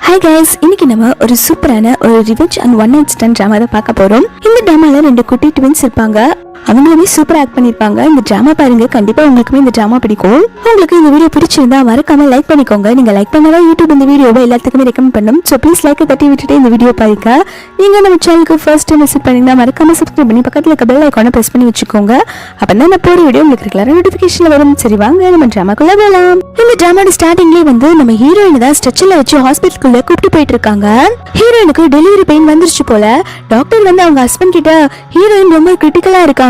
Hi guys, இன்னைக்கு நம்ம ஒரு சூப்பரான ஒரு revenge and one night stand drama தான் பார்க்க போறோம். இந்த ட்ராமால 2 குட்டி ட்வின்ஸ் இருப்பாங்க. அவங்களுமே சூப்பரா ஆக்ட் பண்ணிருப்பாங்க. இந்த ட்ராமா பாருங்க, கண்டிப்பா உங்களுக்குமே இந்த ட்ராமா பிடிக்கும். உங்களுக்கு இந்த வீடியோ பிடிச்சிருந்தா மறக்காம லைக் பண்ணிக்கோங்க. நீங்க லைக் பண்ணாதான் யூடியூப் இந்த வீடியோவை எல்லாத்துக்குமே ரெக்கமெண்ட் பண்ணும். ஸோ ப்ளீஸ் லைக்கை தட்டி விட்டுட்டு இந்த வீடியோ பாருங்க. நீங்க நம்ம சேனலுக்கு ஃபர்ஸ்ட் டைம் விசிட் பண்ணீங்கன்னா மறக்காம சப்ஸ்கிரைப் பண்ணி பக்கத்துல இருக்க பெல் ஐகானை பிரஸ் பண்ணி வச்சுக்கோங்க. அப்பதான் நான் போற வீடியோ உங்களுக்கு ரெகுலரா நோட்டிபிகேஷன்ல வரும். சரி வாங்க நம்ம ட்ராமாக்குள்ள போகலாம். இந்த ட்ராமாவோட ஸ்டார்டிங்லேயே நம்ம ஹீரோயின் தான் ஸ்ட்ரெச்சர்ல வச்சு ஹாஸ்பிட்டலுக்குள்ள கூப்பிட்டு போயிட்டு இருக்காங்க. ஹீரோயினுக்கு டெலிவரி பெயின் வந்துருச்சு போல. டாக்டர் அவங்க ஹஸ்பண்ட் கிட்ட ஹீரோயின் ரொம்ப கிரிட்டிக்கலா இருக்காங்க,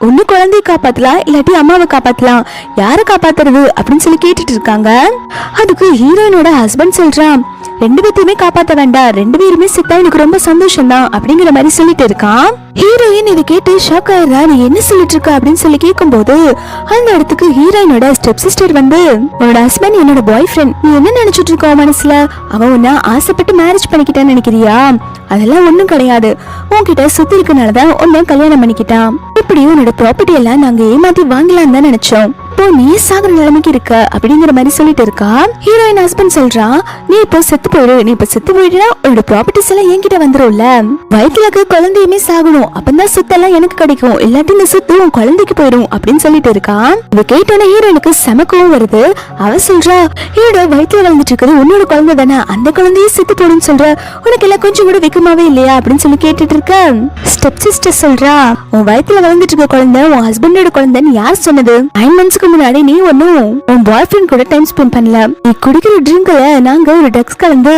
ஒண்ணு குழந்தைய காப்பாத்தலாம் இல்லாட்டி அம்மாவை காப்பாத்தலாம், யாரை காப்பாத்துறது அப்படின்னு சொல்லி கேட்டுட்டு இருக்காங்க. அதுக்கு ஹீரோயினோட ஹஸ்பண்ட் சொல்றான், 2 பேத்தையுமே காப்பாத்த வேண்டாம், 2 பேருமே செத்தா எனக்கு ரொம்ப சந்தோஷம் தான் அப்படிங்கிற மாதிரி சொல்லிட்டு இருக்கான். ஹீரோயின் இதை கேட்டு ஷாக் ஆயிடுறா. நீ என்ன சொல்லிட்டு இருக்க அப்படின்னு சொல்லி கேட்கும் போது அந்த இடத்துக்கு ஹீரோயினோட ஸ்டெப் சிஸ்டர் உன்னோட ஹஸ்பண்ட் என்னோட பாய் ஃப்ரெண்ட், நீ என்ன நினைச்சிட்டு இருக்க மனசுல, அவன் உன்னை ஆசைப்பட்டு மேரேஜ் பண்ணிக்கிட்டான்னு நினைக்கிறியா? அதெல்லாம் ஒண்ணும் கிடையாது, உன்கிட்ட சொத்து இருக்கனாலதான் உன்னை கல்யாணம் பண்ணிக்கிட்டான். இப்படியும் உன்னோட ப்ராப்பர்ட்டி எல்லாம் நாங்க ஏமாத்தி வாங்கலாம் தான் நினைச்சோம், இப்போ நீ சாகுற நிலைமைக்கு இருக்க அப்படிங்கிற மாதிரி சொல்லிட்டு இருக்கா. ஹீரோயின் ஹஸ்பண்ட் சொல்றான், நீ இப்போ செத்து போயிடு, நீ இப்போ செத்து போயிடுனா உன்னோட ப்ராப்பர்ட்டிஸ் எல்லாம் என்கிட்ட வந்துரும்ல, வயிற்றுல இருக்க குழந்தையுமே சாகணும், அப்பதான் சொத்தெல்லாம் எனக்கு கிடைக்கும், இல்லாட்டி இந்த சொத்து உன் குழந்தைக்கு போயிடும் அப்படின்னு சொல்லிட்டு இருக்கான். இதை கேட்டோன்னே ஹீரோயினுக்கு செமக்கவும் வருது. அவ சொல்றா, என்னோட வயிற்றுல வளர்ந்துட்டு இருக்கிறது உன்னோட குழந்தை தானே, அந்த குழந்தையே செத்து போடுன்னு சொல்ற, உனக்கு எல்லாம் கொஞ்சம் கூட வெக்கமாவே இல்லையா அப்படின்னு சொல்லி கேட்டுட்டு இருக்க. ஸ்டெப் சிஸ்டர் சொல்றா, உன் வயிற்றுல வளர்ந்துட்டு இருக்க குழந்தை உன் ஹஸ்பண்டோட குழந்தைன்னு யார் சொன்னது? 9 months முன்னாடி நீ ஒன்னும் உன் பாய் ஃப்ரெண்ட் கூட டைம் ஸ்பெண்ட் பண்ணல, நீ குடிக்கிற ட்ரிங்க்ல நாங்க ஒரு ட்ரக்ஸ் கலந்து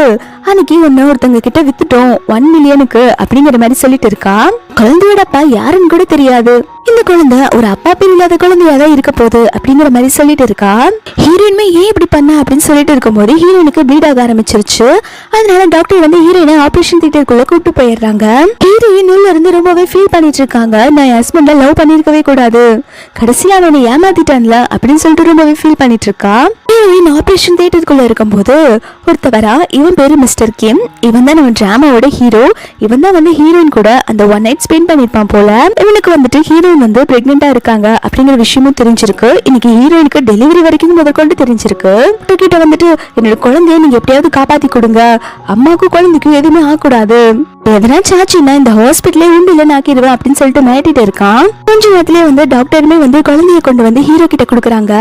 அன்னைக்கு ஒருத்தவங்க கிட்ட வித்துட்டோம் 1 மில்லியனுக்கு அப்படிங்கிற மாதிரி சொல்லிட்டு இருக்கா. குழந்தையோட அப்பா யாருன்னு கூட தெரியாது, இந்த குழந்தை ஒரு அப்பா பேர் இல்லாத குழந்தையாதான் இருக்க போகுது அப்படிங்கிற மாதிரி சொல்லிட்டு இருக்கா. ஹீரோயின்மே ஏன் இப்படி பண்ண அப்படின்னு சொல்லிட்டு இருக்கும்போது ஹீரோயினுக்கு ப்ளீட் ஆக ஆரம்பிச்சிருச்சு. அதனால டாக்டர் ஹீரோயினை ஆபரேஷன் தியேட்டருக்குள்ள கூப்பிட்டு போயிடுறாங்க. ஹீரோயின் உள்ள இருந்து ரொம்பவே ஃபீல் பண்ணிட்டு இருக்காங்க, நான் என் ஹஸ்பண்ட லவ் பண்ணிருக்கவே கூடாது, கடைசியா அவனை ஏமாத்திட்டான்ல அப்படின்னு சொல்லிட்டு ரொம்பவே ஃபீல் பண்ணிட்டு இருக்கா. ஹீரோயின் ஆபரேஷன் தியேட்டருக்குள்ள இருக்கும்போது ஒருத்தவரா, இவன் பேரு மிஸ்டர் கிம், இவன் தான் நம்ம டிராமாவோட ஹீரோ, இவன் தான் ஹீரோயின் கூட அந்த 1 night ஸ்பெண்ட் பண்ணிருப்பான் போல. இவனுக்கு ஹீரோயின் பிரெக்னெண்டா இருக்காங்க அப்படிங்கிற விஷயமும் தெரிஞ்சிருக்கு. இன்னைக்கு ஹீரோயினுக்கு டெலிவரி வரைக்கும் முதற்கொண்டு தெரிஞ்சிருக்கு. கிட்ட என்னோட குழந்தைய நீங்க எப்படியாவது காப்பாத்தி கொடுங்க, அம்மாவுக்கும் குழந்தைக்கும் எதுவுமே ஆகக்கூடாது, எதனாச்சும் ஆச்சுன்னா இந்த ஹாஸ்பிட்டலே உண்டு இல்லைன்னு ஆக்கிடுவேன் அப்படின்னு சொல்லிட்டு மிரட்டிட்டு இருக்கான். கொஞ்ச நேரத்திலே டாக்டருமே குழந்தைய கொண்டு ஹீரோ கிட்ட கொடுக்குறாங்க.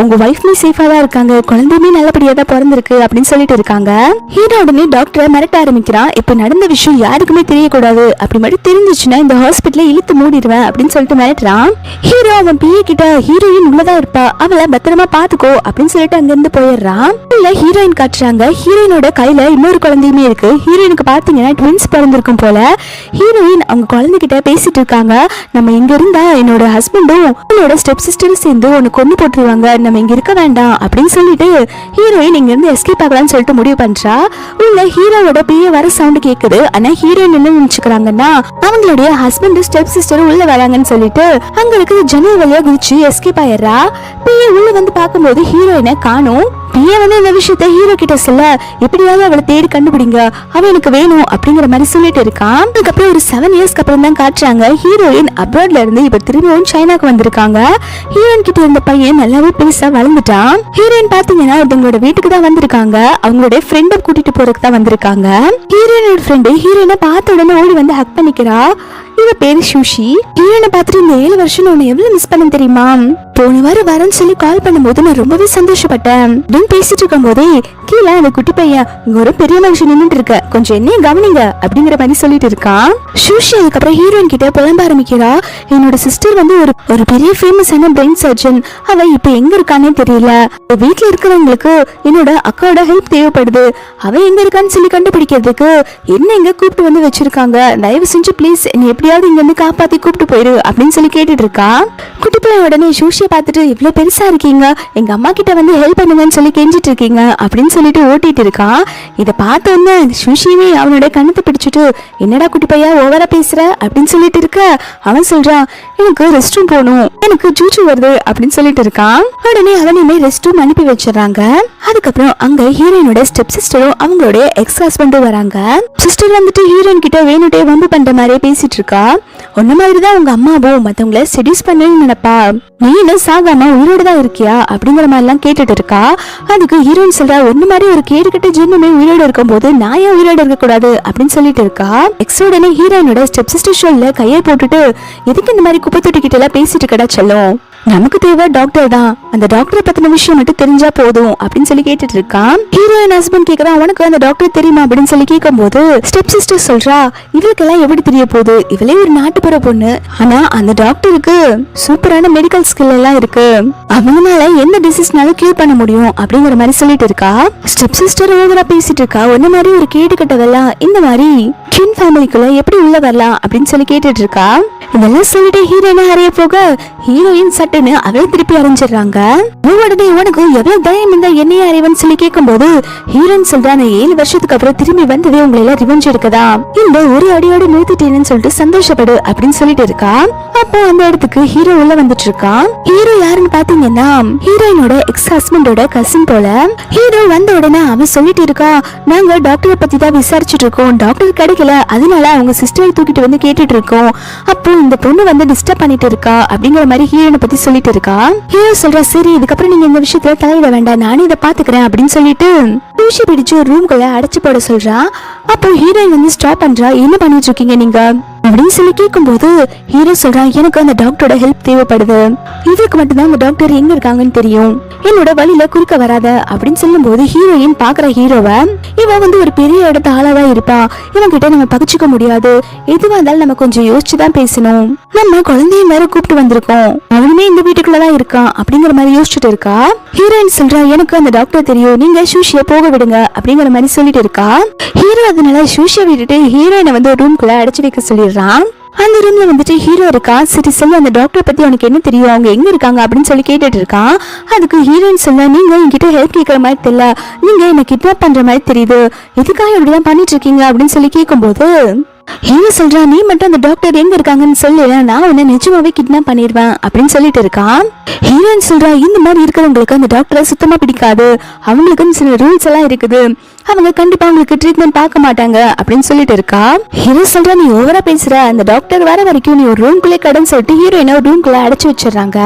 உங்க வைஃப்மே சேஃபா தான் இருக்காங்க, குழந்தையுமே நல்லபடியா தான் பிறந்திருக்கு அப்படின்னு சொல்லிட்டு இருக்காங்க. ஹீரோ உடனே டாக்டரை மிரட்ட ஆரம்பிக்கிறான், இப்ப நடந்த விஷயம் யாருக்குமே தெரியக்கூடாது, அப்படி மட்டும் தெரிஞ்சிச்சுன்னா இந்த ஹாஸ்பிட்டலை இழுத்து மூடிடுவேன் அப்படின்னு சொல்லிட்டு மிரட்டுறான். ஹீரோ அவன் பிஏ கிட்ட, ஹீரோயின் உள்ளதா இருப்பா, அவளை பத்திரமா பாத்துக்கோ அப்படின்னு சொல்லிட்டு அங்க இருந்து போயிடுறான். இல்ல ஹீரோயின் காட்டுறாங்க, ஹீரோயினோட கையில இன்னொரு குழந்தையுமே இருக்கு. ஹீரோயினுக்கு பாத்தீங்கன்னா ட்வின்ஸ் இருக்கும் போல. ஹீரோயின் அவங்க குழந்தைகிட்ட பேசிட்டு இருக்காங்க, நம்ம இங்க இருந்தா என்னோட ஹஸ்பண்டும் உன்னோட ஸ்டெப் சிஸ்டரும் சேர்ந்து உன்னை கொண்டு போட்டுருவாங்க, நம்ம இங்க இருக்க வேண்டாம் அப்படின்னு சொல்லிட்டு ஹீரோயின் இங்க இருந்து எஸ்கேப் ஆகலாம்னு சொல்லிட்டு முடிவு பண்றா. உள்ள ஹீரோவோட பிஏ வர சவுண்ட் கேக்குது. ஆனா ஹீரோயின் என்ன நினைச்சுக்கிறாங்கன்னா அவங்களுடைய ஹஸ்பண்ட் ஸ்டெப் சிஸ்டரும் உள்ள வராங்கன்னு சொல்லிட்டு அங்களுக்கு ஜன்னல் வழியா குதிச்சு எஸ்கேப் ஆயிடுறா. பிஏ உள்ள பார்க்கும்போது ஹீரோயினை காணும். பிஏ இந்த விஷயத்த ஹீரோ கிட்ட சொல்ல, எப்படியாவது அவளை தேடி கண்டுபிடிங்க, அவ எனக்கு வேணும் அப்படிங்கிற மாதிரி சொல்லிட்டு இருக்கான். அதுக்கப்புறம் ஒரு 7 years அப்புறம் தான் காட்டுறாங்க, ஹீரோயின் அப்ராட்ல இருந்து இப்ப திரும்பவும் சைனாக்கு வந்திருக்காங்க. ஹீரோயின் கிட்ட இருந்த பையன் நல்லாவே பெருசா வளர்ந்துட்டான். ஹீரோயின் பாத்தீங்கன்னா ஒருத்தவங்களோட வீட்டுக்கு தான் வந்திருக்காங்க, அவங்களோட ஃப்ரெண்ட கூட்டிட்டு போறதுக்கு தான் வந்திருக்காங்க. ஹீரோயினோட ஃப்ரெண்டு ஹீரோயினை பார்த்த உடனே ஓடி ஹக் பண்ணிக்கிறா. இவ பேரு சுஷி. ஹீரோயினை பார்த்துட்டு இந்த 7 வருஷம் உன்னை எவ்வளவு மிஸ் பண்ண தெரியுமா, போன வாரம் வரேன்னு சொல்லி கால் பண்ணும்போது நான் ரொம்பவே சந்தோஷப்பட்டேன் அப்படின்னு பேசிட்டு இருக்கும் போதே கீழே அந்த குட்டி பையன், இங்க ஒரு பெரிய மனுஷன் நின்றுட்டு இருக்க, கொஞ்சம் என்ன கவனிங்க அப்படிங்கிற மாதிரி சொல்லிட்டு இருக்கான். சுஷி அதுக்கப்புறம் ஹீரோயின் கிட்ட புலம்ப ஆரம்பிக்கிறா, என்னோட சிஸ்டர் ஒரு பெரிய ஃபேமஸான பிரெயின் சர்ஜன், அவ இப்ப எங்க இருக்கானே தெரியல, வீட்டுல இருக்கிறவங்களுக்கு என்னோட அக்காவோட ஹெல்ப் தேவைப்படுது, அவ எங்க இருக்கான்னு சொல்லி கண்டுபிடிக்கிறதுக்கு என்ன எங்க கூப்பிட்டு வச்சிருக்காங்க, தயவு செஞ்சு பிளீஸ் என்னை எப்படியாவது இங்க இருந்து காப்பாத்தி கூப்பிட்டு போயிரு அப்படின்னு சொல்லி கேட்டுட்டு இருக்கா. குட்டி பையன் உடனே சுஷியை பார்த்துட்டு, இவ்வளவு பெருசா இருக்கீங்க, எங்க அம்மா கிட்ட ஹெல்ப் பண்ணுங்கன்னு சொல்லி கெஞ்சிட்டு இருக்கீங்க அப்படின்னு சொல்லிட்டு ஓட்டிட்டு இருக்கான். இதை பார்த்தோன்னே சுஷியுமே அவனோட கண்ணத்தை பிடிச்சிட்டு, என்னடா குட்டி பையா ஓவரா பேசுற அப்படின்னு சொல்லிட்டு இருக்க. அவன் சொல்றான், எனக்கு ரெஸ்ட் ரூம் போகணும், எனக்கு சூச்சு வருது அப்படின்னு சொல்லிட்டு இருக்கான். உடனே அவனையுமே ரெஸ்ட் ரூம் அனுப்பி வச்சிடறாங்க. அதுக்கப்புறம் அங்க ஹீரோயினோட ஸ்டெப் சிஸ்டரும் அவங்களோட எக்ஸ் ஹஸ்பண்டும் வராங்க. சிஸ்டர் ஹீரோயின் கிட்ட வேணுட்டே வம்பு பண்ற மாதிரியே பேசிட்டு இருக்கா. ஒன்ன மாதிரிதான் உங்க அம்மாவும் மத்தவங்களை செடியூஸ் பண்ணு நினைப்பா, இருக்கா, நீ என்ன சாகாம உயிரோடு தான் இருக்கியா அப்படிங்கிற மாதிரி எல்லாம் கேட்டுட்டு இருக்கா. அதுக்கு ஹீரோயின் சொல்றா, ஒன்னு மாதிரி ஒரு கேடுகட்ட ஜென்மமே உயிரோடு இருக்கும் போது நான் ஏன் உயிரோடு இருக்க கூடாது அப்படின்னு சொல்லிட்டு இருக்கா. உடனே ஹீரோயினோட ஸ்டெப் சிஸ்டர் ஷோல்ல கையை போட்டுட்டு, எதுக்கு இந்த மாதிரி குப்பை தொட்டிக்கிட்ட எல்லாம் பேசிட்டு இருக்கடா செல்லும், நமக்கு தேவை டாக்டர் தான், அந்த டாக்டரை பத்தின விஷயம் மட்டும் தெரிஞ்சா போதும் அப்படின்னு சொல்லி கேட்டுட்டு இருக்கான். ஹீரோயின் ஹஸ்பண்ட் கேக்குறான், உனக்கு அந்த டாக்டர் தெரியுமா அப்படின்னு சொல்லி கேட்கும் போது ஸ்டெப் சிஸ்டர் சொல்றா, இவளுக்கெல்லாம் எப்படி தெரிய போகுது, இவளே ஒரு நாட்டுப்புற பொண்ணு, ஆனா அந்த டாக்டருக்கு சூப்பரான மெடிக்கல் ஸ்கில் எல்லாம் இருக்கு, அவங்களால எந்த டிசீஸ்னாலும் கியூர் பண்ண முடியும் அப்படிங்கிற மாதிரி சொல்லிட்டு இருக்கா. ஸ்டெப் சிஸ்டர் ஓவரா பேசிட்டு இருக்கா, ஒன்ன மாதிரி ஒரு கேடு கட்டதெல்லாம் இந்த மாதிரி ட்வின் ஃபேமிலிக்குள்ள எப்படி உள்ள வரலாம் அப்படின்னு சொல்லி கேட்டுட்டு இருக்கா. இதெல்லாம் சொல்லிட்டு ஹீரோயின் அறைய போக ஹீரோயின் சட்டுன்னு அவளை திருப்பி அரைஞ்சிடுறாங்க. உடனே உனக்கு எவ்வளவு தயம் இந்த என்னைய அறைவன் சொல்லி கேட்கும் போது ஹீரோயின் சொல்றா, 7 வருஷத்துக்கு அப்புறம் திரும்பி வந்ததே உங்களை எல்லாம் ரிவெஞ்ச் எடுக்கதா, இந்த ஒரு அடியோட நிறுத்திட்டேன்னு சொல்லிட்டு சந்தோஷப்படு அப்படின்னு சொல்லிட்டு இருக்கா. அப்போ அந்த இடத்துக்கு ஹீரோ உள்ள வந்துட்டு இருக்கான். ஹீரோ யாருன்னு பாத்தீங்கன்னா ஹீரோயினோட எக்ஸ் ஹஸ்பண்டோட கசின் போல. ஹீரோ வந்த உடனே அவன் சொல்லிட்டு இருக்கா, நாங்க டாக்டரை பத்தி தான் விசாரிச்சுட்டு இருக்கோம், டாக்டர் கிடைக்கல, அதனால அவங்க சிஸ்டரை தூக்கிட்டு வந்து கேட்டுட்டு இருக்கோம், அப்போ இந்த பொண்ணு வந்து டிஸ்டர்ப் பண்ணிட்டு இருக்கா அப்படிங்கிற மாதிரி ஹீரோனை பத்தி சொல்லிட்டு இருக்கா. ஹீரோ சொல்றா, சரி இதுக்கப்புறம் நீங்க இந்த விஷயத்துல தலையிட வேண்டாம், நானே இதை பாத்துக்கிறேன் அப்படின்னு சொல்லிட்டு ஊசி பிடிச்சு ரூம்குள்ள அடைச்சு போட சொல்றா. அப்போ ஹீரோயின் வந்து ஸ்டாப் பண்றா, என்ன பண்ணிட்டு இருக்கீங்க நீங்க அப்படின்னு சொல்லி கேட்கும் போது ஹீரோ சொல்றான், எனக்கு அந்த டாக்டரோட ஹெல்ப் தேவைப்படுது, இதுக்கு மட்டும்தான் அந்த டாக்டர் எங்க இருக்காங்கன்னு தெரியும், என்னோட வழியில குறுக்க வராத அப்படின்னு சொல்லும் போது ஹீரோயின் பாக்குற ஹீரோவை, இவன் வந்து ஒரு பெரிய இடத்த ஆளாதான் இருப்பா, இவன் கிட்ட நம்ம பகிச்சுக்க முடியாது, எதுவா இருந்தாலும் நம்ம கொஞ்சம் யோசிச்சுதான் பேசணும், நம்ம குழந்தையும் வேற கூப்பிட்டு வந்திருக்கோம், அவனுமே இந்த வீட்டுக்குள்ளதான் இருக்கான் அப்படிங்கிற மாதிரி யோசிச்சுட்டு இருக்கா. ஹீரோயின் சொல்றா, எனக்கு அந்த டாக்டர் தெரியும், நீங்க சூஷிய போக விடுங்க அப்படிங்கிற மாதிரி சொல்லிட்டு இருக்கா. ஹீரோ அதனால சூஷிய விட்டுட்டு ஹீரோயினை வந்து ரூம்குள்ள அடைச்சு வைக்க சொல்லிடுறான். அந்த ரூம்ல வந்துட்டு ஹீரோ இருக்கா, சரி சொல்லு அந்த டாக்டர் பத்தி உனக்கு என்ன தெரியும், அவங்க எங்க இருக்காங்க அப்படின்னு சொல்லி கேட்டுட்டு இருக்கான். அதுக்கு ஹீரோயின் சொல்ல, நீங்க என்கிட்ட ஹெல்ப் கேட்கற மாதிரி தெரியல, நீங்க என்ன கிட்னாப் பண்ற மாதிரி தெரியுது, எதுக்காக இப்படிதான் பண்ணிட்டு இருக்கீங்க அப்படின்னு சொல்லி கேட்கும் போது ஹீரோ சொல்றா, நீ மட்டும் அந்த டாக்டர் எங்க இருக்காங்கன்னு சொல்லு, நான் உன்னை நிஜமாவே கிட்னாப் பண்ணிடுவேன் அப்படின்னு சொல்லிட்டு இருக்கான். ஹீரோயின் சொல்றா, இந்த மாதிரி இருக்கிறவங்களுக்கு அந்த டாக்டரை சுத்தமா பிடிக்காது, அவங்களுக்கு சில ரூல்ஸ் எல்லாம் இருக்குது, அவங்க கண்டிப்பா உங்களுக்கு ட்ரீட்மெண்ட் பார்க்க மாட்டாங்க அப்படின்னு சொல்லிட்டு இருக்கா. ஹீரோ சொல்றா, நீ ஓவரா பேசுற, அந்த டாக்டர் வர வரைக்கும் நீ ஒரு ரூம்குள்ளே கடன் சொல்லிட்டு ஹீரோயினை ஒரு ரூம்குள்ள அடைச்சு வச்சிடறாங்க.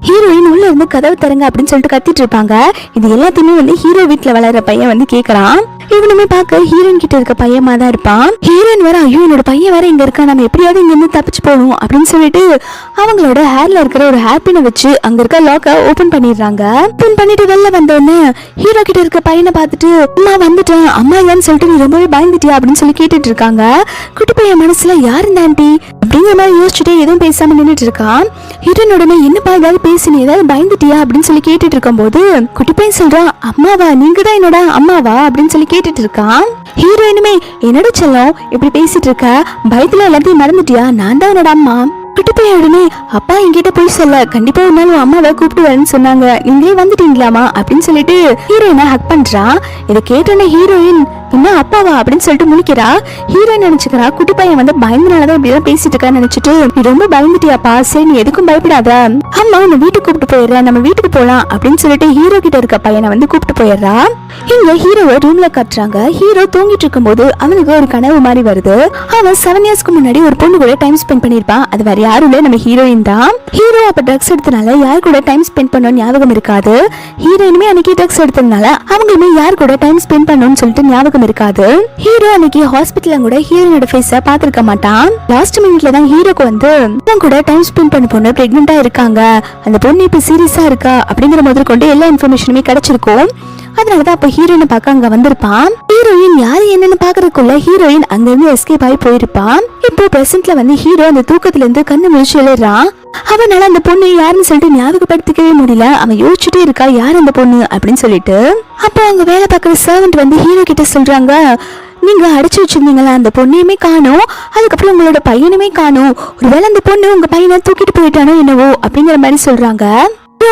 ஹீரோயின் உள்ள இருந்து கதவு தரங்க அப்படின்னு சொல்லிட்டு கத்திட்டு இருப்பாங்க. இது எல்லாத்தையுமே வந்து ஹீரோ வீட்டுல வளர்ற பையன் வந்து கேக்குறான். இவனுமே பார்க்க ஹீரோயின் கிட்ட இருக்க பையன் தான் இருப்பான். ஹீரோயின் வர, ஐயோ என்னோட பையன் வேற இங்க இருக்கா, நம்ம எப்படியாவது இங்க இருந்து தப்பிச்சு போகணும் அப்படின்னு சொல்லிட்டு அவங்களோட ஹேர்ல இருக்கிற ஒரு ஹேர்பினை வச்சு அங்க இருக்க லாக்க ஓபன் பண்ணிடுறாங்க. ஓபன் பண்ணிட்டு வெளில வந்தோடனே ஹீரோ கிட்ட இருக்க பையனை பார்த்துட்டு, அம்மா வந்துட்டேன், அம்மா இல்லன்னு சொல்லிட்டு நீ ரொம்பவே பயந்துட்டியா அப்படின்னு சொல்லி கேட்டுட்டு இருக்காங்க. குட்டி பையன் மனசுல யார் இந்த ஆண்டி அப்படிங்கிற மாதிரி யோசிச்சுட்டு எதுவும் பேசாம நின்றுட்டு இருக்கான். ஹீரோயின் உடனே, என்னப்பா ஏதாவது பேசுனி, ஏதாவது பயந்துட்டியா அப்படின்னு சொல்லி கேட்டுட்டு இருக்கும் போது குட்டி பையன் சொல்றான், அம்மாவா, நீங்க தான் என்னோட அம்மாவா அப்படின்னு சொல்லி கேட்டுட்டு இருக்கான். ஹீரோயினுமே, என்னோட செல்லம் இப்படி பேசிட்டு இருக்க, பயத்துல எல்லாத்தையும் மறந்துட்டியா, நான் தான் என்னோட அம்மா. குட்டிப்பைய உடனே, அப்பா என்கிட்ட போய் சொல்ல, கண்டிப்பா ஒரு நாள் அம்மாவை கூப்பிட்டு வரேன்னு சொன்னாங்க, நீங்களே வந்துட்டீங்களாமா அப்படின்னு சொல்லிட்டு ஹீரோயினை ஹக் பண்றான். இதை கேட்டோன்னே ஹீரோயின், என்ன அப்பாவா அப்படின்னு சொல்லிட்டு முழிக்கிறா. ஹீரோயின் நினைச்சுக்கிறா, குட்டி பையன் வந்து பயந்தனாலதான் இப்படி எல்லாம் பேசிட்டு இருக்கான்னு நினைச்சிட்டு, நீ ரொம்ப பயந்துட்டியாப்பா, சரி நீ எதுக்கும் பயப்படாத, அம்மா உன்னை வீட்டுக்கு கூப்பிட்டு போயிடுறேன், நம்ம வீட்டுக்கு போலாம் அப்படின்னு சொல்லிட்டு ஹீரோ கிட்ட இருக்க பையனை வந்து கூப்பிட்டு போயிடுறா. இங்க ஹீரோவை ரூம்ல கட்டுறாங்க. ஹீரோ தூங்கிட்டு இருக்கும் போது அவனுக்கு ஒரு கனவு மாதிரி வருது. அவன் 7 இயர்ஸ்க்கு முன்னாடி ஒரு பொண்ணு கூட டைம் ஸ்பெண்ட் பண்ணிருப்பான். அது வேற யாரும் இல்ல, நம்ம ஹீரோயின் தான். ஹீரோ அப்ப ட்ரக்ஸ் எடுத்தனால யார் கூட டைம் ஸ்பெண்ட் பண்ணணும் ஞாபகம் இருக்காது. ஹீரோயினுமே அன்னைக்கு ட்ரக்ஸ் எடுத்ததுனால அவங்களுமே யார் கூட டைம் ஸ்பெண்ட் பண்ணணும்னு சொல்லிட்டு ஞாபகம் இருக்காது. ஹீரோ அன்னைக்கு ஹாஸ்பிட்டல்ல கூட ஹீரோயினோட ஃபேஸ பாத்துருக்க மாட்டான். லாஸ்ட் மினிட்ல தான் ஹீரோக்கு வந்து அவங்க கூட டைம் ஸ்பெண்ட் பண்ண பொண்ணு பிரெக்னெண்டா இருக்காங்க, அந்த பொண்ணு இப்ப சீரியஸா இருக்கா அப்படிங்கிற மாதிரி கொண்டு எல்லா இன்ஃபர்மேஷனுமே கிடைச்சிருக்கும். அதனாலதான் அப்ப ஹீரோயினை பார்க்க அங்க வந்திருப்பான். ஹீரோயின் யாரு என்னன்னு பாக்குறதுக்குள்ள ஹீரோயின் அங்க இருந்து எஸ்கேப் ஆகி போயிருப்பான். இப்போ பிரசன்ட்ல வந்து ஹீரோ அந்த தூக்கத்துல இருந்து கண்ணு முழிச்சு எழுறான். அவனால அந்த பொண்ணு யாருன்னு சொல்லிட்டு ஞாபகப்படுத்திக்கவே முடியல. அவன் யோசிச்சுட்டே இருக்கா, யார் அந்த பொண்ணு அப்படின்னு சொல்லிட்டு. அப்போ அங்க வேலை பார்க்குற சர்வெண்ட் வந்து ஹீரோ கிட்ட சொல்றாங்க, நீங்க அடைச்சு வச்சிருந்தீங்களா அந்த பொண்ணையுமே காணோம், அதுக்கப்புறம் உங்களோட பையனுமே காணோம், ஒருவேளை அந்த பொண்ணு உங்க பையனை தூக்கிட்டு போயிட்டானோ என்னவோ அப்படிங்கிற மாதிரி சொல்றாங்க.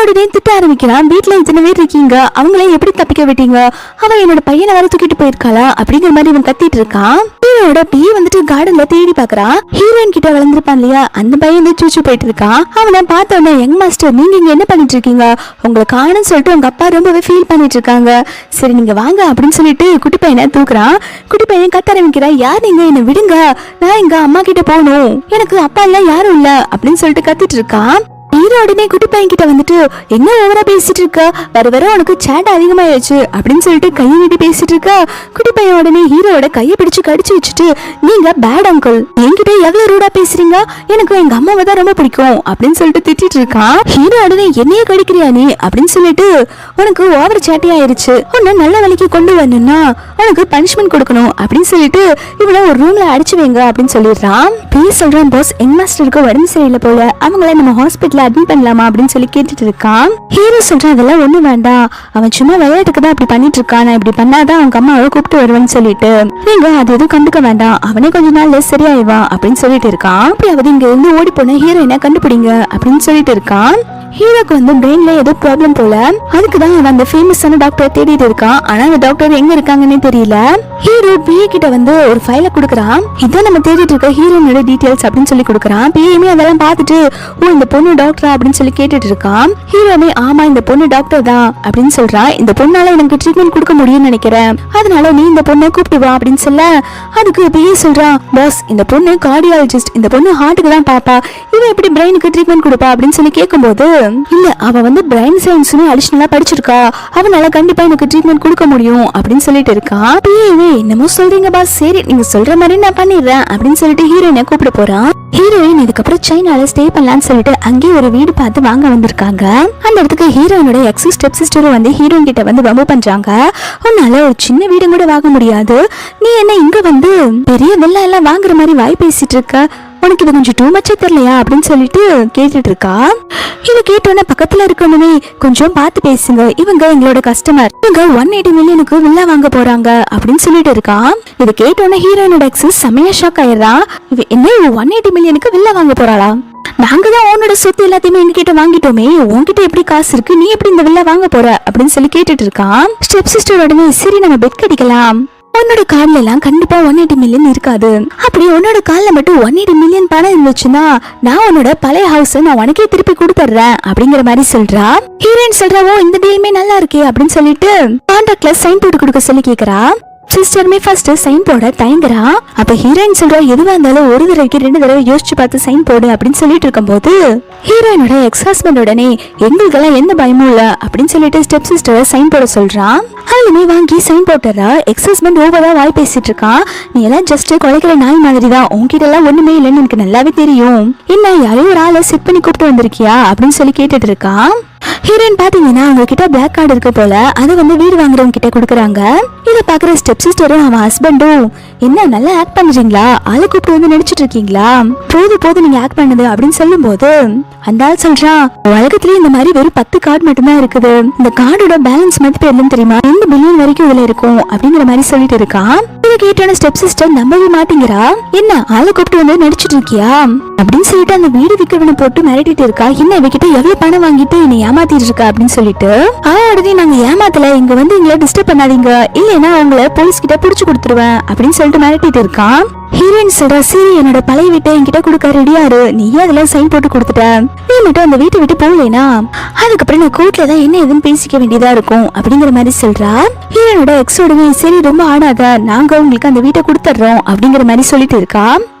உடனே திட்ட ஆரம்பிக்கிறான், வீட்டுல இத்தனை பேர் இருக்கீங்க, அவங்களே எப்படி தப்பிக்க விட்டீங்க, அவன் என்னோட பையனை வேற தூக்கிட்டு போயிருக்காளா அப்படிங்கிற மாதிரி இவன் கத்திட்டு இருக்கான். ஹீரோட பிஏ வந்துட்டு கார்டன்ல தேடி பாக்குறான். ஹீரோயின் கிட்ட வளர்ந்துருப்பான் இல்லையா, அந்த பையன் வந்து சூச்சு போயிட்டு இருக்கான். அவனை பார்த்த உடனே, யங் மாஸ்டர் நீங்க இங்க என்ன பண்ணிட்டு இருக்கீங்க, உங்களை காணும்னு சொல்லிட்டு உங்க அப்பா ரொம்பவே ஃபீல் பண்ணிட்டு இருக்காங்க, சரி நீங்க வாங்க அப்படின்னு சொல்லிட்டு குட்டி பையனை தூக்குறான். குட்டி பையன் கத்த ஆரம்பிக்கிறான், யார் நீங்க, என்ன விடுங்க, நான் எங்க அம்மா கிட்ட போகணும், எனக்கு அப்பா எல்லாம் யாரும் இல்ல அப்படின்னு சொல்லிட்டு கத்திட்டு இருக்கான். ஹீரோ உடனே குட்டி பையன் கிட்ட வந்துட்டு என்ன ஓவரா பேசிட்டு இருக்கா, வர வர உனக்கு சேட் அதிகமாயிடுச்சு அப்படின்னு சொல்லிட்டு கையை நீட்டி பேசிட்டு இருக்கா. குட்டி பையன் உடனே ஹீரோட கையை பிடிச்சு கடிச்சு வச்சுட்டு நீங்க பேட் அங்கிள், என்கிட்ட எவ்வளவு ரூடா பேசுறீங்க, எனக்கு எங்க அம்மாவை தான் ரொம்ப பிடிக்கும் அப்படின்னு சொல்லிட்டு திட்டிட்டு இருக்கான். ஹீரோ உடனே என்னையே கடிக்கிறியா நீ அப்படின்னு சொல்லிட்டு உனக்கு ஓவர் சேட்டி ஆயிருச்சு, உன்னை நல்ல வேலைக்கு கொண்டு வரணும்னா உனக்கு பனிஷ்மெண்ட் கொடுக்கணும் அப்படின்னு சொல்லிட்டு இவனை ஒரு ரூம்ல அடிச்சு வைங்க அப்படின்னு சொல்லிடுறான். பேர் சொல்றான் பாஸ் யங் மாஸ்டருக்கு உடம்பு சரியில்லை போல, அவங்கள நம்ம ஹாஸ்பிட்டல் அட்மிட் பண்ணலாமா அப்படின்னு சொல்லி கேட்டுட்டு இருக்கான். ஹீரோ சொல்றான் அதெல்லாம் ஒண்ணு வேண்டாம், அவன் சும்மா விளையாட்டுக்கு தான் அப்படி பண்ணிட்டு இருக்கான், நான் இப்படி பண்ணாதான் அவங்க அம்மாவை கூப்பிட்டு வருவேன்னு சொல்லிட்டு நீங்க அது எதுவும் கண்டுக்க வேண்டாம், அவனே கொஞ்ச நாள்ல சரியாயிவான் அப்படின்னு சொல்லிட்டு இருக்கான். அப்படியாவது இங்க இருந்து ஓடி போன ஹீரோயினை கண்டுபிடிங்க அப்படின்னு சொல்லிட்டு இருக்கான். ஹீரோக்கு வந்து பிரெயின்ல ஏதோ ப்ராப்ளம் போல, அதுக்குதான் அவன் அந்த ஃபேமஸான டாக்டரை தேடிட்டு இருக்கான். ஆனா அந்த டாக்டர் எங்க இருக்காங்கன்னே தெரியல. ஹீரோ பிஏ கிட்ட வந்து ஒரு ஃபைலை கொடுக்குறான், இதான் நம்ம தேடிட்டு இருக்க ஹீரோனோட டீடைல்ஸ் அப்படின்னு சொல்லி கொடுக்குறான். பிஏமே அதெல்லாம் பார்த்துட்டு ஓ இந்த பொண்ணு டாக்டரா அப்படின்னு சொல்லி கேட்டுட்டு இருக்கான். ஹீரோமே ஆமா இந்த பொண்ணு டாக்டர் தான் அப்படின்னு சொல்றான். இந்த பொண்ணால எனக்கு ட்ரீட்மெண்ட் கொடுக்க முடியும்னு நினைக்கிறேன், அதனால நீ இந்த பொண்ணை கூப்பிட்டு வா அப்படின்னு சொல்ல அதுக்கு பிஏ சொல்றான் பாஸ் இந்த பொண்ணு கார்டியாலஜிஸ்ட், இந்த பொண்ணு ஹார்ட்டுக்கு தான் பாப்பா, இவன் எப்படி பிரெயினுக்கு ட்ரீட்மெண்ட் கொடுப்பா அப்படின்னு சொல்லி கேட்கும்போது இல்ல அவ வந்து பிரெயின் சயின்ஸ்னு அடிஷனலா படிச்சிருக்கா, அவனால கண்டிப்பா எனக்கு ட்ரீட்மெண்ட் கொடுக்க முடியும் அப்படின்னு சொல்லிட்டு இருக்கான். பிஏவே என்னமோ சொல்றீங்க பாஸ், சரி நீங்க சொல்ற மாதிரி நான் பண்ணிடுறேன் அப்படின்னு சொல்லிட்டு ஹீரோயினை கூப்பிட போறான். ஹீரோயின் இதுக்கப்புறம் சைனால ஸ்டே பண்ணலான்னு சொல்லிட்டு அங்கேயே ஒரு வீடு பார்த்து வாங்க வந்திருக்காங்க. அந்த இடத்துக்கு ஹீரோயினோட எக்ஸ் ஸ்டெப் சிஸ்டரும் வந்து ஹீரோயின் கிட்ட வந்து வம்பு பண்றாங்க, உன்னால ஒரு சின்ன வீடு கூட வாங்க முடியாது, நீ என்ன இங்க வந்து பெரிய வெள்ளம் எல்லாம் வாங்குற மாதிரி வாய் பேசிட்டு இருக்க, உனக்கு இது கொஞ்சம் டூ மச்சா தெரியலையா அப்படின்னு சொல்லிட்டு கேட்டுட்டு இருக்கா. இதை கேட்டோன்னே பக்கத்துல இருக்கணுமே கொஞ்சம் பார்த்து பேசுங்க, இவங்க எங்களோட கஸ்டமர், இவங்க 180 மில்லியனுக்கு வில்லா வாங்க போறாங்க அப்படின்னு சொல்லிட்டு இருக்கா. இதை கேட்டோன்னே ஹீரோயினோட எக்ஸ் செமையா ஷாக் ஆயிடுறான். என்ன 180 மில்லியனுக்கு வில்லா வாங்க போறாளா, நாங்க தான் உன்னோட சொத்து எல்லாத்தையுமே என்கிட்ட வாங்கிட்டோமே, உன்கிட்ட எப்படி காசு இருக்கு, நீ எப்படி இந்த வில்லா வாங்க போற அப்படின்னு சொல்லி கேட்டுட்டு இருக்கான். ஸ்டெப் சிஸ்டர் உடனே சரி நம்ம பெட் கடிக்கலாம், உன்னோட கார்டுல எல்லாம் கண்டிப்பா 180 மில்லியன் இருக்காது, அப்படி உன்னோட கால்ல மட்டும் 180 மில்லியன் பணம் இருந்துச்சுன்னா நான் உன்னோட பழைய ஹவுஸ் நான் உனக்கே திருப்பி கொடுத்துறேன் அப்படிங்கிற மாதிரி சொல்றா. ஹீரோயின் சொல்றாவோ இந்த டீலுமே நல்லா இருக்கே அப்படின்னு சொல்லிட்டு கான்ட்ராக்ட்ல சைன் போட்டு கொடுக்க சொல்லி கேக்குறா. சிஸ்டருமே ஃபர்ஸ்ட் சைன் போட தயங்குறா. அப்ப ஹீரோயின் சொல்றா எதுவா இருந்தாலும் ஒரு தடவைக்கு 2 தடவை யோசிச்சு பார்த்து சைன் போடு அப்படின்னு சொல்லிட்டு இருக்கும்போது ஹீரோயினோட எக்ஸ் ஹஸ்பண்ட் உடனே எங்களுக்கெல்லாம் எந்த பயமும் இல்ல அப்படின்னு சொல்லிட்டு ஸ்டெப் சிஸ்டரை சைன் போட சொல்றான். அதுலுமே வாங்கி சைன் போட்டுறா. எக்ஸ் ஹஸ்பண்ட் ஓவரா வாய் பேசிட்டு இருக்கான், நீ எல்லாம் ஜஸ்ட் குலைக்கிற நாய் மாதிரி தான், உன்கிட்ட எல்லாம் ஒண்ணுமே இல்லைன்னு எனக்கு நல்லாவே தெரியும், என்ன யாரையும் ஒரு ஆளை செட் பண்ணி கூப்பிட்டு வந்திருக்கியா அப்படின்னு சொல்லி கேட்டுட்டு இருக்கான். ஹீரோயின் பாத்தீங்கன்னா அவங்க கிட்ட பிளாக் கார்டு இருக்கு போல, அது வந்து வீடு வாங்குறவங்க கிட்ட கொடுக்குறாங்க. இதை பாக்குற ஸ்டெப் சிஸ்டரும் அவன் ஹஸ்பண்டும் என்ன நல்லா ஆக்ட் பண்றீங்களா, ஆளை கூப்பிட்டு வந்து நடிச்சிட்டு இருக்கீங்களா, போது நீங்க ஆக்ட் பண்ணது அப்படின்னு சொல்லும் போது அந்த ஆள் சொல்றான் உலகத்திலேயே இந்த மாதிரி வெறும் 10 கார்டு மட்டும்தான் இருக்குது, இந்த கார்டோட பேலன்ஸ் மதிப்பு எல்லாம் தெரியுமா, 2 பில்லியன் வரைக்கும் இதுல இருக்கும் அப்படிங்கிற மாதிரி சொல்லிட்டு இருக்கான். இதை கேட்டான ஸ்டெப் சிஸ்டர் நம்பவே மாட்டேங்கிறா, என்ன ஆளை கூப்பிட்டு வந்து நடிச்சிட்டு இருக்கியா அப்படின்னு சொல்லிட்டு அந்த வீடு விக்கிறவனை போட்டு மிரட்டிட்டு இருக்கா. என்ன இவகிட்ட எவ்வளவு பணம் வாங்கிட்டு என்னை ஏமாத்திட்டு இருக்கா அப்படின்னு சொல்லிட்டு உடனே நாங்க ஏமாத்தல, இங்க வந்து எங்களை டிஸ்டர்ப் பண்ணாதீங்க, இல்லைன்னா உங்களை போலீஸ் கிட்ட புடிச்சு கொடுத்துருவேன் அப்படின்னு சொல்லிட்டு மிரட்டிட்டு இருக்கான். ஹீரோயின் சொல்றா சரி என்னோட பழைய வீட்டை என்கிட்ட கொடுக்க ரெடியாரு, நீயே அதெல்லாம் சைன் போட்டு கொடுத்துட்ட, நீ மட்டும் அந்த வீட்டை விட்டு போகலைனா அதுக்கப்புறம் நான் கோர்ட்ல தான் என்ன எதுன்னு பேசிக்க வேண்டியதா இருக்கும் அப்படிங்கிற மாதிரி சொல்றா. ஹீரோனோட எக்ஸோடவே சரி ரொம்ப ஆடாத, நாங்க உங்களுக்கு அந்த வீட்டை கொடுத்துட்றோம் அப்படிங்கிற மாதிரி சொல்லிட்டு இருக்கா.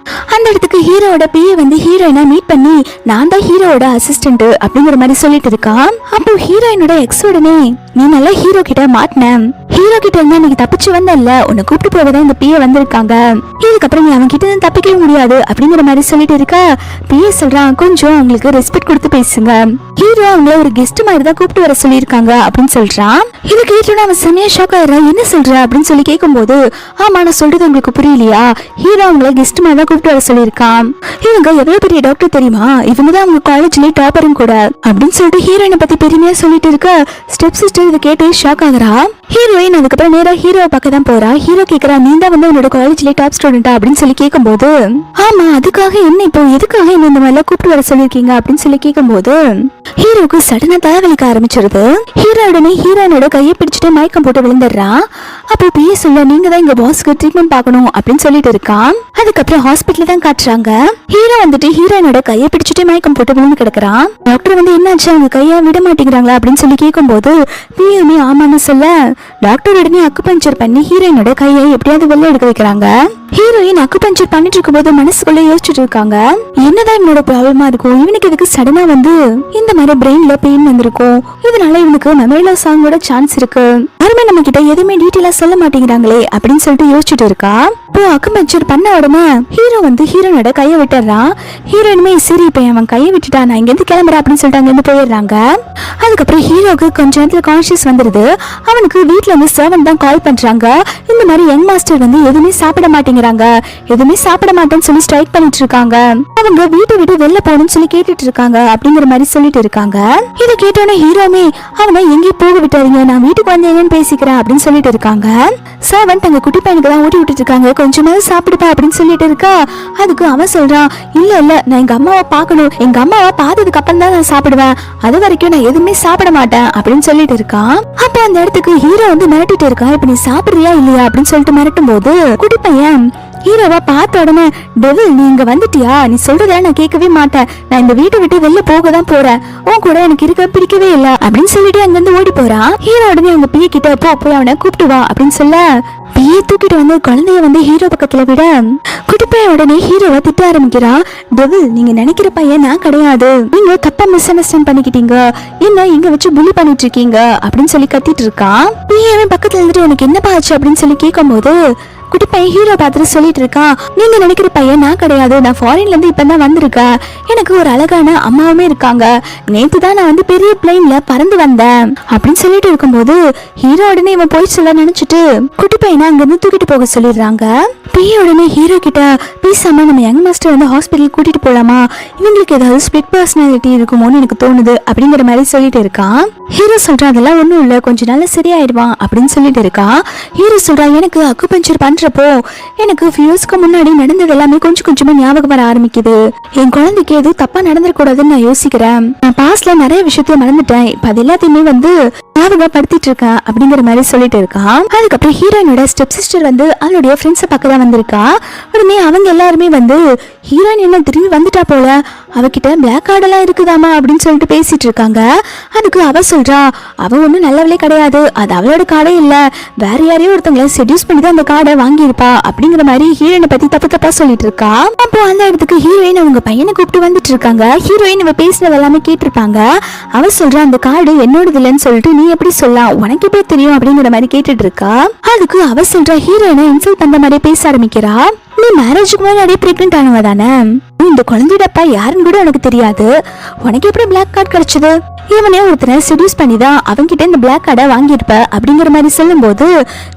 அந்த இடத்துக்கு ஹீரோட பிஏ வந்து ஹீரோயினை மீட் பண்ணி நான் தான் ஹீரோட அசிஸ்டன்ட் அப்படிங்கிற மாதிரி சொல்லிட்டு இருக்கான். அப்போ ஹீரோயினோட எக்ஸ் உடனே நீ நல்லா ஹீரோ கிட்ட மாட்டின, ஹீரோ கிட்ட இருந்தா நீங்க தப்பிச்சு வந்தல்ல, உன்னை கூப்பிட்டு போகதான் இந்த பிஏ வந்திருக்காங்க, இதுக்கப்புறம் நீ அவன் கிட்ட இருந்து தப்பிக்கவே முடியாது அப்படிங்கிற மாதிரி சொல்லிட்டு இருக்க. பிஏ சொல்றான் கொஞ்சம் அவங்களுக்கு ரெஸ்பெக்ட் கொடுத்து பேசுங்க, ஹீரோ அவங்கள ஒரு கெஸ்ட் மாதிரி தான் கூப்பிட்டு வர சொல்லியிருக்காங்க அப்படின்னு சொல்றான். இது கேட்டோன்னு அவன் செமையா ஷாக் ஆயிடுறான், என்ன சொல்ற அப்படின்னு சொல்லி கேட்கும்போது ஆமா நான் சொல்றது உங்களுக்கு புரியலையா, ஹீரோ அவங்கள கெஸ்ட் மாதிரி தான் கூப்பிட்டு வர சொல்லியிருக்கான், இவங்க எவ்வளவு பெரிய டாக்டர் தெரியுமா, இவங்க தான் அவங்க காலேஜ்லயே டாப்பரும் கூட அப்படின்னு சொல்லிட்டு ஹீரோயினை பத்தி பெருமையா சொல்லிட்டு இருக்க. ஸ்டெப் சிஸ்டர் இதை கேட்டு ஷாக் ஆகுறா. ஹீரோயின் அதுக்கப்புறம் நேரா ஹீரோவை பார்க்க தான் போறா. ஹீரோ கேக்குறா நீ தான் வந்து உன்னோட காலேஜ்லயே டாப் ஸ்டூடெண்டா அப்படின்னு சொல்லி கேட்கும்போது ஆமா அதுக்காக என்ன இப்போ எதுக்காக என்ன இந்த மாதிரிலாம் கூப்பிட்டு வர சொல்லியிருக்கீங்க அப்படின்னு சொல்லி கேட்கும்போது ஹீரோக்கு சடனா தலைவலிக்க ஆரம்பிச்சிருது. ஹீரோ உடனே ஹீரோயினோட கையை பிடிச்சிட்டு மயக்கம் போட்டு விழுந்துடுறா. அப்போ பிஏ சொல்ல நீங்க தான் எங்க பாஸ்க்கு ட்ரீட்மெண்ட் பார்க்கணும் அப்படின்னு சொல்லிட்டு இருக்கான். அதுக்கப்புறம் ஹாஸ்பிட்டல் தான் காட்டுறாங்க. ஹீரோ வந்துட்டு ஹீரோயினோட கையை பிடிச்சிட்டு மயக்கம் போட்டு விழுந்து கிடக்குறான். டாக்டர் வந்து என்னாச்சு அவங்க கையை விட மாட்டேங்கிறாங்களா அப்படின்னு சொல்லி கேட்கும்போது பிஏமே ஆமான்னு சொல்ல டாக்டர் உடனே அக்குபஞ்சர் பண்ணி ஹீரோயினோட கையை எப்படியாவது வெளில எடுக்க வைக்கிறாங்க. ஹீரோயின் அக்குபஞ்சர் பண்ணிட்டு இருக்கும் போது மனசுக்குள்ள யோசிச்சுட்டு இருக்காங்க, என்னதான் இவனோட ப்ராப்ளமா இருக்கும், இவனுக்கு எதுக்கு சடனா வந்து இந்த மாதிரி பிரெயின்ல பெயின் வந்திருக்கும், இதனால இவனுக்கு மெமரி லாஸ் ஆகோட சான்ஸ் இருக்கு, யாருமே நம்ம கிட்ட எதுவுமே டீட்டெயிலா சொல்ல மாட்டேங்கிறாங்களே அப்படின்னு சொல்லிட்டு யோசிச்சுட்டு இருக்கா. இப்போ அக்குபஞ்சர் பண்ண உடனே ஹீரோ வந்து ஹீரோனோட கையை விட்டுறான். ஹீரோயினுமே சரி இப்ப அவன் கையை விட்டுட்டா நான் இங்க இருந்து கிளம்புறேன் அப்படின்னு சொல்லிட்டு அங்க இருந்து போயிடுறாங்க. அதுக்கப்புறம் ஹீரோக்கு கொஞ்ச நேரத்துல கான்சியஸ் வந்துருது. அவனுக்கு வீட்டுல இருந்து சர்வன்ட் தான் கால் பண்றாங்க. இந்த மாதிரி யங் மாஸ்டர் வந்து எதுவுமே சாப்பிட மாட்டேங்கிறாங்க, எதுவுமே சாப்பிட மாட்டேன்னு சொல்லி ஸ்ட்ரைக் பண்ணிட்டு இருக்காங்க, அவங்க வீட்டை விட்டு வெளில போகணும்னு சொல்லி கேட்டுட்டு இருக்காங்க அப்படிங்கிற மாதிரி சொல்லிட்டு இருக்காங்க. இதை கேட்டோன்னே ஹீரோமே அவனை எங்கேயும் போக விட்டாருங்க, நான் வீட்டுக்கு வந்து என்னன்னு பேசிக்கிறேன் அப்படின்னு சொல்லிட்டு இருக்காங்க. சர்வன்ட் அங்க குட்டி பையனுக்கு தான் ஊட்டி விட்டுட்டு இருக்காங்க, கொஞ்சமாவது சாப்பிடுப்பா அப்படின்னு சொல்லிட்டு இருக்கா. அதுக்கு அவன் சொல்றான், இல்ல இல்ல நான் எங்க அம்மாவை பார்க்கணும், எங்க அம்மாவை பார்த்ததுக்கு அப்புறம் தான் நான் சாப்பிடுவேன், அது வரைக்கும் நான் எதுவுமே சாப்பிட மாட்டேன் அப்படின்னு சொல்லிட்டு இருக்கான். அப்ப அந்த இடத்துக்கு ஹீரோ வந்து மிரட்டிட்டு இருக்கான், இப்ப நீ சாப்பிடுறியா இல்லையா அப்படின்னு சொல்லிட்டு மிரட்டும் போது குட்டி பையன் ஹீரோவா பார்த்த உடனே, டெவில் நீ இங்க வந்துட்டியா, நீ சொல்றத நான் கேட்கவே மாட்டேன், நான் இந்த வீட்டை விட்டு வெளில போக தான் போறேன், உன் கூட எனக்கு இருக்க பிடிக்கவே இல்ல அப்படின்னு சொல்லிட்டு அங்க இருந்து ஓடி போறான். ஹீரோ உடனே அவங்க பிய கிட்ட போய் அவனை கூப்பிட்டு வா அப்படின்னு சொல்ல பிய தூக்கிட்டு வந்து குழந்தைய வந்து ஹீரோ பக்கத்துல விட குட்டிப்பைய உடனே ஹீரோவை திட்ட ஆரம்பிக்கிறான். டெவில் நீங்க நினைக்கிற பையன் நான் கிடையாது, நீங்க தப்பா மிஸ் அண்டர்ஸ்டாண்ட் பண்ணிக்கிட்டீங்க, என்ன இங்க வச்சு புள்ளி பண்ணிட்டு இருக்கீங்க அப்படின்னு சொல்லி கத்திட்டு இருக்கான். பியவே பக்கத்துல இருந்துட்டு உனக்கு என்ன பாச்சு அப்படின்னு சொல்லி கேட்கும் போது குட்டி பையன் ஹீரோ பார்த்துட்டு சொல்லிட்டு இருக்கான், நீங்க நினைக்கிற பையன் நான் கிடையாது, நான் ஃபாரின்ல இருந்து இப்பதான் வந்திருக்கேன், எனக்கு ஒரு அழகான அம்மாவுமே இருக்காங்க, நேத்து தான் நான் வந்து பெரிய பிளைன்ல பறந்து வந்தேன் அப்படின்னு சொல்லிட்டு இருக்கும்போது ஹீரோ உடனே இவன் போய் சொல்ல நினைச்சிட்டு குட்டி பையனை அங்க இருந்து தூக்கிட்டு போக சொல்லிடுறாங்க. பிய உடனே ஹீரோ கிட்ட பேசாம நம்ம யங் மாஸ்டர் வந்து ஹாஸ்பிட்டல் கூட்டிட்டு போலாமா, இவங்களுக்கு ஏதாவது ஸ்பிளிட் பர்சனாலிட்டி இருக்குமோன்னு எனக்கு தோணுது அப்படிங்கிற மாதிரி சொல்லிட்டு இருக்கான். ஹீரோ சொல்றான் அதெல்லாம் ஒண்ணும் இல்ல, கொஞ்ச நாள்ல சரியாயிடுவான் அப்படின்னு சொல்லிட்டு இருக்கான். ஹீரோ சொல்றான் எனக்கு அக்குபஞ்சர் பண்றப்போ எனக்கு ஃபியூஸ்க்கு முன்னாடி நடந்தது எல்லாமே கொஞ்சம் கொஞ்சமா ஞாபகம் வர ஆரம்பிக்குது, என் குழந்தைக்கு எதுவும் தப்பா நடந்துடக்கூடாதுன்னு நான் யோசிக்கிறேன், நான் பாஸ்ட்ல நிறைய விஷயத்த மறந்துட்டேன், இப்ப அது எல்லாத்தையுமே வந்து ஞாபகப்படுத்திட்டு இருக்கேன் அப்படிங்கிற மாதிரி சொல்லிட்டு இருக்கான். அதுக்கப்புறம் ஹீரோயினோட ஸ்டெப் சிஸ்டர் வந்து அவளுடைய ஃப்ரெண்ட்ஸை பார்க்க தான் வந்திருக்கா. உடனே அவங்க எல்லாருமே வந்து ஹீரோயின் என்ன திரும்பி வந்துட்டா போல, அவகிட்ட பிளாக் கார்டு எல்லாம் இருக்குதாமா அப்படின்னு சொல்லிட்டு பேசிட்டு இருக்காங்க. அதுக்கு அவ சொல்றா அவ ஒன்னும் நல்லவளே கிடையாது, அது அவளோட கார்டே இல்ல, வேற யாரையோ ஒருத்தவங்களை செடியூஸ் பண்ணி தான் அந்த கார்டை வாங்கியிருப்பா அப்படிங்கிற மாதிரி ஹீரோயினை பத்தி தப்பு தப்பா சொல்லிட்டு இருக்கா. அப்போ அந்த இடத்துக்கு ஹீரோயின் அவங்க பையனை கூப்பிட்டு வந்துட்டு இருக்காங்க. ஹீரோயின் இவ பேசினது எல்லாமே கேட்டிருப்பாங்க. அவ சொல்றா அந்த கார்டு என்னோடது இல்லைன்னு சொல்லிட்டு நீ எப்படி சொல்லலாம், உனக்கு எப்படி தெரியும் அப்படிங்கிற மாதிரி கேட்டுட்டு இருக்கா. அதுக்கு அவ சொல்றா ஹீரோயினை இன்சல்ட் பண்ற மாதிரி பேச ஆரம்பிக்கிறா. நீ மேரேஜுக்கு முன்னாடி பிரெக்னென்ட் ஆனவ தானே, இந்த குழந்தையோட அப்பா யாருன்னு கூட உனக்கு தெரியாது, உனக்கு எப்படி பிளாக் கார்டு கிடைச்சது, இவனே ஒருத்தனை செடியூஸ் பண்ணி தான் அவன்கிட்ட இந்த பிளாக் கார்டை வாங்கியிருப்ப அப்படிங்கிற மாதிரி சொல்லும் போது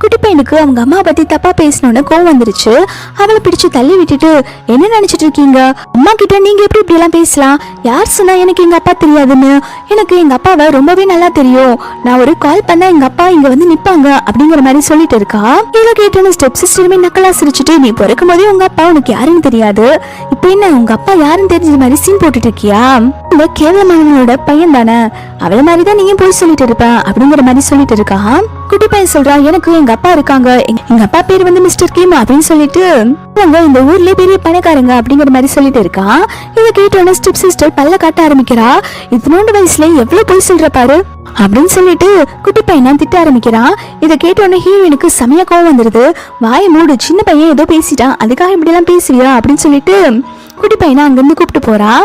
குட்டி பையனுக்கு அவங்க அம்மா பத்தி தப்பா பேசணும்னு கோவம் வந்துருச்சு. அவளை பிடிச்சு தள்ளி விட்டுட்டு என்ன நினைச்சிட்டு இருக்கீங்க, அம்மா கிட்ட நீங்க எப்படி இப்படி எல்லாம் பேசலாம், யார் சொன்னா எனக்கு எங்க அப்பா தெரியாதுன்னு, எனக்கு எங்க அப்பாவை ரொம்பவே நல்லா தெரியும், நான் ஒரு கால் பண்ண எங்க அப்பா இங்க வந்து நிப்பாங்க அப்படிங்கிற மாதிரி சொல்லிட்டு இருக்கா. இதை கேட்டோன்னு ஸ்டெப் சிஸ்டருமே நக்கலா சிரிச்சுட்டு நீ பிறக்கும் போதே உங்க அப்பா உனக்கு யாருன்னு தெரியாது, இப்ப என்ன உங்க அப்பா யாருன்னு தெரிஞ்ச மாதிரி சீன் போட்டுட்டு இருக்கியா, இந்த கேவலமானவனோட பையன் தானே, அவள மாதிரிதான் நீங்க போய் சொல்லிட்டு இருப்ப அப்படிங்கிற மாதிரி சொல்லிட்டு இருக்கா. குட்டி பையன் சொல்றா எனக்கு எங்க அப்பா இருக்காங்க, எங்க அப்பா பேர் வந்து மிஸ்டர் கிம் அப்படின்னு சொல்லிட்டு அவங்க இந்த ஊர்லயே பெரிய பணக்காரங்க அப்படிங்கிற மாதிரி சொல்லிட்டு இருக்கா. இதை கேட்டோன்னு ஸ்டெப் சிஸ்டர் பல்ல காட்ட ஆரம்பிக்கிறா. இத்தனோண்டு வயசுல எவ்வளவு போய் சொல்ற பாரு அப்படின்னு சொல்லிட்டு குட்டி பையனை திட்ட ஆரம்பிக்கிறான். இதை கேட்டோன்னு ஹீரோயினுக்கு செமையா கோவம் வந்துருது. வாயை மூடு, சின்ன பையன் ஏதோ பேசிட்டான், அதுக்காக இப்படி எல்லாம் பேசுவியா அப்படின்னு சொல்லிட்டு குட்டி பையனை அங்கிருந்து கூப்பிட்டு போறான்.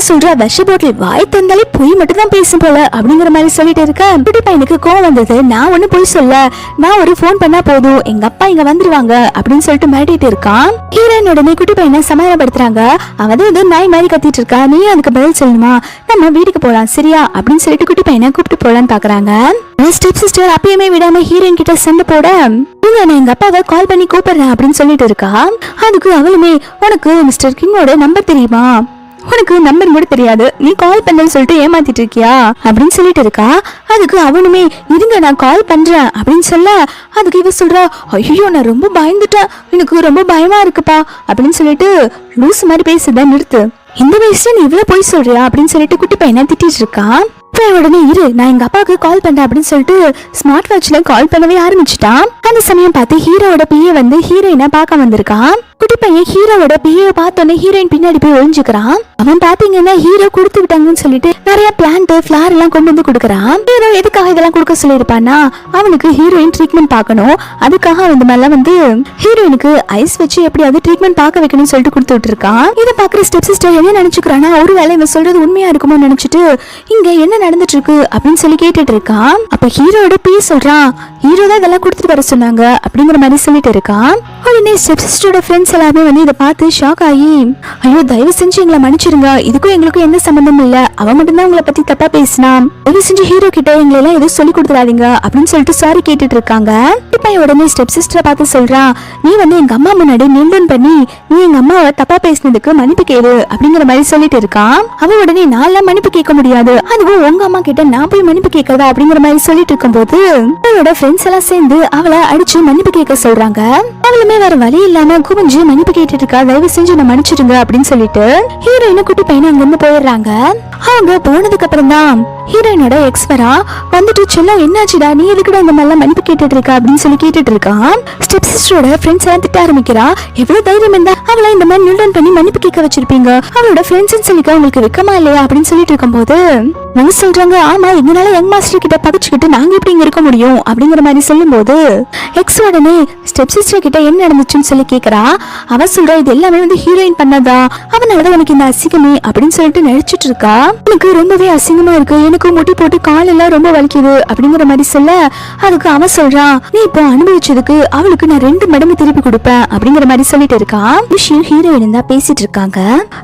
சொல்ற விஷ பாட்டில் வாய் தந்தாலே பொய் மட்டும் தான் பேசும் போல அப்படிங்கிற மாதிரி சொல்லிட்டு இருக்க. குட்டி பையனுக்கு கோவம் வந்தது. நான் ஒண்ணு பொய் சொல்ல, நான் ஒரு போன் பண்ணா போதும் எங்க அப்பா இங்க வந்துருவாங்க அப்படின்னு சொல்லிட்டு மிரட்டிட்டு இருக்கான். ஹீரோயின் உடனே குட்டி பையனை சமாதானப்படுத்துறாங்க. அவன் ஏதோ நாய் மாதிரி கத்திட்டு இருக்கா, நீ அதுக்கு பதில் சொல்லணுமா, நம்ம வீட்டுக்கு போலாம் சரியா அப்படின்னு சொல்லிட்டு குட்டி பையனை கூப்பிட்டு போலான்னு பாக்குறாங்க. ஸ்டெப் சிஸ்டர் அப்பயுமே விடாம ஹீரோயின் கிட்ட சண்டை போட நான் எங்க அப்பாவை கால் பண்ணி கூப்பிடுறேன் அப்படின்னு சொல்லிட்டு இருக்கா. அதுக்கு அவளுமே உனக்கு மிஸ்டர் கிம்மோட நம்பர் தெரியுமா, உனக்கு நம்பர் கூட தெரியாது, நீ கால் பண்ணு சொல்லிட்டு ஏமாத்திட்டு இருக்கியா அப்படின்னு சொல்லிட்டு இருக்கா. அதுக்கு அவனுமே இருங்க நான் கால் பண்றேன் அப்படின்னு சொல்ல அதுக்கு இவ சொல்றா ஐயோ நான் ரொம்ப பயந்துட்டேன், எனக்கு ரொம்ப பயமா இருக்குப்பா அப்படின்னு சொல்லிட்டு லூஸ் மாதிரி பேசுறத நிறுத்து, இந்த வயசுல நீ இவ்வளவு போய் சொல்றியா அப்படின்னு சொல்லிட்டு குட்டி பையனை திட்டிட்டு இருக்கான். உடனே இரு நான் எங்க அப்பாவுக்கு கால் பண்றேன் அப்படின்னு சொல்லிட்டு ஸ்மார்ட் வாட்ச்ல கால் பண்ணவே ஆரம்பிச்சுட்டான். அந்த சமயம் பார்த்து ஹீரோவோட பிஏ வந்து ஹீரோயினை பார்க்க வந்திருக்கான். குட்டி பையன் ஹீரோவோட பிஏ பார்த்தோன்னே ஹீரோயின் பின்னாடி போய் ஒழிஞ்சுக்கிறான். அவன் பாத்தீங்கன்னா ஹீரோ கொடுத்து விட்டாங்கன்னு சொல்லிட்டு நிறைய பிளான்ட் ஃபிளார் எல்லாம் கொண்டு வந்து கொடுக்கறான். ஹீரோ எதுக்காக இதெல்லாம் கொடுக்க சொல்லியிருப்பான்னா அவனுக்கு ஹீரோயின் ட்ரீட்மெண்ட் பார்க்கணும், அதுக்காக வந்து மேல வந்து ஹீரோயினுக்கு ஐஸ் வச்சு எப்படியாவது ட்ரீட்மெண்ட் பார்க்க வைக்கணும்னு சொல்லிட்டு கொடுத்து விட்டுருக்கான். இதை பாக்குற ஸ்டெப் சிஸ்டர் என்ன நினைச்சுக்கிறானா ஒருவேளை இவன் சொல்றது உண்மையா இருக்குமோ நினைச்சிட்டு இங்க என்ன நடந்துட்டு இருக்கு அப்படின்னு சொல்லி கேட்டுட்டு இருக்கான். அப்ப ஹீரோட பி சொல்றான் ஹீரோ தான் இதெல்லாம் கொடுத்துட்டு வர சொன்னாங்க அப்படிங்கிற மாதிரி சொல்லிட்டு இருக்கான். உடனே ஸ்டெப் சிஸ்டரோட ஃப்ரெண்ட்ஸ் எல்லாமே வந்து இதை பார்த்து ஷாக் ஆகி ஐயோ தயவு செஞ்சு எங்களை மன்னிச்சிருங்க, இதுக்கும் எங்களுக்கும் எந்த சம்பந்தமும் இல்ல, அவன் மட்டும்தான் உங்களை பத்தி தப்பா பேசினான், தயவு செஞ்சு ஹீரோ கிட்ட எங்களை எல்லாம் எதுவும் சொல்லி கொடுத்துடாதீங்க அப்படின்னு சொல்லிட்டு சாரி கேட்டுட்டு இருக்காங்க. இப்ப உடனே ஸ்டெப் சிஸ்டரை பார்த்து சொல்றான் நீ வந்து எங்க அம்மா முன்னாடி நில்லுன்னு பண்ணி நீ எங்க அம்மாவை தப்பா பேசினதுக்கு மன்னிப்பு கேளு அப்படிங்கிற மாதிரி சொல்லிட்டு இருக்கான். அவன் உடனே நான் மன்னிப்பு கேட்க முடியாது, அதுவும் உங்க அம்மா கிட்ட நான் போய் மன்னிப்பு கேட்கறதா அப்படிங்கிற மாதிரி சொல்லிட்டு இருக்கும் போது அவளோட ஃப்ரெண்ட்ஸ் எல்லாம் சேர்ந்து அவளை அடிச்சு மன்னிப்பு கேட்க சொல்றாங்க. அவளுமே வேற வழி இல்லாம குமிஞ்சு மன்னிப்பு கேட்டுட்டு இருக்கா, தயவு செஞ்சு நான் மன்னிச்சிடுங்க அப்படின்னு சொல்லிட்டு ஹீரோயின் குட்டி பையனை அங்க இருந்து போயிடுறாங்க. அவங்க போனதுக்கு அப்புறம் தான் ஹீரோயினோட எக்ஸ் வரா வந்துட்டு செல்லம் என்னாச்சுடா நீ எதுக்குடா இந்த மாதிரிலாம் மன்னிப்பு கேட்டுட்டு இருக்கா அப்படின்னு சொல்லி கேட்டுட்டு இருக்கான். ஸ்டெப் சிஸ்டரோட ஃப்ரெண்ட்ஸ் எல்லாம் திட்ட ஆரம்பிக்கிறா, எவ்வளவு தைரியம் இருந்தா அவளை இந்த மாதிரி நில்டன் பண்ணி மன்னிப்பு கேட்க வச்சிருப்பீங்க, அவளோட ஃப்ரெண்ட்ஸ் சொல்லிக்க உங்களுக்கு வெக்கமா இல்லையா அப்படின்னு சொல்லிட்டு இருக்கும் போது அவங்க சொல்றாங்க ஆமா எங்கனால யங் மாஸ்டர் கிட்ட பகிச்சுக்கிட்டு நாங்க எப்படி இங்க இருக்க முடியும் அப்படிங்கிற மாதிரி சொல்லும் போது எக்ஸ் உடனே ஸ்டெப் சிஸ்டர் கிட்ட என்ன நடந்துச்சுன்னு சொல்லி கேக்குறா. அவ சொல்றா இது எல்லாமே வந்து ஹீரோயின் பண்ணதா, அவனாலதான் உனக்கு இந்த அசிங்கமே அப்படின்னு சொல்லிட்டு நினைச்சிட்டு இருக்கா. எனக்கு ரொம்பவே அசிங்கமா இருக்கு, எனக்கு முட்டி போட்டு கால் எல்லாம் ரொம்ப வலிக்குது அப்படிங்கிற மாதிரி சொல்ல அதுக்கு அவ சொல்றா நீ இப்போ அனுபவிச்சதுக்கு அவளுக்கு நான் 2 மடங்கு திருப்பி கொடுப்பேன் அப்படிங்கிற மாதிரி சொல்லிட்டு இருக்கா. விஷயம் ஹீரோயின் தான் பேசிட்டு இருக்காங்க.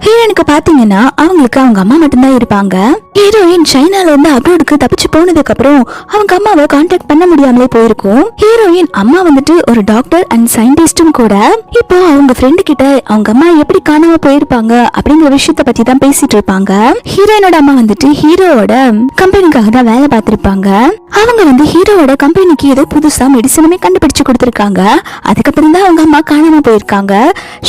ஹீரோயினுக்கு பாத்தீங்கன்னா அவங்களுக்கு அவங்க அம்மா மட்டும்தான் இருப்பாங்க. ஹீரோயின் சைனால இருந்து அப்ராடுக்கு தப்பிச்சு போனதுக்கு அப்புறம் அவங்க அம்மாவை கான்டாக்ட் பண்ண முடியாமலே போயிருக்கும். ஹீரோயின் அம்மா வந்துட்டு ஒரு டாக்டர் அண்ட் சயின்டிஸ்டும் கூட. இப்போ அவங்க ஃப்ரெண்டு கிட்ட அவங்க அம்மா எப்படி காணாம போயிருப்பாங்க அப்படிங்கிற விஷயத்த பத்தி தான் பேசிட்டு இருப்பாங்க. ஹீரோயினோட அம்மா வந்துட்டு ஹீரோவோட கம்பெனிக்காக தான் வேலை பார்த்திருப்பாங்க. அவங்க வந்து ஹீரோவோட கம்பெனிக்கு ஏதோ புதுசா மெடிசனுமே கண்டுபிடிச்சு கொடுத்திருக்காங்க. அதுக்கப்புறம் தான் அவங்க அம்மா காணாம போயிருக்காங்க.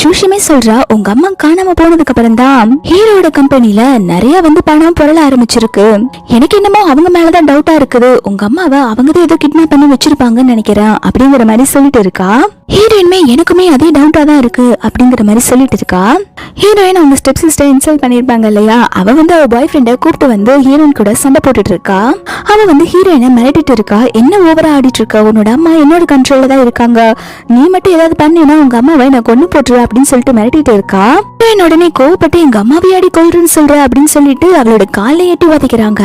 சூஷிமே சொல்றா உங்க அம்மா காணாம போனதுக்கு அப்புறம் தான் ஹீரோவோட கம்பெனில நிறைய வந்து பணம் பொருள ஆரம்பிச்சிருக்கு. எனக்கு என்னமோ அவங்க மேலதான் டவுட்டா இருக்குது, உங்க அம்மாவை அவங்க ஏதோ கிட்னாப் பண்ணி வச்சிருப்பாங்கன்னு நினைக்கிறேன் அப்படிங்கிற மாதிரி சொல்லிட்டு இருக்கா. ஹீரோயின்மே எனக்குமே அதே டவுட்டா தான் இருக்கு அப்படிங்கிற மாதிரி சொல்லிட்டு இருக்கா. ஹீரோயின் அவங்க ஸ்டெப் சிஸ்டர் இன்சல்ட் பண்ணிருப்பாங்க இல்லையா, அவ வந்து அவ பாய் ஃப்ரெண்ட கூப்பிட்டு வந்து ஹீரோயின் கூட சண்டை போட்டுட்டு இருக்கா. அவ வந்து ஹீரோயினை மிரட்டிட்டு இருக்கா, என்ன ஓவரா ஆடிட்டு இருக்கா, உன்னோட அம்மா என்னோட கண்ட்ரோல்ல தான் இருக்காங்க, நீ மட்டும் ஏதாவது பண்ணினா உங்க அம்மாவை நான் கொண்டு போட்டுருவேன் அப்படின்னு சொல்லிட்டு மிரட்டிட்டு இருக்கா. ஹீரோயின் உடனே கோவப்பட்டு எங்க அம்மாவை அடி கொல்றேன்னு சொல்ற அப்படின்னு சொல்லிட்டு அவளோட காலை ஏட்டி வாதிக்கிறாங்க.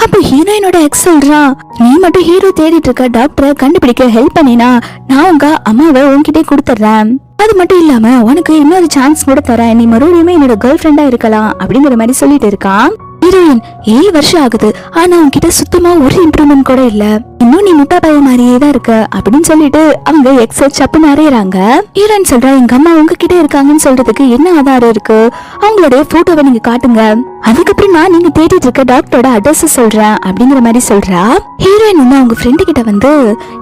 அப்ப ஹீரோயினோட எக்ஸ் சொல்றா நீ மட்டும் ஹீரோ தேடிட்டு இருக்க டாக்டரை கண்டுபிடிக்க ஹெல்ப் பண்ணினா நான் உங்க அம்மாவை உன்கிட்டே கொடுத்துறேன், அது மட்டும் இல்லாம உனக்கு இன்னொரு சான்ஸ் கூட தரேன், நீ மறுபடியுமே என்னோட கேர்ள் ஃப்ரெண்டா இருக்கலாம் அப்படிங்கிற மாதிரி சொல்லிட்டு இருக்கான். ஹீரோயின் 7 வருஷம் ஆகுது ஆனா உன்கிட்ட சுத்தமா ஒரு இம்ப்ரூவ்மெண்ட் கூட இல்ல, இன்னும் நீ முட்டா பையன் மாதிரியே தான் இருக்க அப்படின்னு சொல்லிட்டு அவங்க எக்ஸ் சப்புன்னு அறையறாங்க. ஹீரோயின் சொல்றா எங்க அம்மா உங்ககிட்ட இருக்காங்கன்னு சொல்றதுக்கு என்ன ஆதாரம் இருக்கு, அவங்களுடைய போட்டோவை நீங்க காட்டுங்க, அதுக்கப்புறம் நான் நீங்க தேடிட்டு இருக்க டாக்டரோட அட்ரஸ் சொல்றேன் அப்படிங்கிற மாதிரி சொல்றா. ஹீரோயின் வந்து அவங்க ஃப்ரெண்டு கிட்ட வந்து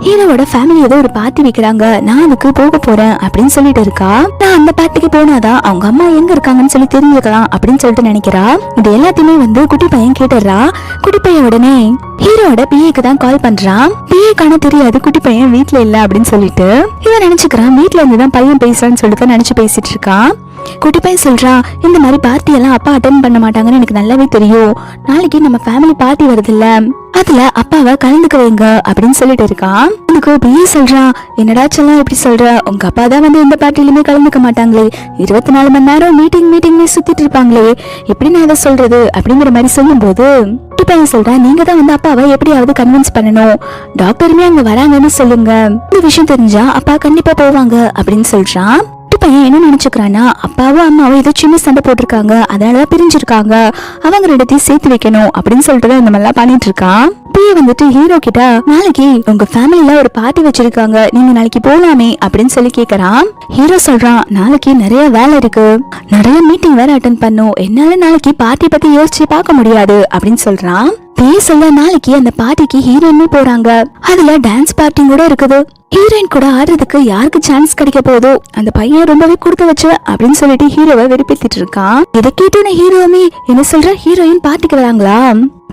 ஹீரோவோட ஃபேமிலி ஏதோ ஒரு பார்ட்டி வைக்கிறாங்க, நான் அதுக்கு போக போறேன் அப்படின்னு சொல்லிட்டு இருக்கா. நான் அந்த பார்ட்டிக்கு போனாதான் அவங்க அம்மா எங்க இருக்காங்கன்னு சொல்லி தெரிஞ்சுக்கலாம் அப்படின்னு சொல்லிட்டு நினைக்கிறா. இது எல்லாத்தையுமே வந்து குட்டி பையன் கேட்டுறா. குட்டி பையன் உடனே ஹீரோட பிஏக்கு தான் கால் பண்றான். பிஏ காண தெரியாது குட்டி பையன் வீட்டுல இல்ல அப்படின்னு சொல்லிட்டு இவன் நினைச்சுக்கிறான் வீட்டுல இருந்துதான் பையன் பேசுறான்னு சொல்லிட்டு நினைச்சு பேசிட்டு இருக்கான். குட்டி பையன் சொல்றான் இந்த மாதிரி பார்ட்டி எல்லாம் அப்பா அட்டென்ட் பண்ண மாட்டாங்கன்னு எனக்கு நல்லாவே தெரியும், நாளைக்கு நம்ம ஃபேமிலி பார்ட்டி வருது இல்ல, அதுல அப்பாவை கலந்துக்க வைங்க அப்படின்னு சொல்லிட்டு இருக்கான். எனக்கு பிஏ சொல்றான் என்னடா செல்லம் எப்படி சொல்ற, உங்க அப்பா தான் வந்து எந்த பார்ட்டிலுமே கலந்துக்க மாட்டாங்களே, 24 மணி நேரம் மீட்டிங் சுத்திட்டு இருப்பாங்களே, எப்படி நான் இதை சொல்றது அப்படிங்கிற மாதிரி சொல்லும் போது பையன் சொல்றேன் நீங்க தான் வந்து அப்பாவை எப்படியாவது கன்வின்ஸ் பண்ணணும், டாக்டருமே அங்க வராங்கன்னு சொல்லுங்க, இந்த விஷயம் தெரிஞ்சா அப்பா கண்டிப்பா போவாங்க அப்படின்னு சொல்றான். பையன் என்ன நினைச்சுக்கிறான்னா அப்பாவும் அம்மாவும் ஏதோ சின்ன சண்டை போட்டிருக்காங்க, அதனாலதான் பிரிஞ்சிருக்காங்க, அவங்க 2 சேர்த்து வைக்கணும் அப்படின்னு சொல்லிட்டு இந்த மாதிரிலாம் பண்ணிட்டு இருக்கான். பிஏ வந்துட்டு ஹீரோ கிட்ட நாளைக்கு உங்க ஃபேமிலில ஒரு பார்ட்டி வச்சிருக்காங்க, நீங்க நாளைக்கு போலாமே அப்படின்னு சொல்லி கேக்குறான். ஹீரோ சொல்றான் நாளைக்கு நிறைய வேலை இருக்கு, நிறைய மீட்டிங் வேற அட்டென்ட் பண்ணும், என்னால நாளைக்கு பார்ட்டி பத்தி யோசிச்சு பார்க்க முடியாது அப்படின்னு சொல்றான். பிஏ சொல்ல நாளைக்கு அந்த பார்ட்டிக்கு ஹீரோயினுமே போறாங்க, அதுல டான்ஸ் பார்ட்டி கூட இருக்குது, ஹீரோயின் கூட ஆடுறதுக்கு யாருக்கு சான்ஸ் கிடைக்க போதோ அந்த பையன் ரொம்பவே கொடுத்து வச்ச அப்படின்னு சொல்லிட்டு ஹீரோவை வெறுப்பேத்திட்டு இருக்கான். இதை கேட்டோன்னு ஹீரோவுமே என்ன சொல்ற ஹீரோயின் பார்ட்டிக்கு வராங்களா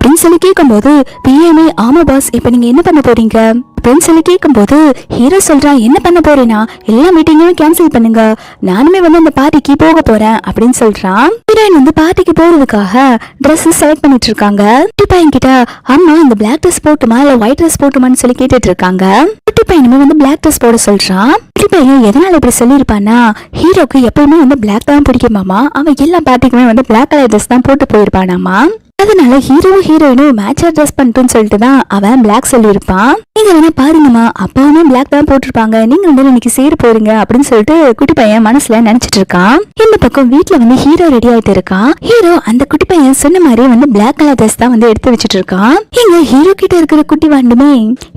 அப்படின்னு சொல்லி கேட்கும்போது பிஏமே ஆமா பாஸ் இப்ப நீங்க என்ன பண்ண போறீங்க அப்படின்னு சொல்லி கேட்கும்போது ஹீரோ சொல்றான் என்ன பண்ண போறேன்னா எல்லா மீட்டிங்கையும் கேன்சல் பண்ணுங்க, நானுமே வந்து அந்த பார்ட்டிக்கு போக போறேன் அப்படின்னு சொல்றான். ஹீரோயின் வந்து பார்ட்டிக்கு போறதுக்காக ட்ரெஸ் செலக்ட் பண்ணிட்டு இருக்காங்க. குட்டி பையன் கிட்ட அம்மா இந்த பிளாக் ட்ரெஸ் போட்டுமா இல்ல ஒயிட் ட்ரெஸ் போட்டுமான்னு சொல்லி கேட்டுட்டு இருக்காங்க. குட்டி பையனுமே வந்து பிளாக் ட்ரெஸ் போட சொல்றான். குட்டி பையன் எதனால இப்படி சொல்லியிருப்பான்னா ஹீரோக்கு எப்பவுமே வந்து பிளாக் தான் பிடிக்குமாமா, அவன் எல்லா பார்ட்டிக்குமே வந்து பிளாக் கலர் ட்ரெஸ் தான் போட்டு போயிருப்பானாமா. அதனால ஹீரோயினும் மேட்சா ட்ரெஸ் பண்ணிட்டுன்னு சொல்லிட்டு தான் அவன் பிளாக் சொல்லியிருப்பான். நீங்க வேணா பாருங்கம்மா அப்பாவுமே பிளாக் தான் போட்டிருப்பாங்க, நீங்க வந்து இன்னைக்கு சேர போறீங்க அப்படின்னு சொல்லிட்டு குட்டி பையன் மனசுல நினைச்சிட்டு இருக்கான். இந்த பக்கம் வீட்டுல வந்து ஹீரோ ரெடி ஆயிட்டு இருக்கான். ஹீரோ அந்த குட்டி பையன் சொன்ன மாதிரி வந்து பிளாக் கலர் ட்ரெஸ் தான் வந்து எடுத்து வச்சிட்டு இருக்கான். இங்க ஹீரோ கிட்ட இருக்கிற குட்டி வாண்டுமே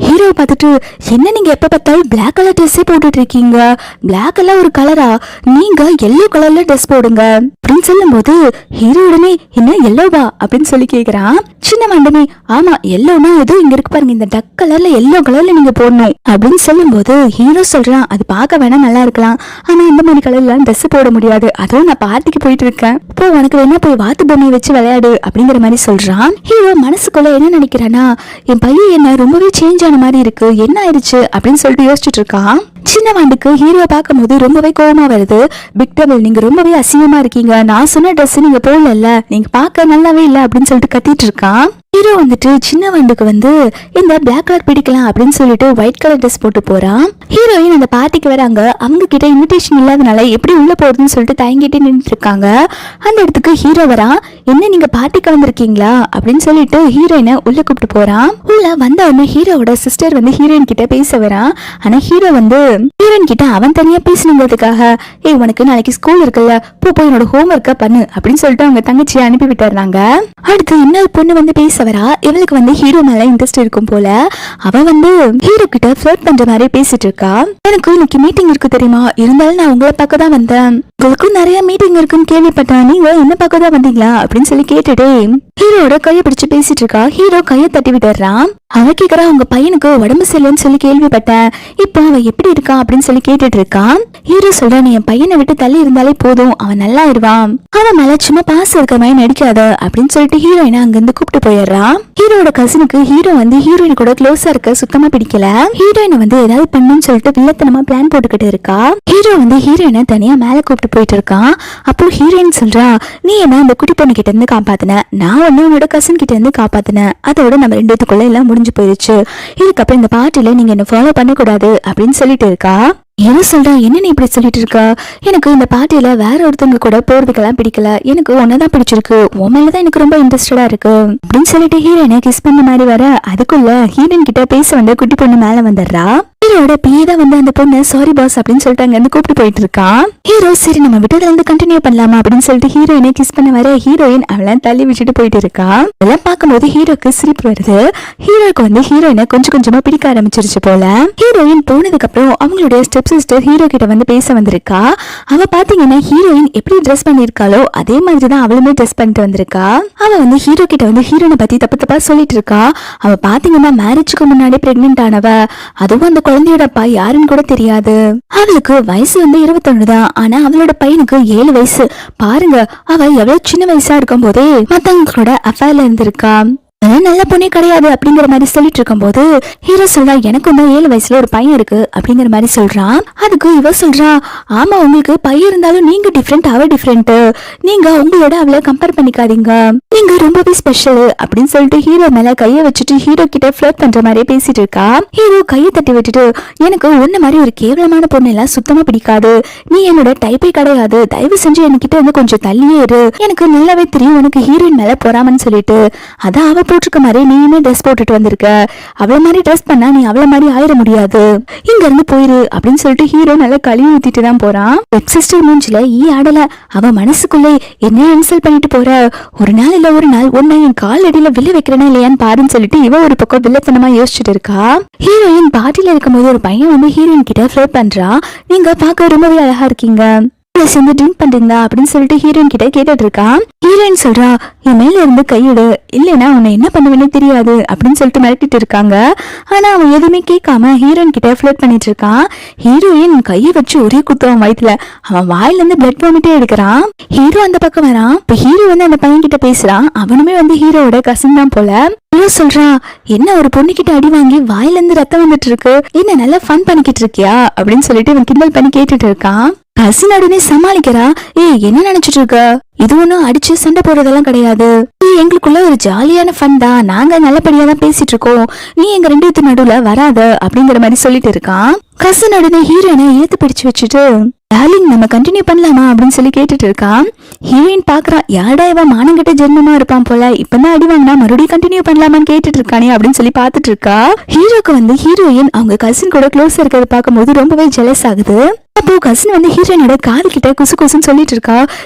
ஹீரோ பார்த்துட்டு என்ன நீங்க எப்ப பார்த்தாலும் பிளாக் கலர் ட்ரெஸ்ஸே போட்டுட்டு இருக்கீங்க, பிளாக் எல்லாம் ஒரு கலரா, நீங்க எல்லோ கலர்ல ட்ரெஸ் போடுங்க அப்படின்னு சொல்லும் போது ஹீரோ உடனே என்ன எல்லோவா அப்படின்னு சொல்லி கேக்குறான். சின்ன வாண்டமே ஆமா எல்லோனா ஏதோ இங்க இருக்கு பாருங்க, இந்த டக் கலர்ல எல்லோ கலர்ல நீங்க போடணும் அப்படின்னு சொல்லும் போது ஹீரோ சொல்றான் அது பார்க்க வேணா நல்லா இருக்கலாம், ஆனா இந்த மாதிரி கலர்ல ட்ரெஸ் போட முடியாது, அதுவும் நான் பார்ட்டிக்கு போயிட்டு இருக்கேன், இப்போ உனக்கு வேணா போய் வாத்து பொம்மையை வச்சு விளையாடு அப்படிங்கிற மாதிரி சொல்றான். ஹீரோ மனசுக்குள்ள என்ன நினைக்கிறானா என் பையன் என்ன ரொம்பவே சேஞ்ச் ஆன மாதிரி இருக்கு, என்ன ஆயிடுச்சு அப்படின்னு சொல்லிட்டு யோசிச்சுட்டு இருக்கான். சின்ன வாண்டுக்கு ஹீரோ பார்க்கும் போது ரொம்பவே கோவமா வருது. பிக் டபுள் நீங்க ரொம்பவே அசிங்கமா இருக்கீங்க, நான் சொன்ன ட்ரெஸ் நீங்க போடல, நீங்க பார்க்க நல்லாவே இல்ல அப்படின்னு சொல்லிட்டு கத்திட்டு இருக்கான். ஹீரோ வந்துட்டு சின்ன வாண்டுக்கு வந்து இந்த பிளாக் கலர் பிடிக்கலாம் அப்படின்னு சொல்லிட்டு ஒயிட் கலர் ட்ரெஸ் போட்டு போறான். ஹீரோயின் அந்த பார்ட்டிக்கு வராங்க. அவங்க கிட்ட இன்விடேஷன் இல்லாதனால எப்படி உள்ள போறதுன்னு சொல்லிட்டு தயங்கிட்டு நின்றுட்டு இருக்காங்க. அந்த இடத்துக்கு ஹீரோ வரான். என்ன நீங்க பார்ட்டிக்கு வந்திருக்கீங்களா அப்படின்னு சொல்லிட்டு ஹீரோயினை உள்ள கூப்பிட்டு போறான். உள்ள வந்த உடனே ஹீரோவோட சிஸ்டர் வந்து ஹீரோயின் கிட்ட பேச வரான். ஆனா ஹீரோ வந்து ஹீரோயின் கிட்ட அவன் தனியா பேசணுங்கிறதுக்காக ஏய் உனக்கு நாளைக்கு ஸ்கூல் இருக்குல்ல, போய் என்னோட ஹோம் ஒர்க்கை பண்ணு அப்படின்னு சொல்லிட்டு அவங்க தங்கச்சியை அனுப்பி விட்டுறாங்க. அடுத்து இன்னொரு பொண்ணு வந்து பேச வரா. இவளுக்கு வந்து ஹீரோ மேல இன்ட்ரெஸ்ட் இருக்கும் போல. அவ வந்து ஹீரோ கிட்ட ஃப்ளர்ட் பண்ற மாதிரி பேசிட்டு இருக்கா. எனக்கு இன்னைக்கு மீட்டிங் இருக்கு தெரியுமா, இருந்தாலும் நான் உங்களை பார்க்க தான் வந்தேன், உங்களுக்கும் நிறைய மீட்டிங் இருக்குன்னு கேள்விப்பட்டேன், நீங்க என்ன பார்க்க தான் வந்தீங்களா அப்படின்னு சொல்லி கேட்டுட்டே ஹீரோட கையை பிடிச்சு பேசிட்டு இருக்கா. ஹீரோ கையை தட்டி விட்டுறான். அவ கேக்குறா உங்க பையனுக்கு உடம்பு சரியில்லைன்னு சொல்லி கேள்விப்பட்டேன், இப்போ அவன் எப்படி இருக்கான் அப்படின்னு சொல்லி கேட்டுட்டு இருக்கான். ஹீரோ சொல்ற நீ என் பையனை விட்டு தள்ளி இருந்தாலே போதும், அவன் நல்லா இருவான், அவன் மேல சும்மா பாசம் இருக்க மாதிரி நடிக்காத அப்படின்னு சொல்லிட்டு ஹீரோயினை அங்கிருந்து கூப்பிட்டு போயிடுறான். ஹீரோட கசினுக்கு ஹீரோ வந்து ஹீரோயின் கூட க்ளோஸா இருக்க சுத்தமா பிடிக்கல. ஹீரோயினை வந்து ஏதாவது பண்ணுன்னு சொல்லிட்டு வில்லத்தனமா பிளான் போட்டுக்கிட்டு இருக்கா. ஹீரோ வந்து ஹீரோயினை தனியா மேல கூப்பிட்டு போயிட்டு இருக்கான். அப்போ ஹீரோயின் சொல்றா நீ என்ன அந்த குட்டி பொண்ணு கிட்ட இருந்து காப்பாத்தின, நான் வந்து உன்னோட கசின் கிட்ட இருந்து காப்பாத்தினேன், அதோட நம்ம ரெண்டுத்துக்குள்ள எல்லாம் முடிஞ்சு போயிடுச்சு, இதுக்கப்புறம் இந்த பார்ட்டில நீங்க என்ன ஃபாலோ பண்ணக்கூடாது அப்படின்னு சொல்லிட்டு இருக்கா. என்ன சொல்ற என்ன நீ இப்படி சொல்லிட்டு இருக்கா, எனக்கு இந்த பார்ட்டியில வேற ஒருத்தவங்க கூட போறதுக்கெல்லாம் பிடிக்கல, எனக்கு ஒன்னதான் பிடிச்சிருக்கு, உன் மேலதான் எனக்கு ரொம்ப இன்ட்ரெஸ்டடா இருக்கு அப்படின்னு சொல்லிட்டு ஹீரோயினை கிஸ் பண்ண மாதிரி வர அதுக்குள்ள ஹீரோயின் கிட்ட பேச வந்த குட்டி பொண்ணு மேல வந்துடுறா. ஹீரோட பிஏ வந்து அந்த பொண்ணு சாரி பாஸ் அப்படின்னு சொல்லிட்டு அங்க இருந்து கூப்பிட்டு போயிட்டு இருக்கான். ஹீரோ சரி நம்ம விட்டதுல இருந்து கண்டினியூ பண்ணலாமா அப்படின்னு சொல்லிட்டு ஹீரோயினை கிஸ் பண்ண வர ஹீரோயின் அவளை தள்ளி விட்டுட்டு போயிட்டு இருக்கா. அதெல்லாம் பார்க்கும்போது ஹீரோக்கு சிரிப்பு வருது. ஹீரோக்கு வந்து ஹீரோயினை கொஞ்சம் கொஞ்சமா பிடிக்க ஆரம்பிச்சிருச்சு போல. ஹீரோயின் போனதுக்கு அப்புறம் அவங்களுடைய ஸ்டெப் சிஸ்டர் ஹீரோ கிட்ட வந்து பேச வந்திருக்கா. அவ பாத்தீங்கன்னா ஹீரோயின் எப்படி ட்ரெஸ் பண்ணிருக்காளோ அதே மாதிரிதான் அவளுமே ட்ரெஸ் பண்ணிட்டு வந்திருக்கா. அவ வந்து ஹீரோ கிட்ட வந்து ஹீரோனை பத்தி தப்பு தப்பா சொல்லிட்டு இருக்கா. அவ பாத்தீங்கன்னா மேரேஜுக்கு முன்னாடி பிரெக்னென்ட் ஆனவ, அதுவும் அந்த குழந்தையோட அப்பா யாருன்னு கூட தெரியாது. அவளுக்கு வயசு வந்து 21 தான், ஆனா அவளோட பையனுக்கு 7 வயசு. பாருங்க அவ எவ்வளவு சின்ன வயசா இருக்கும் போதே மத்தவங்களோட அஃபேர்ல இருந்திருக்கா. நல்ல பொண்ணே கிடையாது அப்படிங்கிற மாதிரி சொல்லிட்டு இருக்கும் போது ஹீரோ சொல்றா எனக்கு வந்து 7 வயசுல ஒரு பையன் இருக்கு அப்படிங்கிற மாதிரி சொல்றான். அதுக்கு இவ சொல்றா ஆமா உங்களுக்கு பையன் இருந்தாலும் நீங்க டிஃப்ரெண்ட், அவ டிஃப்ரெண்ட், நீங்க உங்களோட அவளை கம்பேர் பண்ணிக்காதீங்க, நீங்க ரொம்பவே ஸ்பெஷல் அப்படின்னு சொல்லிட்டு ஹீரோ மேல கையை வச்சுட்டு ஹீரோ கிட்ட ஃப்ளர்ட் பண்ற மாதிரி பேசிட்டு இருக்கா. ஹீரோ கையை தட்டி விட்டுட்டு எனக்கு ஒன்ன மாதிரி ஒரு கேவலமான பொண்ணு எல்லாம் சுத்தமா பிடிக்காது, நீ என்னோட டைப்பே கிடையாது, தயவு செஞ்சு என்கிட்ட வந்து கொஞ்சம் தள்ளியே இரு, எனக்கு நல்லாவே தெரியும் உனக்கு ஹீரோயின் மேல போறாமன்னு சொல்லிட்டு அதான் அவ போட்டிருக்க மாதிரி நீயுமே ட்ரெஸ் போட்டுட்டு வந்திருக்க, அவள மாதிரி ட்ரெஸ் பண்ணா நீ அவள மாதிரி ஆயிட முடியாது, இங்க இருந்து போயிரு அப்படின்னு சொல்லிட்டு ஹீரோ நல்லா கழுவி ஊத்திட்டு தான் போறான். வெப் சிஸ்டர் மூஞ்சில ஆடல, அவ மனசுக்குள்ளே என்ன இன்சல்ட் பண்ணிட்டு போற, ஒரு நாள் இல்ல ஒரு நாள் உன்னை என் கால் அடியில வில்ல வைக்கிறேனா இல்லையான்னு பாருன்னு சொல்லிட்டு இவ ஒரு பக்கம் வில்லத்தனமா யோசிச்சுட்டு இருக்கா. ஹீரோயின் பார்ட்டில இருக்கும் போது ஒரு பையன் வந்து ஹீரோயின் கிட்ட ஃப்ளர்ட் பண்றா, நீங்க பார்க்க ரொம்பவே அழகா இருக்கீங்க, சேர்ந்து ட்ரிங்க் பண்றீங்களா அப்படின்னு சொல்லிட்டு ஹீரோயின் கிட்ட கேட்டுட்டு இருக்கான். ஹீரோயின் சொல்றா, என் மேல இருந்து கையிடு, இல்லைன்னா உன்னை என்ன பண்ணுவேன்னு தெரியாது அப்படின்னு சொல்லிட்டு மிரட்டிட்டு இருக்காங்க. ஆனா அவன் எதுவுமே கேட்காம ஹீரோயின் கிட்ட ஃபிளர்ட் பண்ணிட்டு இருக்கான். ஹீரோயின் கையை வச்சு ஒரே குத்துவான் வயிற்றுல. அவன் வாயில இருந்து பிளட் வாமிட்டே எடுக்கிறான். ஹீரோ அந்த பக்கம் வரான். இப்ப ஹீரோ வந்து அந்த பையன் கிட்ட பேசுறான். அவனுமே வந்து ஹீரோவோட கசின் தான் போல. ஹீரோ சொல்றான், என்ன ஒரு பொண்ணு கிட்ட அடி வாங்கி வாயில இருந்து ரத்தம் வந்துட்டு இருக்கு, என்ன நல்லா ஃபன் பண்ணிக்கிட்டு இருக்கியா அப்படின்னு சொல்லிட்டு இவன் கிண்டல் பண்ணி கேட்டுட்டு இருக்கான். கசின் உடனே சமாளிக்கிறா, என்ன நினைச்சிட்டு இருக்க, இது ஒண்ணும் அடிச்சு சண்டை போடுறதெல்லாம் கிடையாது, எங்களுக்குள்ள ஒரு ஜாலியான ஃபன் தான், நாங்க நல்லபடியா தான் பேசிட்டு இருக்கோம், நீ எங்க ரெண்டு பேத்து நடுவுல வராத அப்படிங்கிற மாதிரி சொல்லிட்டு இருக்கான். கசின் உடனே ஹீரோயினை இழுத்து பிடிச்சு வச்சுட்டு, டார்லிங் நம்ம கண்டினியூ பண்ணலாமா அப்படின்னு சொல்லி கேட்டுட்டு இருக்கான். ஹீரோயின் பாக்குறா, யாரடா இவன் மானங்கிட்ட ஜென்மமா இருப்பான் போல, இப்பதான் அடி வாங்கினா மறுபடியும் கண்டினியூ பண்ணலாமான்னு கேட்டுட்டு இருக்கானே அப்படின்னு சொல்லி பாத்துட்டு இருக்கா. ஹீரோக்கு வந்து ஹீரோயின் அவங்க கசின் கூட க்ளோஸ் இருக்கிறத பார்க்கும்போது ரொம்பவே ஜெலஸ் ஆகுது. அப்போ கசின் வந்து ஹீரோயினோட காது கிட்ட குசு குசுன்னு சொல்லிட்டு இருக்கா,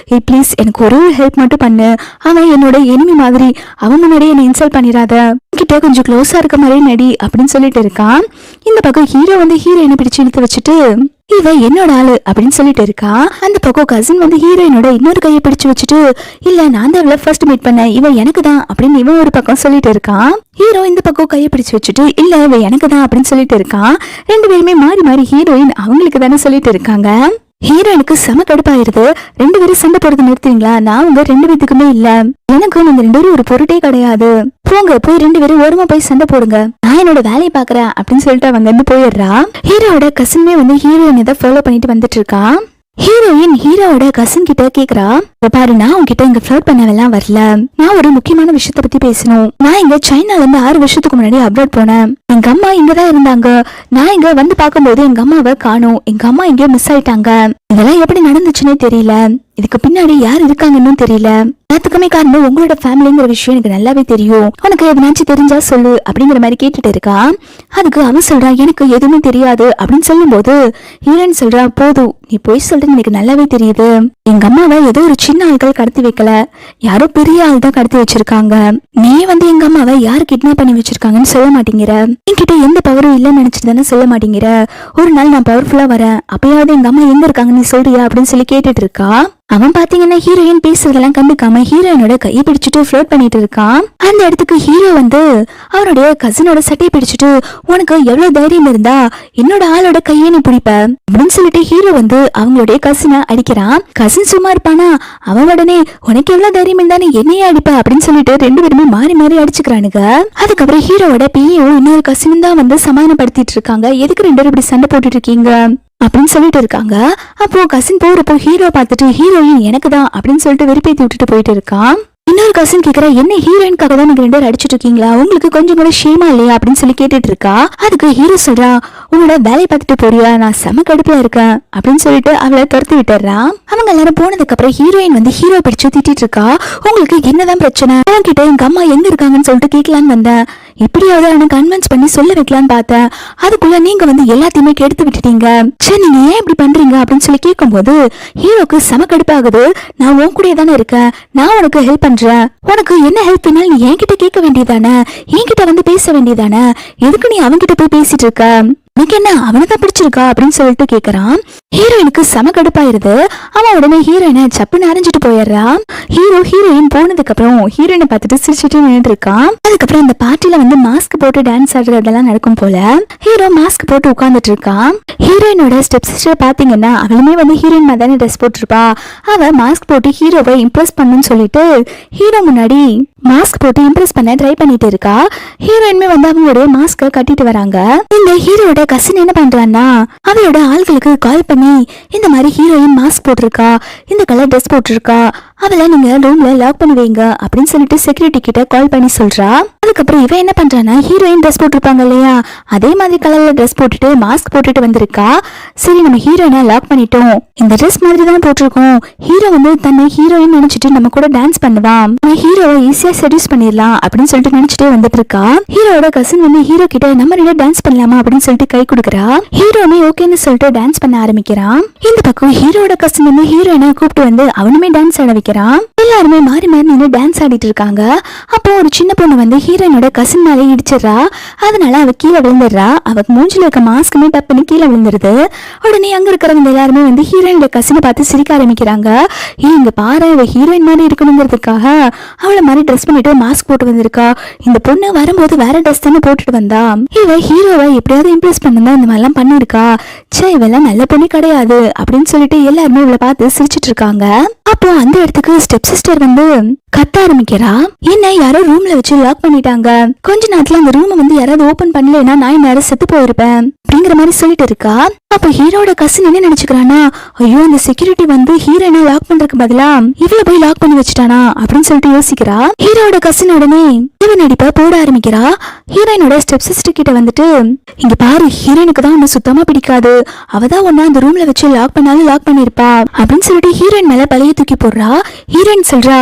ப்ளீஸ் எனக்கு ஒரு ஹெல்ப் மட்டும் பண்ணு, அவன் என்னோட எனிமி மாதிரி, அவன் முன்னாடியே என்னை இன்சல்ட் பண்ணிடாத, கிட்ட கொஞ்சம் க்ளோஸா இருக்க மாதிரி நடி அப்படின்னு சொல்லிட்டு இருக்கான். இந்த பக்கம் ஹீரோ வந்து ஹீரோயினை பிடிச்சு இழுத்து வச்சுட்டு, இவ என்னோட ஆளு அப்படின்னு சொல்லிட்டு இருக்கா. அந்த பக்கம் கசின் வந்து ஹீரோயினோட இன்னொரு கையை பிடிச்சு வச்சுட்டு, இல்ல நான் தான் இவள ஃபர்ஸ்ட் மீட் பண்ணேன், இவன் எனக்கு தான் அப்படின்னு இவன் ஒரு பக்கம் சொல்லிட்டு இருக்கான். ஹீரோ இந்த பக்கம் கையை பிடிச்சு வச்சுட்டு, இல்ல இவ எனக்கு தான் அப்படின்னு சொல்லிட்டு இருக்கான். ரெண்டு பேருமே மாறி மாறி ஹீரோயின் அவங்களுக்கு தானே சொல்லிட்டு இருக்காங்க. ஹீரோயினுக்கு செம கடுப்பாயிருது. ரெண்டு பேரும் சண்டை போடுறது நிறுத்துறீங்களா, நான் உங்க ரெண்டு பேத்துக்குமே இல்ல, எனக்கு நீங்க ரெண்டு பேரும் ஒரு பொருட்டே கிடையாது, போங்க போய் ரெண்டு பேரும் ஓரமா போய் சண்டை போடுங்க, நான் என்னோட வேலையை பாக்குறேன் அப்படின்னு சொல்லிட்டு அவங்க வந்து போயிடுறா. ஹீரோட கசின்மே வந்து ஹீரோயினை தான் ஃபாலோ பண்ணிட்டு வந்துட்டு இருக்கா. ஹீரோயின் ஹீரோவோட கசின் கிட்ட கேக்குறா, பாரு நான் உன்கிட்ட இங்க ஃபிளர்ட் பண்ணவெல்லாம் வரல, நான் ஒரு முக்கியமான விஷயத்த பத்தி பேசணும், நான் இங்க சைனால இருந்து 6 வருஷத்துக்கு முன்னாடி அப்ராட் போனேன், எங்க அம்மா இங்கதான் இருந்தாங்க, நான் இங்க வந்து பார்க்கும்போது எங்க அம்மாவை காணோம், எங்க அம்மா எங்கேயோ மிஸ் ஆயிட்டாங்க, இதெல்லாம் எப்படி நடந்துச்சுன்னே தெரியல, இதுக்கு பின்னாடி யார் இருக்காங்கன்னு தெரியல, எல்லாத்துக்குமே காரணம் உங்களோட ஃபேமிலிங்கிற விஷயம் எனக்கு நல்லாவே தெரியும், உனக்கு எதனாச்சும் தெரிஞ்சா சொல்லு அப்படிங்கிற மாதிரி கேட்டுட்டு இருக்கா. அதுக்கு அவன் சொல்றா, எனக்கு எதுவுமே தெரியாது அப்படின்னு சொல்லும் போது ஹீரோயின் சொல்றா, போதும் நீ போய் சொல்றது எனக்கு நல்லாவே தெரியுது, எங்க அம்மாவை ஏதோ ஒரு சின்ன ஆட்கள் கடத்தி வைக்கல, யாரோ பெரிய ஆள் தான் கடத்தி வச்சிருக்காங்க, நீ வந்து எங்க அம்மாவை யாரு கிட்னாப் பண்ணி வச்சிருக்காங்கன்னு சொல்ல மாட்டேங்கிற, என்கிட்ட எந்த பவரும் இல்லைன்னு நினைச்சிட்டு தானே சொல்ல மாட்டேங்கிற, ஒரு நாள் நான் பவர்ஃபுல்லா வரேன், அப்பயாவது எங்க அம்மா எங்க இருக்காங்க நீ சொல்றியா அப்படின்னு சொல்லி கேட்டுட்டு இருக்கா. அவன் பாத்தீங்கன்னா ஹீரோயின் பேசுறதெல்லாம் கண்டுக்காம ஹீரோயினோட கையை பிடிச்சிட்டு ஃப்ளோட் பண்ணிட்டு இருக்கான். அந்த இடத்துக்கு ஹீரோ வந்து அவருடைய கசினோட சட்டையை பிடிச்சிட்டு, உனக்கு எவ்வளவு தைரியம் இருந்தா என்னோட ஆளோட கையை நீ பிடிப்ப அப்படின்னு சொல்லிட்டு ஹீரோ வந்து அவங்களுடைய கசினை அடிக்கிறான். கசின் சும்மா இருப்பானா, அவன் உடனே உனக்கு எவ்வளவு தைரியம் இருந்தா நீ என்னையே அடிப்ப அப்படின்னு சொல்லிட்டு ரெண்டு பேருமே மாறி மாறி அடிச்சுக்கிறானுங்க. அதுக்கப்புறம் ஹீரோவோட பியும் இன்னொரு கசினும் தான் வந்து சமாதானப்படுத்திட்டு இருக்காங்க, எதுக்கு ரெண்டு பேரும் இப்படி சண்டை போட்டுட்டு இருக்கீங்க அப்படின்னு சொல்லிட்டு இருக்காங்க. அப்போ கசின் போறப்போ ஹீரோ பார்த்துட்டு, ஹீரோயின் எனக்கு தான் அப்படின்னு சொல்லிட்டு வெறுப்பேத்தி விட்டுட்டு போயிட்டு இருக்கான். இன்னொரு கசின் கேக்குறா, என்ன ஹீரோயின்காக தான் நீங்க ரெண்டு பேரும் அடிச்சிட்டு இருக்கீங்களா, உங்களுக்கு கொஞ்சம் கூட ஷேமா இல்லையா அப்படின்னு சொல்லி கேட்டுட்டு இருக்கா. அதுக்கு ஹீரோ சொல்றா, உன்னோட வேலையை பார்த்துட்டு போறியா, நான் செம கடுப்புல இருக்கேன் அப்படின்னு சொல்லிட்டு அவளை துரத்தி விட்டுறான். அவங்க எல்லாரும் போனதுக்கு அப்புறம் ஹீரோயின் வந்து ஹீரோ பிடிச்சு திட்டிட்டு இருக்கா, உங்களுக்கு என்னதான் பிரச்சனை, அவன்கிட்ட எங்க அம்மா எங்க இருக்காங்கன்னு சொல்லிட்டு கேட்கலான்னு வந்தேன், எப்படியாவது அவனை கன்வின்ஸ் பண்ணி சொல்ல வைக்கலான்னு பார்த்தேன், அதுக்குள்ள நீங்க வந்து எல்லாத்தையுமே கெடுத்து விட்டுட்டீங்க, சரி நீங்க ஏன் இப்படி பண்றீங்க அப்படின்னு சொல்லி கேட்கும்போது ஹீரோக்கு செம கடுப்பாகுது. நான் உன் கூடயே தானே இருக்கேன், நான் உனக்கு ஹெல்ப் பண்றேன், உனக்கு என்ன ஹெல்ப் வேணாலும் நீ என்கிட்ட கேட்க வேண்டியதானே, என்கிட்ட வந்து பேச வேண்டியதானே, எதுக்கு நீ அவன்கிட்ட போய் பேசிட்டு இருக்க, உனக்கு என்ன அவனுக்கு பிடிச்சிருக்கா அப்படின்னு சொல்லிட்டு கேக்குறான். ஹீரோயினுக்கு செம கடுப்பாயிருது. அவன் உடனே ஹீரோயினை சப்புன்னு அரைஞ்சிட்டு போயிடுறான். ஹீரோயின் போனதுக்கு அப்புறம் ஹீரோயினை பார்த்துட்டு சிரிச்சுட்டு நின்றுட்டு இருக்கான். அதுக்கப்புறம் அந்த பார்ட்டில வந்து மாஸ்க் போட்டு டான்ஸ் ஆடுறதெல்லாம் நடக்கும் போல. ஹீரோ மாஸ்க் போட்டு உட்கார்ந்துட்டு இருக்கான். ஹீரோயினோட ஸ்டெப் சிஸ்டர் பாத்தீங்கன்னா அவளுமே வந்து ஹீரோயின் மாதிரி ட்ரெஸ் போட்டிருப்பா. அவ மாஸ்க் போட்டு ஹீரோவை இம்ப்ரெஸ் பண்ணுன்னு சொல்லிட்டு ஹீரோ முன்னாடி மாஸ்க் போட்டு இம்ப்ரெஸ் பண்ண ட்ரை பண்ணிட்டு இருக்கா. ஹீரோயின்மே வந்து அவங்களோட மாஸ்க கட்டிட்டு வராங்க. இந்த ஹீரோட கசின் என்ன பண்றான்னா, அவளோட ஆள்களுக்கு கால் பண்ணி, இந்த மாதிரி ஹீரோயின் மாஸ்க் போட்டிருக்கா, இந்த கலர் ட்ரெஸ் போட்டிருக்கா, அவளை நீங்க ரூம்ல லாக் பண்ணி வைங்க அப்படின்னு சொல்லிட்டு செக்யூரிட்டி கிட்ட கால் பண்ணி சொல்றா. அதுக்கப்புறம் இவன் என்ன பண்றான்னா, ஹீரோயின் ட்ரெஸ் போட்டிருப்பாங்க இல்லையா, அதே மாதிரி கலர்ல ட்ரெஸ் போட்டுட்டு மாஸ்க் போட்டுட்டு வந்திருக்கா. சரி நம்ம ஹீரோயினை லாக் பண்ணிட்டோம், இந்த ட்ரெஸ் மாதிரி தான் போட்டிருக்கோம், ஹீரோ வந்து தன்னை ஹீரோயின் நினைச்சிட்டு நம்ம கூட டான்ஸ் பண்ணுவான், ஹீரோவை ஈஸியா செடியூஸ் பண்ணிடலாம் அப்படின்னு சொல்லிட்டு நினைச்சிட்டே வந்துட்டு இருக்கா. ஹீரோட கசின் வந்து ஹீரோ கிட்ட நம்ம ரெண்டு டான்ஸ் பண்ணலாமா அப்படின்னு சொல்லிட்டு கை கொடுக்குறா. ஹீரோமே ஓகேன்னு சொல்லிட்டு டான்ஸ் பண்ண ஆரம்பிக்கிறான். இந்த பக்கம் ஹீரோட கசின் வந்து ஹீரோயினை கூப்பிட்டு வந்து அவனுமே டான்ஸ் ஆட வைக்கிறான். ஆரம்பிக்கிறான். எல்லாருமே மாறி மாறி நின்று டான்ஸ் ஆடிட்டு இருக்காங்க. அப்போ ஒரு சின்ன பொண்ணு வந்து ஹீரோயினோட கசின் மேலே இடிச்சிடறா. அதனால அவ கீழே விழுந்துடுறா. அவ மூஞ்சில இருக்க மாஸ்க்குமே டப்புன்னு கீழே விழுந்துருது. உடனே அங்க இருக்கிறவங்க எல்லாருமே வந்து ஹீரோயினோட கசினை பார்த்து சிரிக்க ஆரம்பிக்கிறாங்க. இங்க பாரு, இவ ஹீரோயின் மாதிரி இருக்கணுங்கிறதுக்காக அவளை மாதிரி ட்ரெஸ் பண்ணிட்டு மாஸ்க் போட்டு வந்திருக்கா. இந்த பொண்ணு வரும்போது வேற ட்ரெஸ் தானே போட்டுட்டு வந்தா. இவ ஹீரோவை எப்படியாவது இம்ப்ரெஸ் பண்ணதான் இந்த மாதிரிலாம் பண்ணிருக்கா. சே, இவெல்லாம் நல்ல பொண்ணு கிடையாது அப்படின்னு சொல்லிட்டு எல்லாருமே இவளை பார்த்து சிரிச்சிட்டு இருக்காங்க. அப்போ அந்த இடத்துக்கு ஸ்டெப் சிஸ்டர் வந்து கத்த ஆரம்பிக்கிறா. என்ன யாரோ ரூம்ல வச்சு லாக் பண்ணிட்டாங்க. கொஞ்ச நேரத்துல அந்த ரூமை வந்து யாராவது ஓபன் பண்ணலன்னா நான் நேரம் செத்து போயிருப்பேன் அப்படிங்கிற மாதிரி சொல்லிட்டு இருக்கா. அப்ப ஹீரோட கசின் என்ன நினைச்சுக்கிறானா, ஐயோ இந்த செக்யூரிட்டி வந்து ஹீரோயினை லாக் பண்றதுக்கு பதிலா இவ்வளவு போய் லாக் பண்ணி வச்சுட்டானா அப்படின்னு சொல்லிட்டு யோசிக்கிறா. ஹீரோட கசின் உடனே இவ நடிப்ப போட ஆரம்பிக்கிறா. ஹீரோயினோட ஸ்டெப் சிஸ்டர் கிட்ட வந்துட்டு, இங்க பாரு, ஹீரோயினுக்கு தான் ஒண்ணு சுத்தமா பிடிக்காது. அவதான் ஒன்னா அந்த ரூம்ல வச்சு லாக் பண்ணாலும் லாக் பண்ணிருப்பா அப்படின்னு சொல்லிட்டு ஹீரோயின் மேல பழைய தூக்கி போடுறா. ஹீரோயின் சொல்றா,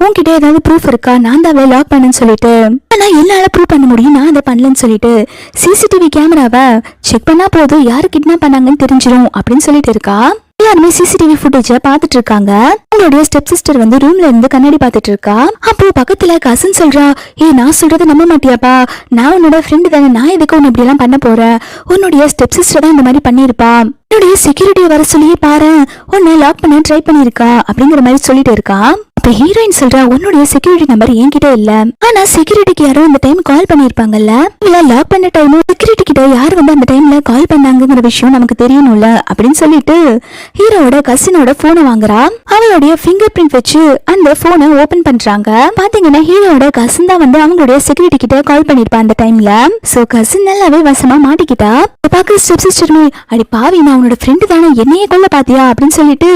உன்கிட்ட ஏதாவது ப்ரூஃப் இருக்கா நான் தான் அவளை லாக் பண்ணேன்னு சொல்லிட்டு. ஆனா என்னால ப்ரூவ் பண்ண முடியும் நான் அதை பண்ணலன்னு சொல்லிட்டு. சிசிடிவி கேமராவை செக் பண்ணா போதும் யாரு கிட்னாப் பண்ணாங்கன்னு தெரிஞ்சிடும் அப்படின்னு சொல்லிட்டு இருக்கா. எல்லாருமே சிசிடிவி ஃபுட்டேஜ பாத்துட்டு இருக்காங்க. அவங்களுடைய ஸ்டெப் சிஸ்டர் வந்து ரூம்ல இருந்து கண்ணாடி பாத்துட்டு இருக்கா. அப்போ பக்கத்துல கசின் சொல்றா, நான் சொல்றதை நம்ப மாட்டியாப்பா, நான் உன்னோட ஃப்ரெண்டு தானே, நான் எதுக்கு உன்னை இப்படி எல்லாம் பண்ண போறேன், உன்னுடைய ஸ்டெப் சிஸ்டர் தான் இந்த மாதிரி பண்ணிருப்பா, என்னுடைய செக்யூரிட்டியை வர சொல்லியே பாரு, உன்னை லாக் பண்ண ட்ரை பண்ணிருக்கா அப்படிங்கிற மாதிரி சொல்லிட்டு இருக்கா. அப்ப ஹீரோயின் சொல்றா, உன்னுடைய செக்யூரிட்டி நம்பர் என்கிட்ட இல்ல, ஆனா செக்யூரிட்டிக்கு யாரும் அந்த டைம் கால் பண்ணிருப்பாங்கல்ல, இல்ல லாக் பண்ண டைம் செக்யூரிட்டி கிட்ட யார் வந்து அந்த டைம்ல கால் பண்ணாங்கிற விஷயம் நமக்கு தெரியணும்ல அப்படின்னு சொல்லிட்டு ஹீரோவோட கசினோட போனை வாங்குறா. அவளுடைய ஃபிங்கர் பிரிண்ட் வச்சு அந்த போனை ஓபன் பண்றாங்க. பாத்தீங்கன்னா ஹீரோவோட கசின் தான் வந்து அவங்களுடைய செக்யூரிட்டி கிட்ட கால் பண்ணிருப்பா அந்த டைம்ல. சோ கசின் நல்லாவே வசமா மாட்டிக்கிட்டா. பாக்க ஸ்டெப் சிஸ்டருமே, அடி பாவி, நான் உன்னோட ஃப்ரெண்டு தானே, என்னையே கொல்ல பாத்தியா அப்படின்னு சொல்லிட்டு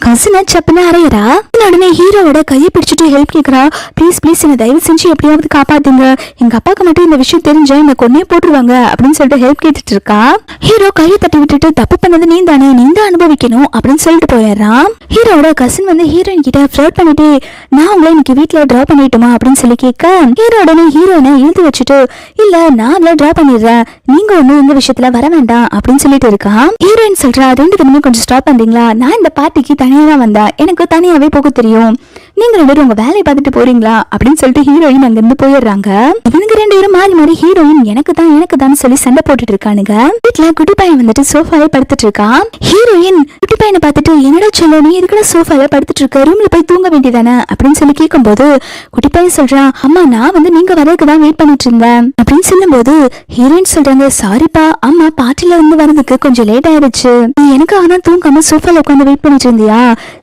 கசினை சப்புன்னு அறையறா. உடனே ஹீரோவோட கையை பிடிச்சிட்டு ஹெல்ப் கேக்குறா. ப்ளீஸ் ப்ளீஸ் என்ன தயவு செஞ்சு எப்படியாவது காப்பாத்துங்க, எங்க அப்பாவுக்கு மட்டும் இந்த விஷயம் தெரிஞ்சா என்ன கொன்னே போட்டுருவாங்க அப்படின்னு சொல்லிட்டு ஹெல்ப் கேட்டுட்டு இருக்கா. ஹீரோ கையை தட்டி விட்டுட்டு, தப்பு பண்ணது நீ தானே, நீ தான் அனுபவிக்கணும் அப்படின்னு சொல்லிட்டு போயிடுறான். ஹீரோவோட கசின் வந்து ஹீரோயின் கிட்ட ஃப்ளர்ட் பண்ணிட்டு, நான் உங்களை இன்னைக்கு வீட்டுல டிரா பண்ணிட்டுமா அப்படின்னு சொல்லி கேட்க, ஹீரோ உடனே ஹீரோயினை இழுத்து வச்சுட்டு, இல்ல நான் அவளை டிரா பண்ணிடுறேன், நீங்க ஒண்ணு இந்த விஷயத்துல வர வேண்டாம் அப்படின்னு சொல்லிட்டு இருக்கா. ஹீரோயின் சொல்றா, ரெண்டு பேருமே கொஞ்சம் ஸ்டாப் பண்றீங்களா, நான் இந்த பார்ட்டிக்கு தனியா தான் வந்தேன், எனக்கு தனியாவே போக தெரியும், நீங்க ரெண்டு பேரும் உங்க வேலையை பார்த்துட்டு போறீங்களா அப்படின்னு சொல்லிட்டு ஹீரோயின் அங்க இருந்து போயிடுறாங்க. இவங்க ரெண்டு பேரும் மாறி மாறி ஹீரோயின் எனக்கு தான் சொல்லி சண்டை போட்டுட்டு இருக்கானுங்க. வீட்டுல குட்டி பையன் வந்துட்டு சோஃபால படுத்துட்டு இருக்கான். ஹீரோயின் குட்டி பையனை பார்த்துட்டு, என்னடா சொல்ல நீ எதுக்குடா சோஃபால படுத்துட்டு இருக்க, ரூம்ல போய் தூங்க வேண்டியதானே அப்படின்னு சொல்லி கேட்கும் போது குட்டி பையன் சொல்றான், அம்மா நான் வந்து நீங்க வரதுக்கு தான் வெயிட் பண்ணிட்டு இருந்தேன் அப்படின்னு சொல்லும் போது ஹீரோயின் சொல்றாங்க, சாரிப்பா அம்மா பார்ட்டில இருந்து வரதுக்கு கொஞ்சம் லேட் ஆயிடுச்சு, நீ எனக்கு ஆனா தூங்காம சோஃபால உட்காந்து வெயிட் பண்ணிட்டு இருந்தியா,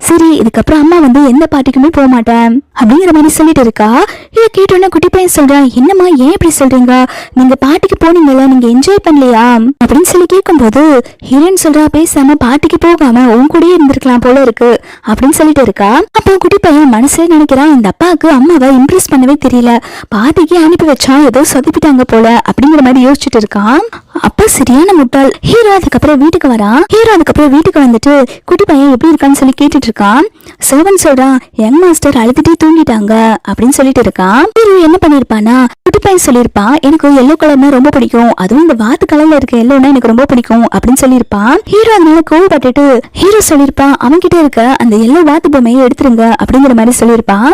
சரி இதுக்கப்புறம் அம்மா வந்து எந்த பார்ட்டிக்குமே போக மாட்டேன் அப்படிங்கிற மாதிரி சொல்லிட்டு இருக்கா. இதை கேட்டோன்னா குட்டி பையன் சொல்றான், என்னம்மா ஏன் இப்படி சொல்றீங்க, நீங்க பாட்டிக்கு போனீங்கல்ல, நீங்க என்ஜாய் பண்ணலையா அப்படின்னு சொல்லி கேட்கும்போது ஹீரோயின் சொல்றா, பேசாம பாட்டிக்கு போகாம உன் கூடயே இருந்திருக்கலாம் போல இருக்கு அப்படின்னு சொல்லிட்டு இருக்கா. அப்போ குட்டி பையன் மனசுல நினைக்கிறான், இந்த அப்பாவுக்கு அம்மாவை இம்ப்ரெஸ் பண்ணவே தெரியல, பாட்டிக்கு அனுப்பி வச்சா ஏதோ சொதப்பிட்டாங்க போல அப்படிங்கிற மாதிரி யோசிச்சுட்டு இருக்கான். அப்ப சரியான முட்டாள். ஹீரோ அதுக்கப்புறம் வீட்டுக்கு வரான். ஹீரோ அதுக்கப்புறம் வீட்டுக்கு வந்துட்டு குட்டி பையன் எப்படி இருக்கான்னு சொல்லி கேட்டுட்டு இருக்கான். சர்வன் சொல்றான், யங் மாஸ்டர் அழுதுட்டே தூங்கிட்டாங்க அப்படின்னு சொல்லிட்டு இருக்கான். ஹீரோ என்ன பண்ணிருப்பானா, குட்டி பையன் சொல்லிருப்பான், எனக்கு எல்லோ கலர்னா ரொம்ப பிடிக்கும், அதுவும் இந்த வாத்து கலர்ல இருக்க எல்லோனா எனக்கு ரொம்ப பிடிக்கும் அப்படின்னு சொல்லிருப்பான். ஹீரோ அதனால கோவப்பட்டுட்டு ஹீரோ சொல்லிருப்பான், அவன்கிட்ட இருக்க அந்த எல்லோ வாத்து பொம்மையை எடுத்துருங்க அப்படிங்கிற மாதிரி சொல்லிருப்பான்.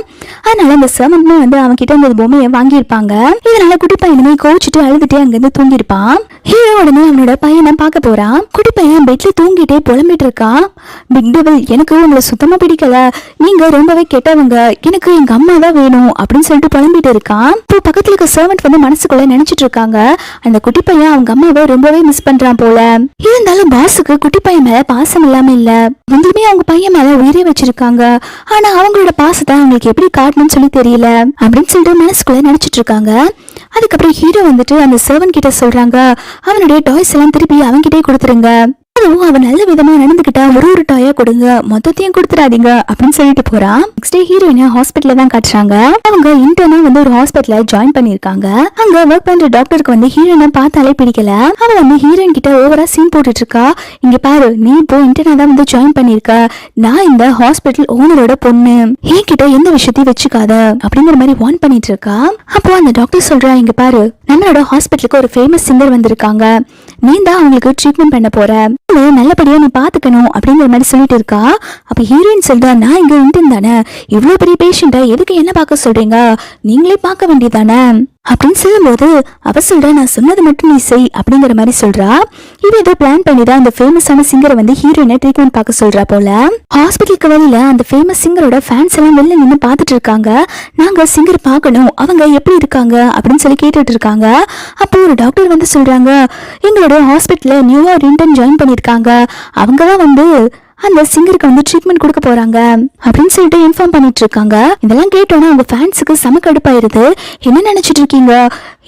அதனால அந்த சர்வன்மே வந்து அவன் கிட்ட அந்த பொம்மையை வாங்கியிருப்பாங்க. இதனால குட்டி பையனுமே கோவிச்சுட்டு அழுதுட்டே அங்கிருந்து தூங்கிருப்பான். ஹீரோ உடனே அவனோட பையனை பார்க்க போறான். குட்டி பையன் பெட்ல தூங்கிட்டே புலம்பிட்டு இருக்கான். பிக் டெவில், எனக்கு உங்களை சுத்தமா பிடிக்கல, நீங்க ரொம்பவே கெட்டவங்க, எனக்கு எங்க அம்மா தான் வேணும் அப்படின்னு சொல்லிட்டு புலம்பிட்டு இருக்கான். இப்போ பக்கத்துல இருக்க சர்வன்ட் வந்து மனசுக்குள்ள நினைச்சிட்டு இருக்காங்க, அந்த குட்டி பையன் அவங்க அம்மாவை ரொம்பவே மிஸ் பண்றான் போல. இருந்தாலும் பாஸுக்கு குட்டி பையன் மேல பாசம் இல்லாம இல்ல, முந்திலுமே அவங்க பையன் மேல உயிரே வச்சிருக்காங்க, ஆனா அவங்களோட பாசத்தை அவங்களுக்கு எப்படி காட்டணும்னு சொல்லி தெரியல அப்படின்னு சொல்லிட்டு மனசுக்குள்ள நினைச்சிட்டு இருக்காங்க. அதுக்கப்புறம் ஹீரோ வந்துட்டு அந்த சர்வன் கிட்ட சொல்றாங்க, அவனுடைய டாய்ஸ் எல்லாம் திருப்பி அவன்கிட்டே கொடுத்துருங்க, அதுவும் அவன் நல்ல விதமா நடந்துகிட்டா ஒரு டாயா கொடுங்க, மொத்தத்தையும் கொடுத்துடாதீங்க அப்படின்னு சொல்லிட்டு போறான். நெக்ஸ்ட் டே ஹீரோயினை ஹாஸ்பிட்டல்ல தான் காட்டுறாங்க. அவங்க இன்டர்னா வந்து ஒரு ஹாஸ்பிட்டல்ல ஜாயின் பண்ணிருக்காங்க. அங்க ஒர்க் பண்ற டாக்டருக்கு வந்து ஹீரோயினை பார்த்தாலே பிடிக்கல. அவ வந்து ஹீரோயின் கிட்ட ஓவரா சீன் போட்டுட்டு இருக்கா. இங்க பாரு, நீ இப்போ இன்டர்னா தான் வந்து ஜாயின் பண்ணிருக்க, நான் இந்த ஹாஸ்பிட்டல் ஓனரோட பொண்ணு, என்கிட்ட எந்த விஷயத்தையும் வச்சுக்காத அப்படிங்கிற மாதிரி வார்ன் பண்ணிட்டு இருக்கா. அப்போ அந்த டாக்டர் சொல்றா, இங்க பாரு, நம்மளோட ஹாஸ்பிட்டலுக்கு ஒரு ஃபேமஸ் சிங்கர் வந்திருக்காங்க, நீ தான் அவங்களுக்கு ட்ரீட்மெண்ட் பண்ண போற, அவங்கள நல்லபடியா நீ பாத்துக்கணும் அப்படிங்கிற மாதிரி சொல்லிட்டு இருக்கா. அப்ப ஹீரோயின் சொல்றா, நான் இங்க இன்டர்ன் தானே, இவ்வளவு பெரிய பேஷண்ட எதுக்கு என்ன பார்க்க சொல்றீங்க, நீங்களே பார்க்க வேண்டியதானே அப்படின்னு சொல்லும்போது அவ சொல்றா, நான் சொன்னது மட்டும் நீ செய் அப்படிங்கிற மாதிரி சொல்றா. இது ஏதோ பிளான் பண்ணிதான் அந்த ஃபேமஸான சிங்கரை வந்து ஹீரோயினை ட்ரீட்மெண்ட் பார்க்க சொல்றா போல. ஹாஸ்பிட்டலுக்கு வெளியில அந்த ஃபேமஸ் சிங்கரோட ஃபேன்ஸ் எல்லாம் வெளில நின்று பார்த்துட்டு இருக்காங்க. நாங்க சிங்கர் பார்க்கணும், அவங்க எப்படி இருக்காங்க அப்படின்னு சொல்லி கேட்டுட்டு இருக்காங்க. அப்போ ஒரு டாக்டர் வந்து சொல்றாங்க, எங்களோட ஹாஸ்பிட்டல்ல நியூவா ஒரு இன்டர்ன் ஜாயின் பண்ணிருக்காங்க, அவங்கதான் வந்து அந்த சிங்கருக்கு வந்து ட்ரீட்மெண்ட் கொடுக்க போறாங்க அப்படின்னு சொல்லிட்டு இன்ஃபார்ம் பண்ணிட்டு இருக்காங்க. இதெல்லாம் கேட்டோன்னா அவங்க ஃபேன்ஸுக்கு செம கடுப்பாயிருது. என்ன நினைச்சிட்டு இருக்கீங்க,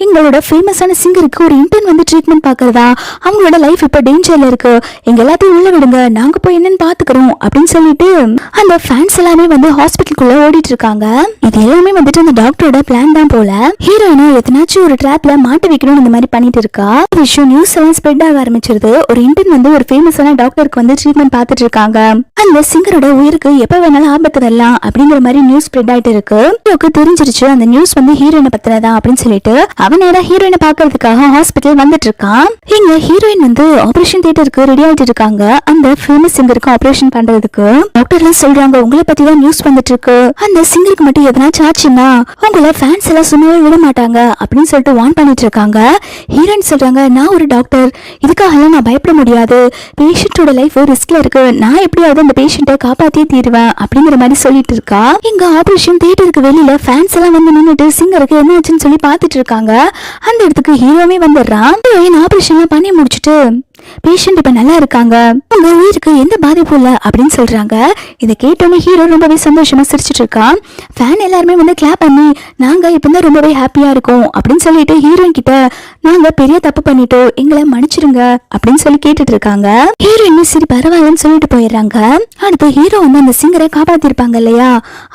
எங்களோட ஃபேமஸான சிங்கருக்கு ஒரு இன்டர்ன் வந்து ட்ரீட்மெண்ட் பார்க்கறதா, அவங்களோட லைஃப் இப்போ டேஞ்சர்ல இருக்கு, எங்க எல்லாத்தையும் உள்ள விடுங்க, நாங்க போய் என்னன்னு பாத்துக்கிறோம் அப்படின்னு சொல்லிட்டு அந்த ஃபேன்ஸ் எல்லாமே வந்து ஹாஸ்பிட்டலுக்குள்ள ஓடிட்டு இருக்காங்க. இது எல்லாமே வந்துட்டு அந்த டாக்டரோட பிளான் தான் போல. ஹீரோயினும் எத்தனாச்சும் ஒரு ட்ராப்ல மாட்டி வைக்கணும் இந்த மாதிரி பண்ணிட்டு இருக்கா. விஷயம் நியூஸ் எல்லாம் ஸ்ப்ரெட் ஆக ஆரம்பிச்சிருது. ஒரு இன்டர்ன் வந்து ஒரு ஃபேமஸான டாக்டருக்கு வந்து ட்ரீட்மெண்ட் பார்த்துட்டு இருக்காங்க. அந்த சிங்கரோட உயிருக்கு எப்ப வேணாலும் ஆபத்து வரலாம் அப்படிங்கிற மாதிரி நியூஸ் ஸ்ப்ரெட் ஆயிட்டு இருக்கு. ஹீரோக்கு தெரிஞ்சிருச்சு அந்த நியூஸ் வந்து ஹீரோயினை பத்தினதான் அப்படின்னு சொல்லிட்டு அவன் நேரா ஹீரோயினை பாக்குறதுக்காக ஹாஸ்பிட்டல் வந்துட்டு இருக்கான். இங்க ஹீரோயின் வந்து ஆபரேஷன் தியேட்டருக்கு ரெடி ஆயிட்டு இருக்காங்க. அந்த ஃபேமஸ் சிங்கருக்கு ஆபரேஷன் பண்றதுக்கு டாக்டர்லாம் சொல்றாங்க, உங்களை பத்தி தான் நியூஸ் வந்துட்டு இருக்கு, அந்த சிங்கருக்கு மட்டும் எதனாச்சும் ஆச்சுன்னா உங்களை ஃபேன்ஸ் எல்லாம் சும்மாவே விட மாட்டாங்க அப்படின்னு சொல்லிட்டு வார்ன் பண்ணிட்டு இருக்காங்க. ஹீரோயின் சொல்றாங்க, நான் ஒரு டாக்டர், இதுக்காக நான் பயப்பட முடியாது, பேஷண்டோட லைஃப் ரிஸ்க்ல இருக்கு, நான் எப்படியாவது அந்த பேஷண்ட்டை காப்பாத்தியே தீருவேன் அப்படிங்கிற மாதிரி சொல்லிட்டு இருக்கா. எங்க ஆபரேஷன் தியேட்டருக்கு வெளியில ஃபேன்ஸ் எல்லாம் வந்து நின்னுட்டு சிங்கருக்கு என்ன ஆச்சுன்னு சொல்லி பாத்துட்டு இருக்காங்க. அந்த இடத்துக்கு ஹீரோவே வந்துடுறான். ஹீரோயின் ஆபரேஷன் பண்ணி முடிச்சுட்டு பேஷண்ட் இப்ப நல்லா இருக்காங்க, உங்க உயிருக்கு எந்த பாதிப்பும் இல்ல அப்படின்னு சொல்றாங்க. இதை கேட்டோன்னே ஹீரோ ரொம்பவே சந்தோஷமா சிரிச்சிட்டு இருக்கான். ஃபேன் எல்லாருமே வந்து கிளாப் பண்ணி நாங்க இப்பதான் ரொம்பவே ஹாப்பியா இருக்கோம் அப்படின்னு சொல்லிட்டு ஹீரோயின் கிட்ட, நாங்க பெரிய தப்பு பண்ணிட்டோம், எங்களை மன்னிச்சிருங்க அப்படின்னு சொல்லி கேட்டுட்டு இருக்காங்க. ஹீரோயின் சரி பரவாயில்லன்னு சொல்லிட்டு போயிடுறாங்க. அடுத்து ஹீரோ வந்து அந்த சிங்கரை காப்பாத்திருப்பாங்க இல்லையா,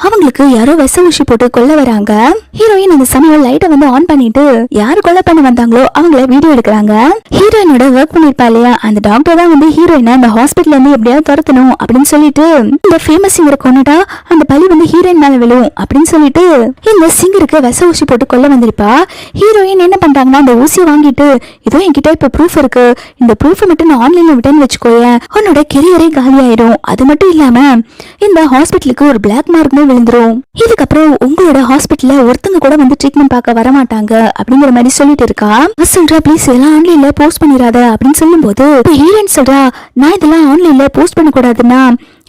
அவங்களுக்கு யாரோ விஷ ஊசி போட்டு கொல்ல வராங்க. ஹீரோயின் அந்த சமயம் லைட்டை வந்து ஆன் பண்ணிட்டு யாரு கொலை பண்ண வந்தாங்களோ அவங்கள வீடியோ எடுக்கிறாங்க. ஹீரோயினோட ஒர்க் பண்ணிருப்பா இல்லையா, அந்த டாக்டர் தான் வந்து ஹீரோயினை அந்த ஹாஸ்பிட்டல்ல இருந்து எப்படியாவது துரத்தணும் அப்படின்னு சொல்லிட்டு இந்த ஃபேமஸ் சிங்கரை கொண்டுட்டா அந்த பழி வந்து ஹீரோயின் மேல விழும் அப்படின்னு சொல்லிட்டு இந்த சிங்கருக்கு விஷ ஊசி போட்டு கொல்ல வந்திருப்பா. ஹீரோயின் என்ன பண்றாங்கன்னா அந்த ஊசியை வாங்கிட்டு, இதோ என்கிட்ட இப்ப ப்ரூஃப் இருக்கு, இந்த ப்ரூஃப் மட்டும் நான் ஆன்லைன்ல விட்டேன்னு வச்சுக்கோயேன், உன்னோட கெரியரே காலி ஆயிடும், அது மட்டும் இல்லாம இந்த ஹாஸ்பிட்டலுக்கு ஒரு பிளாக் மார்க்னு விழுந்துரும், இதுக்கப்புறம் உங்களோட ஹாஸ்பிட்டல்ல ஒருத்தங்க கூட வந்து ட்ரீட்மெண்ட் பார்க்க வர மாட்டாங்க அப்படிங்கிற மாதிரி சொல்லிட்டு இருக்கா. சொல்றா, ப்ளீஸ் இதெல்லாம் ஆன்லைன்ல போஸ்ட் பண்ணிடாத அப்படின்னு சொல்லும்போது ஹீரோயின் சொல்றா, நான் இதெல்லாம் ஆன்லைன்ல போஸ்ட் பண்ண கூடாதுன்னா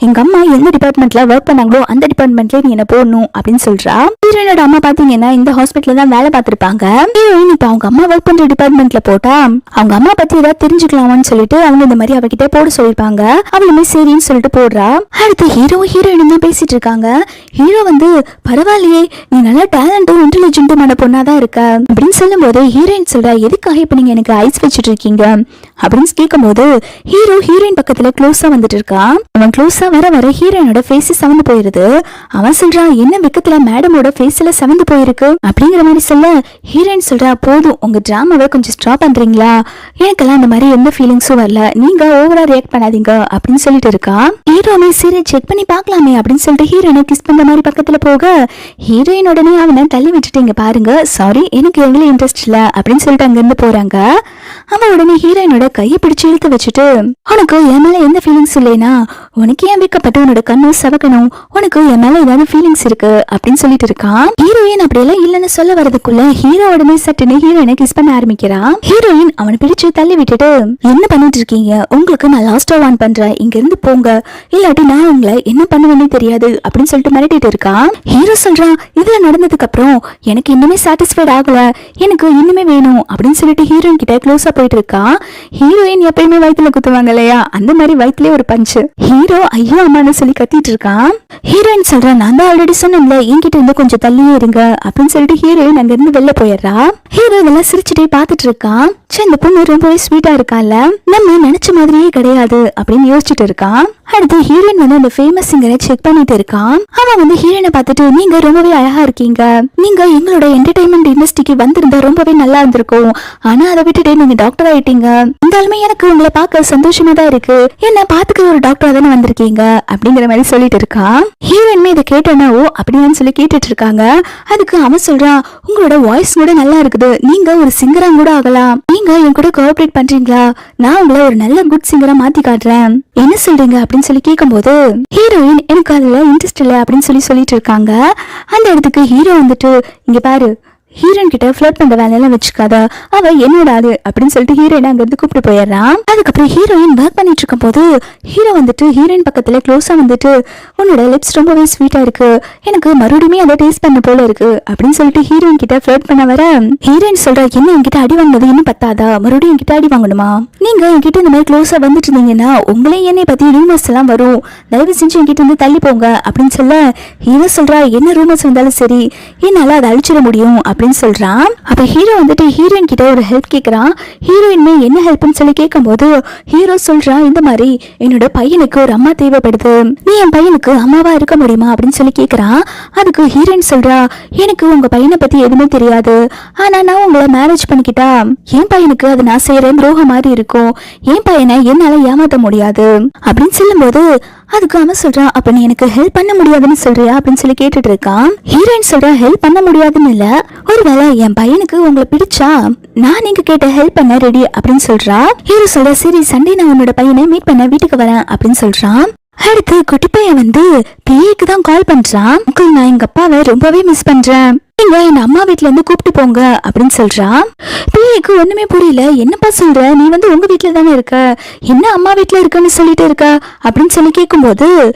எங்க அம்மா எந்த டிபார்ட்மெண்ட்ல ஒர்க் பண்ணாங்களோ அந்த டிபார்ட்மெண்ட்ல நீ என்ன போடணும் அப்படின்னு சொல்றா. ஹீரோயினோட அம்மா பாத்தீங்கன்னா இந்த ஹாஸ்பிட்டல்ல தான் வேலை பார்த்திருப்பாங்க. ஹீரோயின் இப்ப அவங்க அம்மா ஒர்க் பண்ற டிபார்ட்மெண்ட்ல போட்டா அவங்க அம்மா பத்தி ஏதாவது தெரிஞ்சுக்கலாமான்னு சொல்லிட்டு அவங்க இந்த மாதிரி அவகிட்ட போட சொல்லிருப்பாங்க. அவளுமே சரின்னு சொல்லிட்டு போடுறா. அடுத்து ஹீரோயின் தான் பேசிட்டு இருக்காங்க. ஹீரோ வந்து, பரவாயில்லையே, நீ நல்லா டேலண்டும் இன்டெலிஜென்ட்டுமான பொண்ணாதான் இருக்க அப்படின்னு சொல்லும் போது ஹீரோயின் சொல்றா, எதுக்காக இப்ப நீங்க எனக்கு ஐஸ் வச்சுட்டு இருக்கீங்க அப்படின்னு கேட்கும் போது ஹீரோயின் பக்கத்துல க்ளோஸா வந்துட்டு இருக்கான். அவன் க்ளோஸா வர வர ஹீரோயினோட ஃபேஸ் செவந்து போயிருது. அவன் சொல்றான், என்ன வெக்கத்துல மேடமோட ஃபேஸ்ல செவந்து போயிருக்கு அப்படிங்கிற மாதிரி சொல்ல ஹீரோயின் சொல்றா, போதும் உங்க டிராமாவை கொஞ்சம் ஸ்டாப் பண்றீங்களா, எனக்கெல்லாம் அந்த மாதிரி எந்த ஃபீலிங்ஸும் வரல, நீங்க ஓவரா ரியாக்ட் பண்ணாதீங்க அப்படின்னு சொல்லிட்டு இருக்கா. ஹீரோனே சரி செக் பண்ணி பார்க்கலாமே அப்படின்னு சொல்லிட்டு ஹீரோனை கிஸ் பண்ற மாதிரி பக்கத்துல போக ஹீரோயின் உடனே அவனை தள்ளி விட்டுட்டீங்க பாருங்க, சாரி எனக்கு எங்களை இன்ட்ரெஸ்ட் இல்ல அப்படின்னு சொல்லிட்டு அங்க இருந்து போறாங்க. அவன் உடனே ஹீரோயினோட கையை பிடிச்சு இழுத்து வச்சுட்டு, உனக்கு என் மேல எந்த ஃபீலிங்ஸ் இல்லைனா உனக்கு ஏன் வைக்கப்பட்டு உன்னோட கண்ணும் சவக்கணும், உனக்கு என் மேல ஏதாவது ஃபீலிங்ஸ் இருக்கு அப்படின்னு சொல்லிட்டு இருக்கான். ஹீரோயின் அப்படியெல்லாம் இல்லன்னு சொல்ல வரதுக்குள்ள ஹீரோ உடனே சட்டுன்னு ஹீரோயினை கிஸ் பண்ண ஆரம்பிக்கிறான். ஹீரோயின் அவனை பிடிச்சு தள்ளி விட்டுட்டு, என்ன பண்ணிட்டு இருக்கீங்க, உங்களுக்கு நான் லாஸ்டா வார்ன் பண்றேன், இங்க இருந்து போங்க, இல்லாட்டி நான் உங்களை என்ன பண்ணுவேன்னு தெரியாது அப்படின்னு சொல்லிட்டு மிரட்டிட்டு இருக்கான். ஹீரோ சொல்றான், இதுல நடந்ததுக்கு அப்புறம் எனக்கு இன்னுமே சாட்டிஸ்ஃபைட் ஆகல, எனக்கு இன்னுமே வேணும் அப்படின்னு சொல்லிட்டு ஹீரோயின் கிட்ட க்ளோஸா போயிட்டு இருக்கான். ஹீரோயின் எப்பயுமே வயிற்றுல குத்துவாங்க இல்லையா, அந்த மாதிரி வயிற்றுலயே ஒரு பஞ்சு. ஹீரோ ஐயோ அம்மான்னு சொல்லி கத்திட்டு இருக்கான். ஹீரோயின் சொல்றா, நான் தான் ஆல்ரெடி சொன்னேன்ல என்கிட்ட இருந்து கொஞ்சம் தள்ளியே இருங்க அப்படின்னு சொல்லிட்டு ஹீரோயின் அங்க இருந்து வெளில போயிடுறா. ஹீரோ இதெல்லாம் சிரிச்சுட்டே பாத்துட்டு இருக்கான். இந்த பொண்ணு ரொம்பவே ஸ்வீட்டா இருக்கான்ல, நம்ம நினைச்ச மாதிரியே கிடையாது அப்படின்னு யோசிச்சுட்டு இருக்கான். அடுத்து ஹீரோயின் வந்து அந்த ஃபேமஸ் சிங்கரை செக் பண்ணிட்டு இருக்கான். அவன் வந்து ஹீரோயினை பார்த்துட்டு, நீங்க ரொம்பவே அழகா இருக்கீங்க, நீங்க எங்களோட என்டர்டைன்மெண்ட் இண்டஸ்ட்ரிக்கு வந்திருந்தா ரொம்பவே நல்லா இருந்திருக்கும், ஆனா அதை விட்டுட்டு நீங்க டாக்டர் ஆயிட்டீங்க, இருந்தாலுமே எனக்கு உங்களை பார்க்க சந்தோஷமா தான் இருக்கு, என்ன பாத்துக்க ஒரு டாக்டரா தானே வந்திருக்கீங்க அப்படிங்கிற மாதிரி சொல்லிட்டு இருக்கான். ஹீரோயின்மே இதை கேட்டோன்னா ஓ அப்படின்னு சொல்லி கேட்டுட்டு இருக்காங்க. அதுக்கு அவன் சொல்றான், உங்களோட வாய்ஸ் கூட நல்லா இருக்குது, நீங்க ஒரு சிங்கரா கூட ஆகலாம், நீங்க என் கூட கோஆபரேட் பண்றீங்களா? நான் உங்களை ஒரு நல்ல குட் சிங்கரா மாத்தி காட்டுறேன், என்ன சொல்றீங்க அப்படின்னு சொல்லி கேட்கும்போது ஹீரோயின் எனக்கு அதுல இன்ட்ரெஸ்ட் இல்லை அப்படின்னு சொல்லிட்டு இருக்காங்க. அந்த இடத்துக்கு ஹீரோ வந்துட்டு இங்க பாரு, ஹீரோயின் கிட்ட ஃப்ளர்ட் பண்ற வேலையெல்லாம் வச்சுக்காத, அவ என்னோட ஆளு அப்படின்னு சொல்லிட்டு ஹீரோயின் அங்க இருந்து கூப்பிட்டு போயிடுறான். அதுக்கப்புறம் ஹீரோயின் ஒர்க் பண்ணிட்டு இருக்கும் போது ஹீரோ வந்துட்டு ஹீரோயின் பக்கத்துல க்ளோஸா வந்துட்டு உன்னோட லிப்ஸ் ரொம்பவே ஸ்வீட்டா இருக்கு, எனக்கு மறுபடியுமே அதை டேஸ்ட் பண்ண போல இருக்கு அப்படின்னு சொல்லிட்டு ஹீரோயின் கிட்ட ஃப்ளர்ட் பண்ண வர ஹீரோயின் சொல்றா, என்ன என்கிட்ட அடி வாங்கினது இன்னும் பத்தாதா, மறுபடியும் என்கிட்ட அடி வாங்கணுமா? நீங்க என்கிட்ட இந்த மாதிரி க்ளோஸா வந்துட்டு இருந்தீங்கன்னா உங்களே என்னை பத்தி ரூமர்ஸ் எல்லாம் வரும், தயவு செஞ்சு என்கிட்ட இருந்து தள்ளி போங்க அப்படின்னு சொல்ல ஹீரோ சொல்றா, என்ன ரூமர்ஸ் வந்தாலும் சரி என்னால அதை அழிச்சிட முடியும் அப்படின்னு சொல்றான். அப்ப ஹீரோ வந்துட்டு ஹீரோயின் கிட்ட ஒரு ஹெல்ப் கேக்குறான். ஹீரோயின்மே என்ன ஹெல்ப்னு சொல்லி கேட்கும்போது ஹீரோ சொல்றான், இந்த மாதிரி என்னோட பையனுக்கு ஒரு அம்மா தேவைப்படுது, நீ என் பையனுக்கு அம்மாவா இருக்க முடியுமா அப்படின்னு சொல்லி கேக்குறான். அதுக்கு ஹீரோயின் சொல்றா, எனக்கு உங்க பையனை பத்தி எதுவுமே தெரியாது, ஆனா நான் உங்களை மேரேஜ் பண்ணிக்கிட்டா என் பையனுக்கு அது நான் செய்யற துரோகம் மாதிரி இருக்கும், என் பையனை என்னால ஏமாத்த முடியாது அப்படின்னு சொல்லும் போது அதுக்கு அவன் சொல்றான், அப்ப நீ எனக்கு ஹெல்ப் பண்ண முடியாதுன்னு சொல்றியா அப்படின்னு சொல்லி கேட்டுட்டு இருக்கான். ஹீரோயின் சொல்றா, ஹெல்ப் பண்ண முடியாதுன்னு இல்ல, ஒருவேளை என் பையனுக்கு உங்களை பிடிச்சா நான் நீங்க கேட்ட ஹெல்ப் பண்ண ரெடி அப்படின்னு சொல்றா. ஹீரோ சொல்ற, சரி சண்டே நான் உன்னோட பையனை மீட் பண்ண வீட்டுக்கு வரேன் அப்படின்னு சொல்றான். அடுத்து குட்டி பையன் வந்து பிஏக்கு தான் கால் பண்றான், நான் எங்க அப்பாவை ரொம்பவே மிஸ் பண்றேன், நீங்க என் அம்மா வீட்டுல இருந்து கூப்பிட்டு போங்க அப்படின்னு சொல்றான். பிஏக்கு ஒண்ணுமே புரியல, என்னப்பா சொல்ற, நீ வந்து உங்க வீட்டுல தானே இருக்க, என்ன அம்மா வீட்டுல இருக்கன்னு சொல்லிட்டு இருக்க அப்படின்னு சொல்லி கேட்கும்போது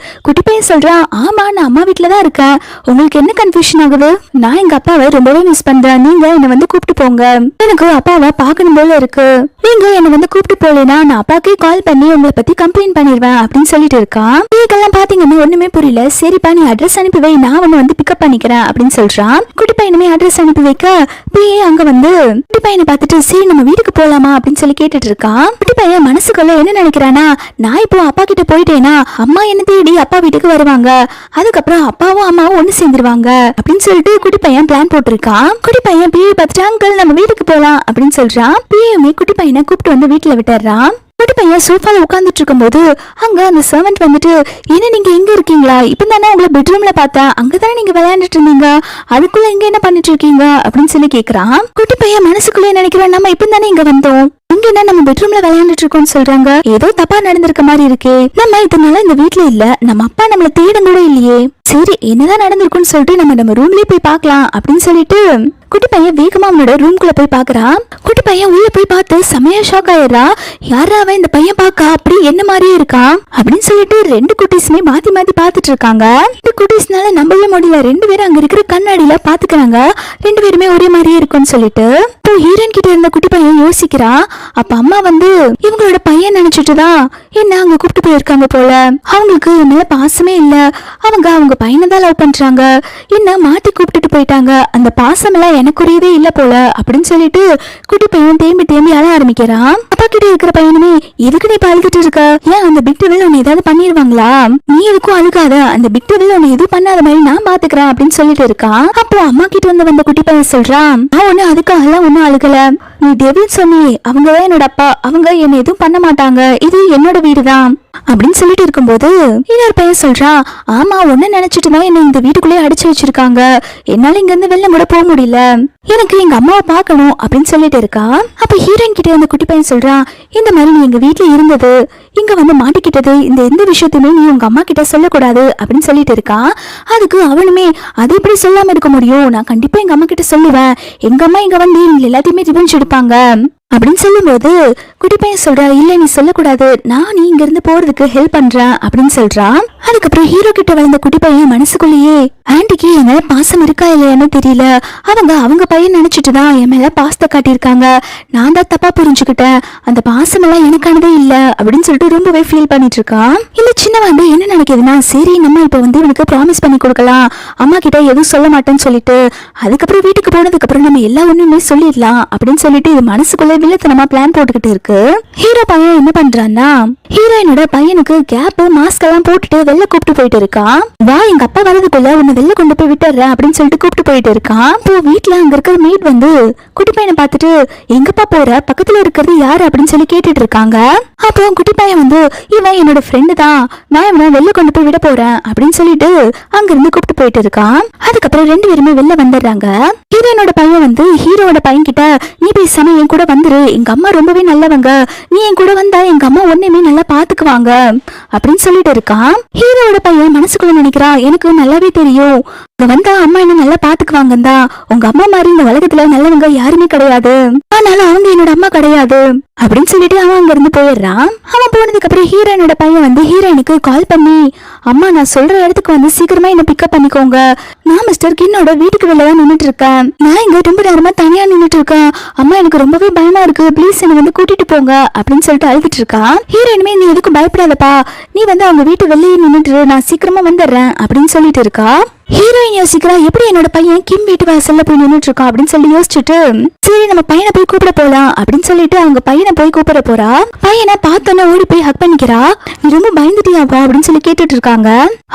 குட்டி பையன் சொல்றான், ஆமா நான் அம்மா வீட்டுல தான் இருக்கேன், உங்களுக்கு என்ன கன்ஃபியூஷன் ஆகுது, நான் எங்க அப்பாவை ரொம்பவே மிஸ் பண்றேன், நீங்க என்ன வந்து கூப்பிட்டு போங்க, எனக்கு அப்பாவை பார்க்கணும் போல இருக்கு, நீங்க என்ன வந்து கூப்பிட்டு போலேனா நான் அப்பாக்கே கால் பண்ணி உங்களை பத்தி கம்ப்ளைண்ட் பண்ணிடுவேன் அப்படின்னு சொல்லிட்டு இருக்கான். பிஏக்கெல்லாம் பாத்தீங்கன்னா ஒண்ணுமே புரியல, சரிப்பா நீ அட்ரஸ் அனுப்பி வை, நான் வந்து பிக்கப் பண்ணிக்கிறேன் அப்படின்னு சொல்றான். குட்டி பையனுமே அட்ரஸ் அனுப்பி வைக்க பிஏ அங்க வந்து குட்டி பையனை பார்த்துட்டு சரி நம்ம வீட்டுக்கு போலாமா அப்படின்னு சொல்லி கேட்டுட்டு இருக்கான். குட்டி பையன் மனசுக்குள்ள என்ன நினைக்கிறானா, நான் இப்போ அப்பா கிட்ட போயிட்டேனா அம்மா என்ன தேடி அப்பா வீட்டுக்கு வருவாங்க, அதுக்கப்புறம் அப்பாவும் அம்மாவும் ஒண்ணு சேர்ந்துருவாங்க அப்படின்னு சொல்லிட்டு குட்டி பையன் பிளான் போட்டிருக்கான். குட்டி பையன் பிஏ பார்த்துட்டு அங்கிள் நம்ம வீட்டுக்கு போலாம் அப்படின்னு சொல்றான். பிஏமே குட்டி பையனை கூப்பிட்டு வந்து வீட்டுல விட்டுறான். குட்டி பையன் சோஃபால உட்கார்ந்துட்டு இருக்கும் போது அங்க அந்த சர்வெண்ட் வந்துட்டு, என்ன நீங்க எங்க இருக்கீங்களா, இப்ப தானே உங்களை பெட்ரூம்ல பார்த்தேன், அங்கதானே நீங்க விளையாண்டுட்டு இருந்தீங்க, அதுக்குள்ள இங்க என்ன பண்ணிட்டு இருக்கீங்க அப்படின்னு சொல்லி கேக்குறான். குட்டி பையன் மனசுக்குள்ளே நினைக்கிறேன், நம்ம இப்ப தானே இங்க வந்தோம், இங்க என்ன நம்ம பெட்ரூம்ல விளையாண்டுட்டு இருக்கோம்னு சொல்றாங்க, ஏதோ தப்பா நடந்திருக்க மாதிரி இருக்கே, நம்ம இதனால இந்த வீட்டுல இல்ல, நம்ம அப்பா நம்மள தேடும் கூட இல்லையே, சரி என்னதான் நடந்திருக்குன்னு சொல்லிட்டு நம்ம ரூம்லயே போய் பாக்கலாம் அப்படின்னு சொல்லிட்டு குட்டி பையன் வேகமா அவனோட ரூம்குள்ள போய் பாக்குறான். குட்டி பையன் உள்ள போய் பார்த்து செமையா ஷாக் ஆயிடுறா, யாராவ இந்த பையன் பாக்க அப்படி என்ன மாதிரியே இருக்கான் அப்படின்னு சொல்லிட்டு ரெண்டு குட்டீஸுமே மாத்தி மாத்தி பாத்துட்டு இருக்காங்க. இந்த குட்டீஸ்னால நம்பவே முடியல, ரெண்டு பேரும் அங்க இருக்கிற கண்ணாடியில பாத்துக்கிறாங்க, ரெண்டு பேருமே ஒரே மாதிரியே இருக்கும்னு சொல்லிட்டு இப்போ ஹீரோயின் கிட்ட இருந்த குட்டி பையன் யோசிக்கிறான், அப்ப அம்மா வந்து இவங்களோட பையன் நினைச்சிட்டுதான் என்ன அங்க கூப்பிட்டு போயிருக்காங்க போல, அவங்களுக்கு என் மேல பாசமே இல்ல, அவங்க பையனை தான் லவ் பண்றாங்க, என்ன மாத்தி கூப்பிட்டுட்டு போயிட்டாங்க, அந்த பாசம் எல்லாம் எனக்குரியதே இல்ல போல அப்படின்னு சொல்லிட்டு குட்டி பையன் தேம்பி அழ ஆரம்பிக்கிறான். அப்பா கிட்ட இருக்கிற பையனுமே, எதுக்கு நீ அழுதுட்டு இருக்க, ஏன் அந்த பிக் டெவில் உன்னை ஏதாவது பண்ணிடுவாங்களா, நீ எதுக்கும் அழுகாத, அந்த பிக் டெவில் உன்னை எதுவும் பண்ணாத மாதிரி நான் பாத்துக்கிறேன் அப்படின்னு சொல்லிட்டு இருக்கான். அப்போ அம்மா கிட்ட வந்த குட்டி பையன் சொல்றான், நான் ஒண்ணு அதுக்காக எல்லாம் ஒன்னும் அழுகல, நீ டெவில் சொன்னியே அவங்கதான் என்னோட அப்பா, அவங்க என்ன எதுவும் பண்ண மாட்டாங்க, இது என்னோட வீடுதான் அப்படின்னு சொல்லிட்டு இருக்கும்போது இன்னொரு பையன் சொல்றான், ஆமா ஒன்னு நினைச்சிட்டுதான் என்ன இந்த வீட்டுக்குள்ளே அடிச்சு வச்சிருக்காங்க, என்னால இங்க இருந்து வெளில கூட போக முடியல, எனக்கு எங்க அம்மாவை பார்க்கணும் அப்படின்னு சொல்லிட்டு இருக்கா. அப்ப ஹீரோயின் கிட்ட அந்த குட்டி பையன் சொல்றான், இந்த மாதிரி நீ எங்க வீட்டுல இருந்தது, இங்க வந்து மாட்டிக்கிட்டது, இந்த எந்த விஷயத்தையுமே நீ உங்க அம்மா கிட்ட சொல்லக்கூடாது அப்படின்னு சொல்லிட்டு இருக்கான். அதுக்கு அவனுமே அது எப்படி சொல்லாம இருக்க முடியும், நான் கண்டிப்பா எங்க அம்மா கிட்ட சொல்லுவேன், எங்க அம்மா இங்க வந்து எல்லாத்தையுமே ரிவெஞ்ச் எடுப்பாங்க அப்படின்னு சொல்லும்போது குட்டி பையன் சொல்றா, இல்ல நீ சொல்லக்கூடாது, நான் நீ இங்க இருந்து போறதுக்கு ஹெல்ப் பண்றேன் அப்படின்னு சொல்றான். அதுக்கப்புறம் ஹீரோ கிட்ட வளர்ந்த குட்டி பையன் மனசுக்குள்ளேயே, ஆன்டிக்கு என் மேல பாசம் இருக்கா இல்லையான்னு தெரியல, அவங்க பையன் நினைச்சிட்டுதான் என் மேல பாசத்தை காட்டியிருக்காங்க, நான் தான் தப்பா புரிஞ்சுக்கிட்டேன், அந்த பாசம் எல்லாம் எனக்கானதே இல்ல அப்படின்னு சொல்லிட்டு ரொம்பவே ஃபீல் பண்ணிட்டு இருக்கான். இல்ல சின்ன வந்து என்ன நினைக்குதுன்னா, சரி நம்ம இப்ப வந்து இவனுக்கு ப்ராமிஸ் பண்ணி கொடுக்கலாம், அம்மா கிட்ட எதுவும் சொல்ல மாட்டேன்னு சொல்லிட்டு, அதுக்கப்புறம் வீட்டுக்கு போனதுக்கு அப்புறம் நம்ம எல்லா ஒண்ணுமே சொல்லிடலாம் அப்படின்னு சொல்லிட்டு இது மனசுக்குள்ள வில்லத்தனமா பிளான் போட்டுக்கிட்டு இருக்கு. ஹீரோ பையன் என்ன பண்றான்னா, ஹீரோயினோட பையனுக்கு கேப் மாஸ்க் எல்லாம் போட்டுட்டு வெளில கூப்பிட்டு போயிட்டு இருக்கான். வா எங்க அப்பா வரதுக்குள்ள உன்னை வெளில கொண்டு போய் விட்டுறேன் அப்படின்னு சொல்லிட்டு கூப்பிட்டு போயிட்டு இருக்கான். இப்போ வீட்டுல அங்க இருக்கிற மீட் வந்து குட்டி பையனை பார்த்துட்டு, எங்கப்பா போற, பக்கத்துல இருக்கிறது யாரு அப்படின்னு சொல்லி கேட்டுட்டு இருக்காங்க. அப்போ குட்டி பையன் வந்து, இவன் என்னோட ஃப்ரெண்டு தான், நான் இவனை வெளில கொண்டு போய் விட போறேன் அப்படின்னு சொல்லிட்டு அங்க இருந்து கூப்பிட்டு போயிட்டு இருக்கான். அதுக்கப்புறம் ரெண்டு பேருமே வெளில வந்துடுறாங்க. ஹீரோயினோட பையன் வந்து ஹீரோட பையன் கிட்ட, நீ பேசாம என் கூட வந்து வந்துரு, எங்க அம்மா ரொம்பவே நல்லவங்க, நீ என் கூட வந்தா எங்க அம்மா ஒன்னையுமே நல்லா பாத்துக்குவாங்க அப்படின்னு சொல்லிட்டு இருக்கான். ஹீரோவோட பையன் மனசுக்குள்ள நினைக்கிறா, எனக்கு நல்லாவே தெரியும் இங்க வந்தா அம்மா என்ன நல்லா பாத்துக்குவாங்க தான், உங்க அம்மா மாதிரி இந்த உலகத்துல நல்லவங்க யாருமே கிடையாது, ஆனாலும் அவங்க என்னோட அம்மா கிடையாது அப்படின்னு சொல்லிட்டு அவன் அங்க இருந்து போயிடுறான். அவன் போனதுக்கு அப்புறம் ஹீரோயினோட பையன் வந்து ஹீரோயினுக்கு கால் பண்ணி, அம்மா நான் சொல்ற இடத்துக்கு வந்து சீக்கிரமா என்ன பிக்கப் பண்ணிக்கோங்க, நான் மிஸ்டர் கின்னோட வீட்டுக்கு வெளில தான் நின்னுட்டு இருக்கேன், நான் இங்க ரொம்ப நேரமா தனியா நின்னுட்டு இருக்கேன், அம்மா எனக்கு ரொம்பவே பயமா இருக்கு, ப்ளீஸ் என்ன வந்து கூட்டிட்டு போங்க அப்படின்னு சொல்லிட்டு அழுதுட்டு இருக்கான். ஹீரோயினுமே நீ எதுக்கும் பயப்படாதப்பா, நீ வந்து அவங்க வீட்டு வெளியே நின்னுட்டு நான் சீக்கிரமா வந்துடுறேன் அப்படின்னு சொல்லிட்டு இருக்கா. ஹீரோயின் யோசிக்கிறா, எப்படி என்னோட பையன் கிம் வீட்டு வாசல்ல போய் நின்னுட்டு இருக்கான் அப்படின்னு சொல்லி யோசிச்சுட்டு, சரி நம்ம பையனை போய் கூப்பிட போலாம் அப்படின்னு சொல்லிட்டு அவங்க பையனை போய் கூப்பிட போறா. பையனை பார்த்தோன்னே ஓடி போய் ஹக் பண்ணிக்கிறா. நீ ரொம்ப பயந்துட்டியாப்பா அப்படின்னு சொல்லி கேட்டுட்டு இருக்காங்க.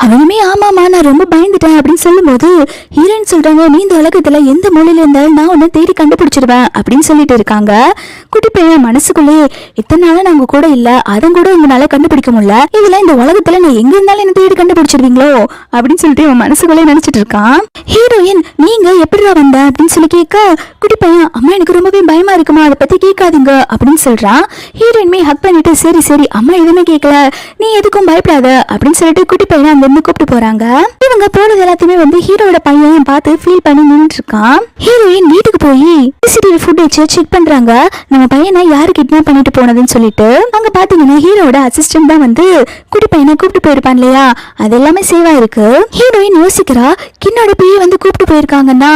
அவனுமே ஆமாமா நான் ரொம்ப பயந்துட்டேன் அப்படின்னு சொல்லும் போது ஹீரோயின் சொல்றாங்க, நீ இந்த உலகத்துல எந்த மூலையில இருந்தாலும் நான் உன்னை தேடி கண்டுபிடிச்சிருவேன் அப்படின்னு சொல்லிட்டு இருக்காங்க. குட்டி பையன் மனசுக்குள்ளே, இத்தனை நாளா நாங்க கூட இல்ல, அதன் கூட உங்களால கண்டுபிடிக்க முடியல, இதுல இந்த உலகத்துல நான் எங்க இருந்தாலும் என்ன தேடி கண்டுபிடிச்சிருவீங்களோ அப்படின்னு சொல்லிட்டு அவன் மனசுக்குள்ளே நினைச்சிட்டு இருக்கான். ஹீரோயின் நீங்க எப்படிடா வந்த அப்படின்னு சொல்லி கேட்க, குட்டி பையன் அம்மா எனக்கு ரொம்பவே பயமா இருக்குமா, அதை பத்தி கேட்காதீங்க அப்படின்னு சொல்றான். ஹீரோயின்மே ஹக் பண்ணிட்டு, சரி சரி அம்மா எதுவுமே கேட்கல, நீ எதுக்கும் பயப்படாத அப்படின்னு சொல்லிட்டு குட்டி பையனை அங்க இருந்து கூப்பிட்டு போறாங்க. இவங்க போனது எல்லாத்தையுமே வந்து ஹீரோட பையன் பார்த்து ஃபீல் பண்ணி நின்றுட்டு இருக்கான். ஹீரோயின் வீட்டுக்கு போய் சிசிடிவி ஃபுட்டேஜ் செக் பண்றாங்க, நம்ம பையனை யாரு கிட்னாப் பண்ணிட்டு போனதுன்னு சொல்லிட்டு. அங்க பாத்தீங்கன்னா ஹீரோட அசிஸ்டன்ட் தான் வந்து குட்டி பையனை கூப்பிட்டு போயிருப்பான் இல்லையா, அது எல்லாமே சேவா இருக்கு. ஹீரோயின் யோசிக்கிறா, கின்னோட பிஏ வந்து கூப்பிட்டு போயிருக்காங்கன்னா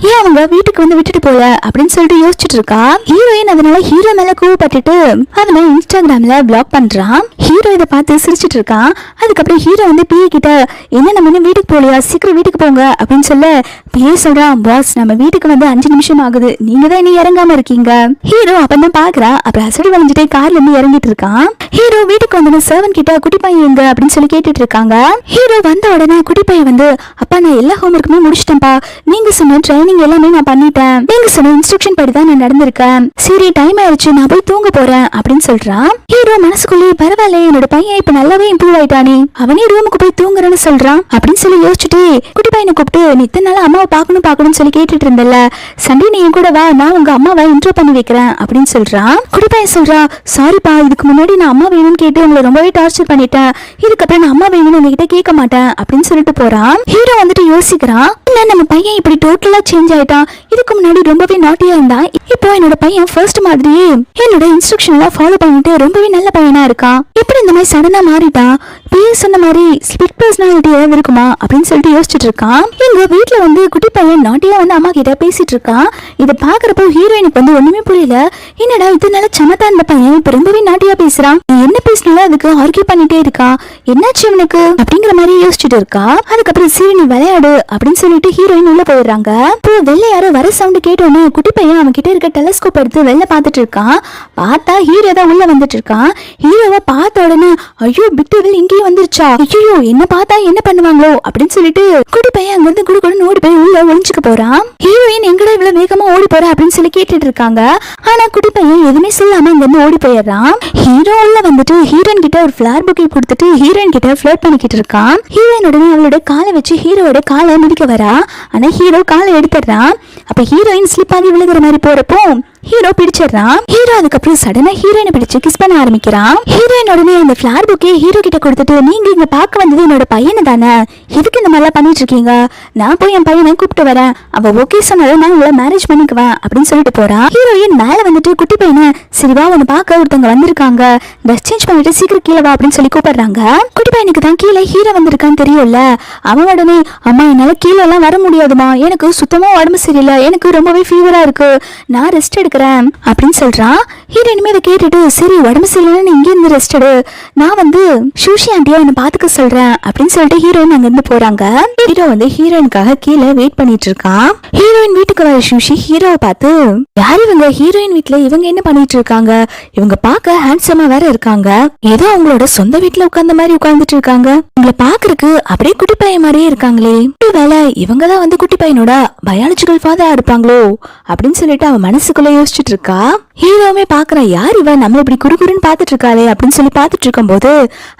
ஏன் அவங்க வீட்டுக்கு வந்து விட்டுட்டு போல அப்படின்னு சொல்லிட்டு யோசிச்சுட்டு இருக்கா. ஹீரோயின் அதனால ஹீரோ மேல கோவப்பட்டுட்டு அவனை இன்ஸ்டாகிராம்ல பிளாக் பண்றான். ஹீரோ இதை பார்த்து சிரிச்சிட்டு இருக்கான். அதுக்கப்புறம் ஹீரோ வந்து பிஏ கிட்ட, என்ன நம்ம இன்னும் வீட்டுக்கு போகலையா, சீக்கிரம் வீட்டுக்கு போங்க அப்படின்னு சொல்ல பிஏ சொல்றான், பாஸ் நம்ம வீட்டுக்கு வந்து 5 நிமிஷம் ஆகுது, நீங்க தான் இன்னும் இறங்காம இருக்கீங்க. ஹீரோ அப்பதான் பாக்குறா, அப்புறம் அசடி வளைஞ்சிட்டே கார்ல இருந்து இறங்கிட்டு இருக்கான். ஹீரோ வீட்டுக்கு வந்து சர்வன் கிட்ட குட்டி பையன் எங்க அப்படின்னு சொல்லி கேட்டுட்டு இருக்காங்க. ஹீரோ வந்த உடனே குட்டி பையன் வந்து, அப்பா நான் எல்லா ஹோம்ஒர்க்குமே முடிச்சிட்டேன்ப்பா, நீங்க சொன்ன ட்ரைனிங் எல்லாமே நான் பண்ணிட்டேன், நீங்க சொன்ன இன்ஸ்ட்ரக்ஷன் படி தான் நான் நடந்திருக்கேன், சரி டைம் ஆயிடுச்சு நான் போய் தூங்க போறேன் அப்படின்னு சொல்றான். ஹீரோ மனசுக்குள்ளேயே, பரவாயில்ல என்னோட பையன் இப்ப நல்லாவே இம்ப்ரூவ் ஆயிட்டானே, அவனே ரூமுக்கு போய் தூங்குறேன்னு சொல்றான் அப்படின்னு சொல்லி யோசிச்சுட்டு குட்டி பையனை கூப்பிட்டு, நீ இத்தனை நாள் அம்மாவை பார்க்கணும்னு சொல்லி கேட்டுட்டு இருந்தல, சண்டே நீ என் கூட வா, நான் உங்க அம்மாவை இன்ட்ரோ பண்ணி வைக்கிறேன் அப்படின்னு சொல்றான். குட்டி பையன் சொல்றா, சாரிப்பா இதுக்கு முன்னாடி நான் அம்மா வேணும்னு கேட்டு உங்களை ரொம்பவே டார்ச்சர் பண்ணிட்டேன், இதுக்கப்புறம் நான் அம்மா வேணும்னு உங்ககிட்ட கேட்க மாட்டேன் அப்படின்னு சொல்லிட்டு போறான். ஹீரோ வந்துட்டு யோசிக்கிறான், என்ன நம்ம பையன் இப்படி டோட்டலா சேஞ்ச் ஆயிட்டான், இதுக்கு முன்னாடி ரொம்பவே நாட்டியா இருந்தான், இப்போ என்னோட பையன் ஃபர்ஸ்ட் மாதிரியே என்னோட இன்ஸ்ட்ரக்ஷன் எல்லாம் ஃபாலோ பண்ணிட்டு ரொம்பவே நல்ல பையனா இருக்கான், எப்படி இந்த மாதிரி சடனா மாறிட்டான், பிஏ சொன்ன மாதிரி ஸ்பிளிட் பர்சனாலிட்டி ஏதாவது இருக்குமா அப்படின்னு சொல்லிட்டு யோசிச்சுட்டு இருக்கான். எங்க வீட்டுல வந்து குட்டி பையன் நாட்டியா வந்து அம்மா கிட்ட பேசிட்டு இருக்கான். இதை பாக்குறப்போ ஹீரோயினுக்கு வந்து ஒண்ணுமே புரியல, என்னடா இதனால சமத்தா இந்த பையன் இப்ப ரொம்பவே நாட்டியா பேசுறான், என்ன பேசினாலும் அதுக்கு ஆர்கியூ பண்ணிட்டே இருக்கா, என்னாச்சு அவனுக்கு அப்படிங்கிற மாதிரி யோசிச்சுட்டு இருக்கா. அதுக்கப்புறம் சரி நீ விளையாடு அப்படின்னு சொல்லிட்டு ஹீரோயின் உள்ள போயிடுறாங்க. இப்போ வெளில யாரோ வர சவுண்ட் கேட்டோன்னு குட்டி பையன் அவன் கிட்ட இருக்க டெலஸ்கோப் எடுத்து வெளில பாத்துட்டு இருக்கான். பார்த்தா ஹீரோ தான் உள்ள வந்துட்டு இருக்கான். ஹீரோவை பார்த்த உடனே, ஐயோ பிக் டெவில் இங்கேயும் வந்துருச்சா, ஐயோ என்ன பார்த்தா என்ன பண்ணுவாங்களோ அப்படின்னு சொல்லிட்டு குட்டி பையன் அங்க இருந்து குடுகுடுன்னு ஓடி போய் உள்ள ஒளிஞ்சுக்க போறான். ஹீரோயின் எங்கடா இவ்வளவு வேகமா ஓடி போற அப்படின்னு சொல்லி கேட்டுட்டு இருக்காங்க. ஆனா குட்டி பையன் எதுவுமே சொல்லாம அங்க இருந்து ஓடி போயிடுறான். ஹீரோ உள்ள வந்துட்டு ஹீரோயின் கிட்ட ஒரு ஃபிளவர் புக்கை கொடுத்துட்டு ஹீரோயின் கிட்ட ஃபிளர்ட் பண்ணிக்கிட்டு இருக்கான். ஹீரோயின் உடனே அவளோட காலை வச்சு ஹீரோட காலை மிதிக்க வரா. ஆனா ஹீரோ காலை எடுத்துடுறான். அப்ப ஹீரோயின் ஸ்லிப் ஆகி விழுகிற மாதிரி போறப்போ ஹீரோ பிடிச்சிடறான். ஹீரோ அதுக்கப்புறம் சடனா ஹீரோயினை பிடிச்சு கிஸ் பண்ண ஆரம்பிக்கிறான். ஹீரோயின் உடனே அந்த ஃபிளவர் புக்கே ஹீரோ கிட்ட கொடுத்துட்டு, நீங்க இங்க பார்க்க வந்தது என்னோட பையனை தானே, எதுக்கு இந்த மாதிரிலாம் பண்ணிட்டு இருக்கீங்க, நான் போய் என் பையனை கூப்பிட்டு வரேன், அவ ஓகே சொன்னாலும் நான் உங்களை மேரேஜ் பண்ணிக்குவேன் அப்படின்னு சொல்லிட்டு போறான். ஹீரோயின் மேல வந்துட்டு குட்டி பையனை, சரிவா உன்னை பார்க்க ஒருத்தவங்க வந்திருக்காங்க, ட்ரெஸ் சேஞ்ச் பண்ணிட்டு சீக்கிரம் கீழே வா அப்படின்னு சொல்லி கூப்பிடுறாங்க. குட்டி பையனுக்கு தான் கீழே ஹீரோ வந்திருக்கான்னு தெரியும்ல. அவன் உடனே, அம்மா என்னால கீழே எல்லாம் வர முடியாதுமா, எனக்கு சுத்தமா உடம்பு சரியில்லை, எனக்கு ரொம்பவே ஃபீவரா இருக்கு, நான் ரெஸ்ட் எடுக்கிறேன் அப்படின்னு சொல்றான். ஹீரோயினுமே இதை கேட்டுட்டு, சரி உடம்பு சரியில்லைன்னு இங்கே இருந்து ரெஸ்ட் எடு, நான் வந்து சூஷி ஆண்டியா என்ன பாத்துக்க சொல்றேன் அப்படின்னு சொல்லிட்டு ஹீரோயின் அங்க இருந்து போறாங்க. ஹீரோ வந்து ஹீரோயினுக்காக கீழே வெயிட் பண்ணிட்டு இருக்கான். ஹீரோயின் வீட்டுக்கு வர சூஷி ஹீரோவை பார்த்து, யார் இவங்க, ஹீரோயின் வீட்டுல இவங்க என்ன பண்ணிட்டு இருக்காங்க, இவங்க பார்க்க ஹேண்ட்ஸமா வேற இருக்காங்க, ஏதோ அவங்களோட சொந்த வீட்டுல உட்கார்ந்த மாதிரி உட்கார்ந்துட்டு இருக்காங்க, உங்களை பாக்குறதுக்கு அப்படியே குட்டி பையன் மாதிரியே இருக்காங்களே, வேலை இவங்கதான் வந்து குட்டி பையனோட பயாலஜிக்கல் ஃபாதரா இருப்பாங்களோ அப்படின்னு சொல்லிட்டு அவன் மனசுக்குள்ளே யோசிச்சுட்டு இருக்கா. ஹீரோவுமே பாக்குறா, யார் இவ நம்மள இப்படி குறுகுறுன்னு பாத்துட்டு இருக்காளே அப்படின்னு சொல்லி பாத்துட்டு இருக்கும் போது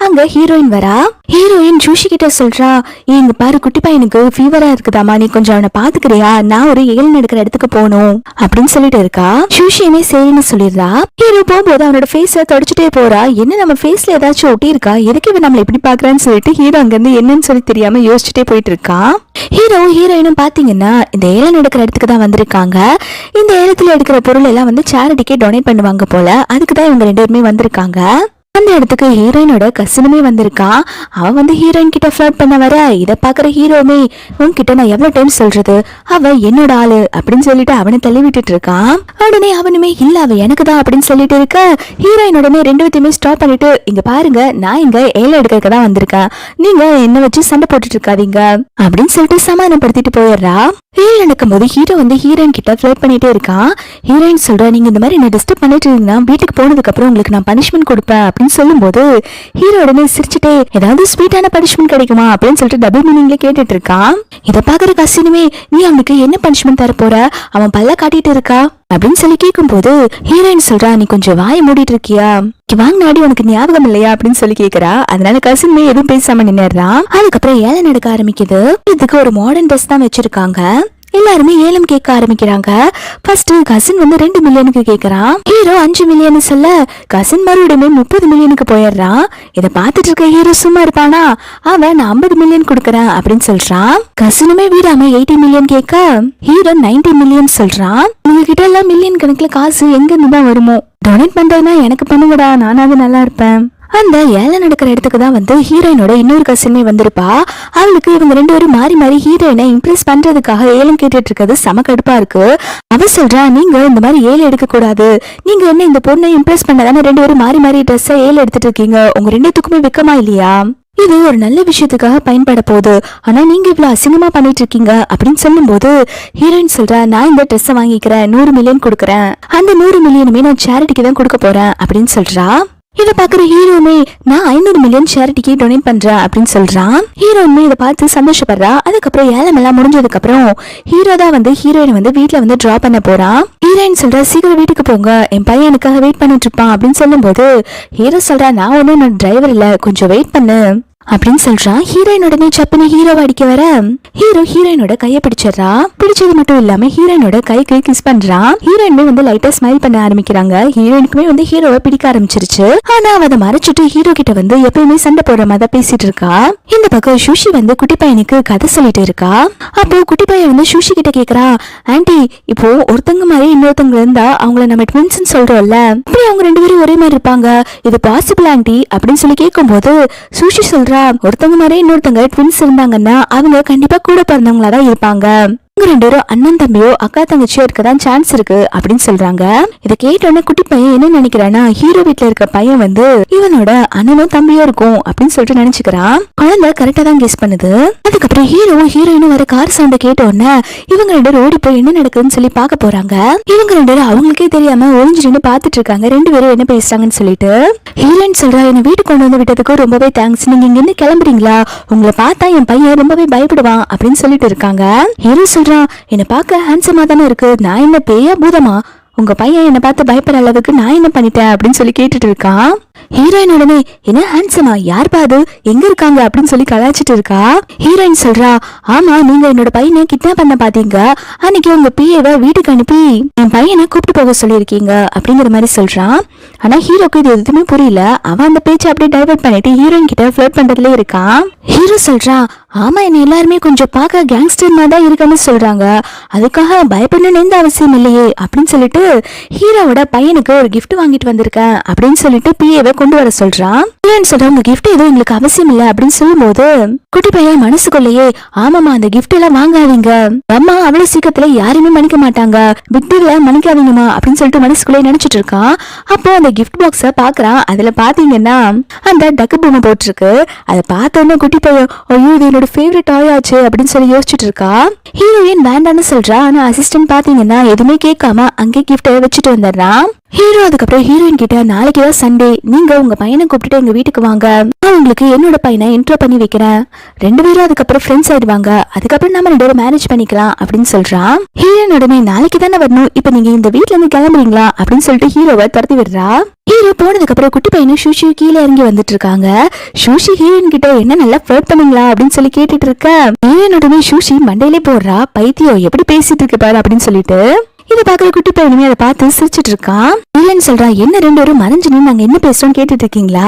அங்க ஹீரோயின் வரா. ஹீரோயின் ஜூஷி கிட்ட சொல்றா, இங்க பாரு குட்டி பையனுக்கு ஃபீவரா இருக்குதாமா, நீ கொஞ்சம் அவனை பாத்துக்கிறியா, நான் ஒரு ஏழு நடக்கிற இடத்துக்கு போகணும் அப்படின்னு சொல்லிட்டு இருக்கா. ஜூஷியுமே சரின்னு சொல்லிடுறா. ஹீரோ போகும்போது அவனோட ஃபேஸ தொடச்சுட்டே போறா. என்ன நம்ம ஃபேஸ்ல ஏதாச்சும் ஒட்டி இருக்கா, எதுக்கு இவன் நம்மள இப்படி பாக்குறான்னு சொல்லிட்டு ஹீரோ அங்க இருந்து என்னன்னு சொல்லி தெரியாம யோசிச்சுட்டே போயிட்டு இருக்கா. ஹீரோ ஹீரோயினும் பாத்தீங்கன்னா இந்த ஏலம் எடுக்கிற இடத்துக்கு தான் வந்திருக்காங்க. இந்த ஏலத்துல எடுக்கிற பொருள் எல்லாம் வந்து சேரிட்டிக்கே டொனேட் பண்ணுவாங்க போல, அதுக்குதான் இவங்க 2 பேருமே வந்திருக்காங்க. அந்த இடத்துக்கு ஹீரோயினோட கசினுமே வந்திருக்கா. அவன் வந்து ஹீரோயின் கிட்ட ஃபிளர்ட் பண்ண வர இதை பாக்குற ஹீரோமே, உன்கிட்ட நான் எவ்வளவு டைம் சொல்றது, அவ என்னோட ஆளு அப்படின்னு சொல்லிட்டு அவனை தள்ளி விட்டுட்டு இருக்கான். உடனே அவனுமே இல்ல அவ எனக்கு தான் அப்படின்னு சொல்லிட்டு இருக்க. ஹீரோயின் உடனே 2 பேத்தையுமே ஸ்டாப் பண்ணிட்டு, இங்க பாருங்க நான் இங்க ஏல எடுக்கிறதுக்கு தான் வந்திருக்கேன், நீங்க என்ன வச்சு சண்டை போட்டுட்டு இருக்காதீங்க அப்படின்னு சொல்லிட்டு சமாதானப்படுத்திட்டு போயிடுறா. ஏல் நடக்கும் போது ஹீரோ வந்து ஹீரோயின் கிட்ட ஃபிளர்ட் பண்ணிட்டே இருக்கான். ஹீரோயின் சொல்றா, நீங்க இந்த மாதிரி என்ன டிஸ்டர்ப் பண்ணிட்டு இருந்தீங்கன்னா வீட்டுக்கு போனதுக்கு அப்புறம் உங்களுக்கு நான் பனிஷ்மெண்ட் கொடுப்பேன் அப்படின்னு சொல்லும் போது ஹீரோ உடனே சிரிச்சுட்டே, ஏதாவது ஸ்வீட்டான பனிஷ்மெண்ட் கிடைக்குமா அப்படின்னு சொல்லிட்டு டபுள் மீனிங்ல கேட்டுட்டு இருக்கான். இதை பாக்குற கசினுமே, நீ அவனுக்கு என்ன பனிஷ்மெண்ட் தர போற, அவன் பல்ல காட்டிட்டு இருக்கா அப்படின்னு சொல்லி கேட்கும் போது ஹீரோயின் சொல்றா, நீ கொஞ்சம் வாயை மூடிட்டு இருக்கியா, வாங்கினாடி உனக்கு ஞாபகம் இல்லையா அப்படின்னு சொல்லி கேக்குறா. அதனால கசின்மே எதுவும் பேசாம நின்னுறான். அதுக்கப்புறம் ஏலம் நடக்க ஆரம்பிக்குது. இதுக்கு ஒரு மாடர்ன் ட்ரெஸ் தான் வச்சிருக்காங்க. எல்லாருமே ஏலம் கேட்க ஆரம்பிக்கிறாங்க. ஃபர்ஸ்ட் கசின் வந்து 2 மில்லியனுக்கு கேக்குறான். ஹீரோ 5 மில்லியன் சொல்ல கசின் மறுபடியுமே 30 மில்லியனுக்கு போயிடுறான். இதை பார்த்துட்டு இருக்க ஹீரோ சும்மா இருப்பானா, அவன் நான் 50 மில்லியன் கொடுக்கறேன் அப்படின்னு சொல்றான். கசினுமே வீடாம 80 மில்லியன் கேட்க ஹீரோ 90 மில்லியன் சொல்றான். உங்ககிட்ட எல்லாம் மில்லியன் கணக்குல காசு எங்க இருந்து தான் வருமோ, டொனேட் பண்றதுனா எனக்கு பண்ணுங்கடா, நானாவது நல்லா இருப்பேன். அந்த ஏலம் நடக்கிற இடத்துக்கு தான் வந்து ஹீரோயினோட இன்னொரு கசினே வந்திருப்பா. அவளுக்கு இவங்க 2 பேரும் மாறி மாறி ஹீரோயினை இம்ப்ரெஸ் பண்றதுக்காக ஏலம் கேட்டுட்டு இருக்கிறது செம கடுப்பா இருக்கு. அவ சொல்றா, நீங்க இந்த மாதிரி ஏலம் எடுக்க கூடாது, நீங்க என்ன இந்த பொண்ணை இம்ப்ரெஸ் பண்ணதானே 2 பேரும் மாறி மாறி ட்ரெஸ் ஏலம் எடுத்துட்டு இருக்கீங்க, உங்க 2 வெக்கமா இல்லையா, இது ஒரு நல்ல விஷயத்துக்காக பயன்பட போகுது, ஆனா நீங்க இவ்வளவு அசிங்கமா பண்ணிட்டு இருக்கீங்க அப்படின்னு சொல்லும் போது ஹீரோயின் சொல்றா, நான் இந்த ட்ரெஸ் வாங்கிக்கிறேன், 100 மில்லியன் கொடுக்கறேன், அந்த 100 மில்லியனுமே நான் சேரிட்டிக்கு தான் கொடுக்க போறேன் அப்படின்னு சொல்றா. இதை பாக்குற ஹீரோமே, நான் 500 மில்லியன் சேரிட்டிக்கு டொனேட் பண்றேன் அப்படின்னு சொல்றான். ஹீரோயின்மே இதை பார்த்து சந்தோஷப்படுறா. அதுக்கப்புறம் ஏலம் எல்லாம் முடிஞ்சதுக்கு அப்புறம் ஹீரோ தான் வந்து ஹீரோயின் வந்து வீட்டுல வந்து டிராப் பண்ண போறான். ஹீரோயின் சொல்றா, சீக்கிரம் வீட்டுக்கு போங்க, என் பையன் எனக்காக வெயிட் பண்ணிட்டு இருப்பான் அப்படின்னு சொல்லும் போது ஹீரோ சொல்றா, நான் ஒன்னும் டிரைவர் இல்ல, கொஞ்சம் வெயிட் பண்ணு அப்படின்னு சொல்றான். ஹீரோயின் உடனே சப்புன்னு ஹீரோவை அடிக்க வர ஹீரோ ஹீரோயினோட கையை பிடிச்சிடறா. பிடிச்சது மட்டும் இல்லாம ஹீரோயினோட கைக்கு கிஸ் பண்றான். ஹீரோயினுமே வந்து லைட்டா ஸ்மைல் பண்ண ஆரம்பிக்கிறாங்க. ஹீரோயினுக்குமே வந்து ஹீரோவை பிடிக்க ஆரம்பிச்சிருச்சு. ஆனா அவ அதை மறைச்சிட்டு ஹீரோ கிட்ட வந்து எப்பயுமே சண்டை போடுற மாதிரி பேசிட்டு இருக்கா. இந்த பக்கம் சுஷி வந்து குட்டி பையனுக்கு கதை சொல்லிட்டு இருக்கா. அப்போ குட்டி பையன் வந்து சுஷி கிட்ட கேக்குறா, ஆன்டி இப்போ ஒருத்தங்க மாதிரி இன்னொருத்தங்க இருந்தா அவங்கள நம்ம ட்வின்ஸ் சொல்றோம்ல, அப்படி அவங்க 2 பேரும் ஒரே மாதிரி இருப்பாங்க, இது பாசிபிள் ஆன்டி அப்படின்னு சொல்லி கேட்கும் போது சுஷி சொல்றா, ஒருத்தங்க மாதிரி இன்னொருத்தங்க ட்வின்ஸ் இருந்தாங்கன்னா அவங்க கண்டிப்பா கூட பிறந்தவங்களா தான் இருப்பாங்க, 2 பேரும் அண்ணன் தம்பியோ அக்கா தங்கச்சியோ இருக்கதான் சான்ஸ் இருக்கு அப்படின்னு சொல்றாங்க. இதை கேட்டோன்னே குட்டி பையன் என்ன நினைக்கிறான்னா, ஹீரோ வீட்டுல இருக்க பையன் வந்து இவனோட அண்ணனும் தம்பியோ இருக்கும் அப்படின்னு சொல்லிட்டு நினைச்சுக்கிறான். குழந்தை கரெக்டா தான் கெஸ் பண்ணுது. அதுக்கப்புறம் ஹீரோவும் ஹீரோயினும் வர கார் சவுண்ட கேட்ட உடனே இவங்க 2 பேரும் ஓடி போய் என்ன நடக்குதுன்னு சொல்லி பாக்க போறாங்க. இவங்க 2 பேரும் அவங்களுக்கே தெரியாம ஒளிஞ்சிட்டு பாத்துட்டு இருக்காங்க 2 பேரும் என்ன பேசுறாங்கன்னு சொல்லிட்டு. ஹீரோயின் சொல்றா, என்ன வீட்டுக்கு கொண்டு வந்து விட்டதுக்கு ரொம்பவே தேங்க்ஸ், நீங்க இங்க இருந்து கிளம்புறீங்களா, உங்களை பார்த்தா என் பையன் ரொம்பவே பயப்படுவான் அப்படின்னு சொல்லிட்டு இருக்காங்க. ஹீரோ சொல்றா, என்ன பார்க்க ஹேண்ட்ஸமா தானே இருக்கு, நான் என்ன பேயா பூதமா, உங்க பையன் என்ன பார்த்து பயப்படுற அளவுக்கு நான் என்ன பண்ணிட்டேன் அப்படின்னு சொல்லி கேட்டுட்டு இருக்கான். ஹீரோயின் உடனே, என்ன ஹேண்ட்ஸமா, யார் பாது, எங்க இருக்காங்க அப்படின்னு சொல்லி கலாச்சிட்டு இருக்கா. ஹீரோயின் சொல்றா, ஆமா நீங்க என்னோட பையனை கிட்னாப் பண்ண பாத்தீங்க, அன்னைக்கு உங்க பிஏவை வீட்டுக்கு அனுப்பி என் பையனை கூப்பிட்டு போக சொல்லியிருக்கீங்க அப்படிங்கிற மாதிரி சொல்றான். ஆனா ஹீரோக்கு இது எதுவுமே புரியல. அவன் அந்த பேச்சை அப்படியே டைவர்ட் பண்ணிட்டு ஹீரோயின் கிட்ட ஃபிளர்ட் பண்றதுல இருக்கான். ஹீரோ சொல்றா, ஆமா என்ன எல்லாருமே கொஞ்சம் பார்க்க கேங்ஸ்டர் மாதிரி தான் இருக்கான்னு சொல்றாங்க, அதுக்காக பயப்படணும்னு எந்த அவசியம் இல்லையே அப்படின்னு சொல்லிட்டு ஹீரோவோட பையனுக்கு ஒரு கிஃப்ட் வாங்கிட்டு வந்திருக்கேன் அப்படின்னு சொல்லிட்டு பிஏவை கொண்டு வர சொல்றான். சொல்ற, உங்க கிஃப்ட் எதுவும் எங்களுக்கு அவசியம் இல்ல அப்படின்னு சொல்லும் போது குட்டி பையன் மனசுக்குள்ளேயே, ஆமாமா அந்த கிஃப்ட் எல்லாம் வாங்காதீங்க, அம்மா அவ்வளவு சீக்கிரத்துல யாருமே மன்னிக்க மாட்டாங்க, விட்டுல மன்னிக்காதீங்கம்மா அப்படின்னு சொல்லிட்டு மனசுக்குள்ளே நினைச்சிட்டு இருக்கான். அப்போ அந்த கிஃப்ட் பாக்ஸ பாக்குறான். அதுல பாத்தீங்கன்னா அந்த டக்கு பொம்மை போட்டிருக்கு. அதை பார்த்தோன்னே குட்டி பையன், ஐயோ இது என்னோட ஃபேவரட் ஆயாச்சு அப்படின்னு சொல்லி யோசிச்சுட்டு இருக்கா. ஹீரோயின் வேண்டான்னு சொல்றா. ஆனா அசிஸ்டன்ட் பாத்தீங்கன்னா எதுவுமே கேட்காம அங்கே கிஃப்ட வச்சுட்டு வந்துடுறான். ஹீரோ அதுக்கப்புறம் ஹீரோயின் கிட்ட நாளைக்கு தான் சண்டே, நீங்க உங்க பையனை கூப்பிட்டுட்டு எங்க வீட்டுக்கு வாங்க, நான் உங்களுக்கு என்னோட பையனை இன்ட்ரோ பண்ணி வைக்கிறேன், 2 பேரும் அதுக்கப்புறம் ஃப்ரெண்ட்ஸ் ஆயிடுவாங்க, அதுக்கப்புறம் நம்ம 2 பேரும் மேரேஜ் பண்ணிக்கலாம் அப்படின்னு சொல்றான். ஹீரோயின் உடனே நாளைக்கு தானே வரணும், இப்ப நீங்க இந்த வீட்டுல இருந்து கிளம்புறீங்களா அப்படின்னு சொல்லிட்டு ஹீரோவை துரத்தி விடுறா. ஹீரோ போனதுக்கு அப்புறம் குட்டி பையனும் ஷூஷி கீழே இறங்கி வந்துட்டு இருக்காங்க. ஷூஷி ஹீரோயின் கிட்ட என்ன நல்லா ஃப்ளர்ட் பண்ணீங்களா அப்படின்னு சொல்லி கேட்டுட்டு இருக்க. ஹீரோயின் உடனே ஷூஷி மண்டையிலே போடுறா, பைத்தியம் எப்படி பேசிட்டு இருக்கு பாரு அப்படின்னு சொல்லிட்டு. இதை பாக்குற குட்டி பையனுமே அதை பார்த்து சிரிச்சிட்டு இருக்கான். ஹீரோயின் சொல்றா, என்ன 2 பேரும் மறைஞ்சு நீ நாங்க என்ன பேசுறோம் கேட்டுட்டு இருக்கீங்களா,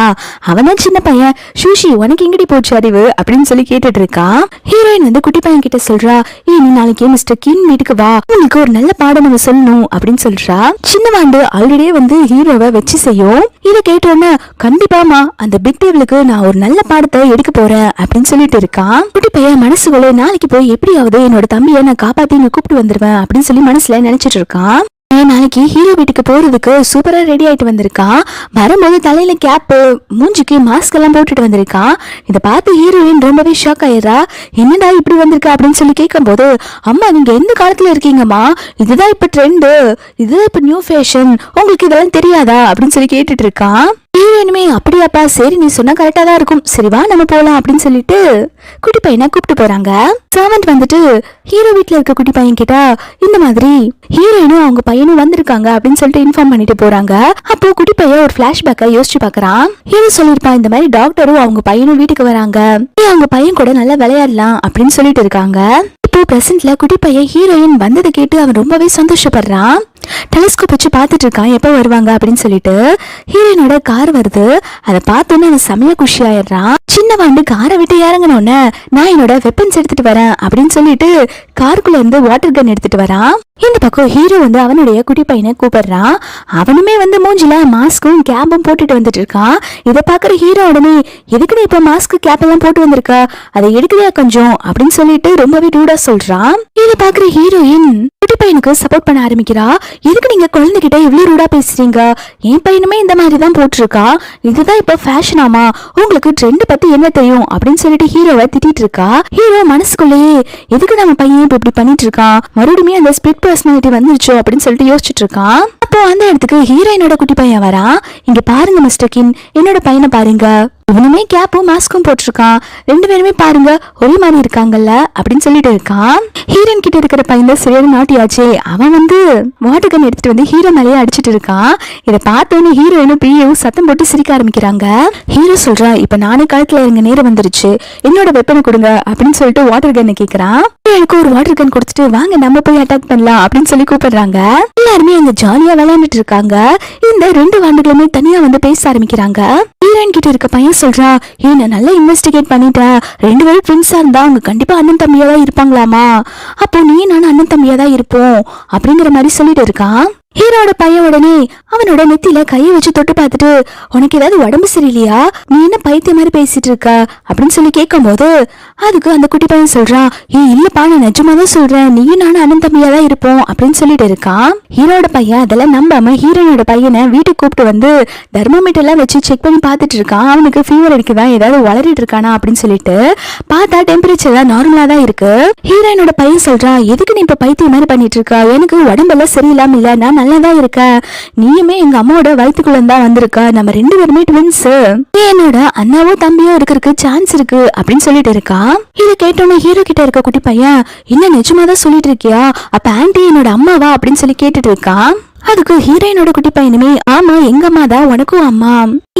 அவன் சின்ன பையன், ஷூஷி உனக்கு எங்கடி போச்சு அறிவு அப்படின்னு சொல்லி கேட்டுட்டு இருக்கான். ஹீரோயின் வந்து குட்டி பையன் கிட்ட சொல்றா, நீ நாளைக்கு மிஸ்டர் கின் வீட்டுக்கு வா, உங்களுக்கு ஒரு நல்ல பாடம் நம்ம சொல்லணும் அப்படின்னு சொல்றா. சின்னவாண்டு ஆல்ரெடியே வந்து ஹீரோவை வச்சு செய்யும். இதை கேட்டோன்னு கண்டிப்பாமா அந்த பிக் டேபிளுக்கு நான் ஒரு நல்ல பாடத்தை எடுக்க போறேன் அப்படின்னு சொல்லிட்டு இருக்கான். குட்டி பையன் மனசுக்குள்ள நாளைக்கு போய் எப்படியாவது என்னோட தம்பியை நான் காப்பாத்தி இங்க கூப்பிட்டு வந்துருவேன் அப்படின்னு சொல்லி மனசுல நினைச்சிட்டு இருக்கான். நாளைக்கு ஹீரோ வீட்டுக்கு போறதுக்கு சூப்பரா ரெடி ஆயிட்டு வந்திருக்கான். வரும்போது தலையில கேப்பு, மூஞ்சிக்கு மாஸ்க் எல்லாம் போட்டுட்டு வந்திருக்கான். இதை பார்த்து ஹீரோயின் ரொம்பவே ஷாக் ஆயிடுறா. என்னடா இப்படி வந்திருக்கா அப்படின்னு சொல்லி கேட்கும் போது, அம்மா நீங்க எந்த காலத்துல இருக்கீங்கம்மா, இதுதான் இப்ப ட்ரெண்டு, இதுதான் இப்ப நியூ ஃபேஷன், உங்களுக்கு இதெல்லாம் தெரியாதா அப்படின்னு சொல்லி கேட்டுட்டு இருக்கான். ஹீரோயினுமே அப்படியாப்பா, சரி நீ சொன்னா கரெக்டா தான் இருக்கும், சரி வா நம்ம போலாம் அப்படின்னு சொல்லிட்டு குட்டி பையனை கூப்பிட்டு போறாங்க. சர்வன்ட் வந்துட்டு ஹீரோ வீட்டுல இருக்க குட்டி பையன் கிட்ட இந்த மாதிரி ஹீரோயினும் அவங்க பையனும் வந்திருக்காங்க அப்படின்னு சொல்லிட்டு இன்ஃபார்ம் பண்ணிட்டு போறாங்க. அப்போ குட்டி பையன் ஒரு பிளாஷ்பேக்கை யோசிச்சு பாக்குறான். ஹீரோ சொல்லிருப்பான், இந்த மாதிரி டாக்டரும் அவங்க பையனும் வீட்டுக்கு வராங்க, அவங்க பையன் கூட நல்லா விளையாடலாம் அப்படின்னு சொல்லிட்டு இருக்காங்க. இப்போ பிரசன்ட்ல குட்டி பையன் ஹீரோயின் வந்ததை கேட்டு அவன் ரொம்பவே சந்தோஷப்படுறான். டெலிஸ்கோப் வச்சு பார்த்துட்டு இருக்கான் எப்போ வருவாங்க அப்படின்னு சொல்லிட்டு. ஹீரோயினோட கார் வருது, அதை பார்த்தோன்னே அவன் செமையா குஷி ஆயிடுறான். சின்னவாண்டு காரை விட்டு இறங்கினோன்னு நான் என்னோட வெப்பன்ஸ் எடுத்துட்டு வரேன் அப்படின்னு சொல்லிட்டு காருக்குள்ள இருந்து வாட்டர் கன் எடுத்துட்டு வரான். இந்த பக்கம் ஹீரோ வந்து அவனுடைய குட்டி பையனை கூப்பிடுறான். அவனுமே வந்து மூஞ்சில மாஸ்க்கும் கேப்பும் போட்டுட்டு வந்துட்டு இருக்கான். இதை பாக்குற ஹீரோ உடனே, எதுக்குன்னு இப்ப மாஸ்க் கேப் எல்லாம் போட்டு வந்திருக்க, அதை எடுக்கலையா கொஞ்சம் அப்படின்னு சொல்லிட்டு ரொம்பவே ரூடா சொல்றான். இதை பாக்குற ஹீரோயின் குட்டி பையனுக்கு சப்போர்ட் பண்ண ஆரம்பிக்கிறா. எதுக்கு நீங்க குழந்தைகிட்ட இவ்வளவு ரூடா பேசுறீங்க, என் பையனுமே இந்த மாதிரி தான் போட்டிருக்கா, இதுதான் இப்ப ஃபேஷனாமா, உங்களுக்கு ட்ரெண்ட் பத்தி என்ன தெரியும் அப்படின்னு சொல்லிட்டு ஹீரோவை திட்டிட்டு இருக்கா. ஹீரோ மனசுக்குள்ளேயே எதுக்கு நம்ம பையன் இப்ப இப்படி பண்ணிட்டு இருக்கான், மறுபடியும் அந்த ஸ்பிளிட் பர்சனாலிட்டி வந்துருச்சோ அப்படின்னு சொல்லிட்டு யோசிச்சுட்டு இருக்கான். அப்போ அந்த இடத்துக்கு ஹீரோயினோட குட்டி பையன் வரான். இங்க பாருங்க மிஸ்டர் கின், என்னோட பையனை பாருங்க, இவனுமே கேப்பும் மாஸ்க்கும் போட்டிருக்கான், 2 பேருமே பாருங்க ஒரே மாதிரி இருக்காங்கல்ல அப்படின்னு சொல்லிட்டு இருக்கான். ஹீரோயின் கிட்ட இருக்கிற பையன் சரியான நாட்டியாச்சே, அவன் வந்து வாட்டர் கன் எடுத்துட்டு வந்து ஹீரோ மேலேயே அடிச்சிட்டு இருக்கான். இதை பார்த்தோன்னு ஹீரோயினும் பிரியும் சத்தம் போட்டு சிரிக்க ஆரம்பிக்கிறாங்க. ஹீரோ சொல்றான், இப்ப நானே காலத்துல எங்க நேரம் வந்துருச்சு, என்னோட வெப்பனை கொடுங்க அப்படின்னு சொல்லிட்டு வாட்டர் கன் கேட்கறான். எனக்கு ஒரு வாட்டர் கன் கொடுத்துட்டு வாங்க நம்ம போய் அட்டாக் பண்ணலாம் அப்படின்னு சொல்லி கூப்பிடுறாங்க. எல்லாருமே அங்க ஜாலியா விளையாண்டுட்டு இருக்காங்க. இந்த 2 வாண்டுகளுமே தனியா வந்து பேச ஆரம்பிக்கிறாங்க. ஹீரோயின் கிட்ட இருக்க பையன் சொல்றா, நான் நல்லா இன்வெஸ்டிகேட் பண்ணிட்டேன், 2 பேரும் ட்வின்ஸா இருந்தா அவங்க கண்டிப்பா அண்ணன் தம்பியா தான் இருப்பாங்களாமா, அப்போ நீ நானும் அண்ணன் தம்பியா தான் இருப்போம் அப்படிங்கிற மாதிரி சொல்லிட்டு இருக்கான். ஹீரோட பையன் உடனே அவனோட நெத்தியில கையை வச்சு தொட்டு பார்த்துட்டு, உனக்கு ஏதாவது உடம்பு சரியில்லையா, நீ என்ன பைத்திய மாதிரி பேசிட்டு இருக்க அப்படின்னு சொல்லி கேட்கும் போது அதுக்கு அந்த குட்டி பையன் சொல்றான், இல்லப்பா நான் நிஜமாதான் சொல்றேன், நீயும் நானும் அண்ணன் தம்பியா தான் இருப்போம் அப்படின்னு சொல்லிட்டு இருக்கான். ஹீரோட பையன் அதெல்லாம் நம்பாம ஹீரோனோட பையனை வீட்டுக்கு கூப்பிட்டு வந்து தெர்மோமீட்டர் எல்லாம் வச்சு செக் பண்ணி பார்த்துட்டு இருக்கான். அவனுக்கு ஃபீவர் அடிக்குதான், ஏதாவது வளரிட்டு இருக்கானா அப்படின்னு சொல்லிட்டு பார்த்தா டெம்பரேச்சர் தான் நார்மலா தான் இருக்கு. ஹீரோனோட பையன் சொல்றா, எதுக்கு நீ இப்ப பைத்திய மாதிரி பண்ணிட்டு இருக்க, எனக்கு உடம்பெல்லாம் சரியில்லாம இல்ல, நான் நல்லாதான் இருக்க, நீயுமே எங்க அம்மாவோட வயிற்றுக்குள்ள தான் வந்திருக்க, நம்ம 2 பேருமே ட்வின்ஸ், என்னோட அண்ணாவோ தம்பியோ இருக்கிறதுக்கு சான்ஸ் இருக்கு அப்படின்னு சொல்லிட்டு இருக்கான். இதை கேட்டோன்னு ஹீரோ கிட்ட இருக்க குட்டி பையன், என்ன நிஜமாதான் சொல்லிட்டு இருக்கியா, அப்ப ஆன்டி என்னோட அம்மாவா அப்படின்னு சொல்லி கேட்டுட்டு இருக்கான். அதுக்கு ஹீரோயினோட குட்டி பையனுமே, ஆமா எங்க அம்மா தான் உனக்கும் அம்மா,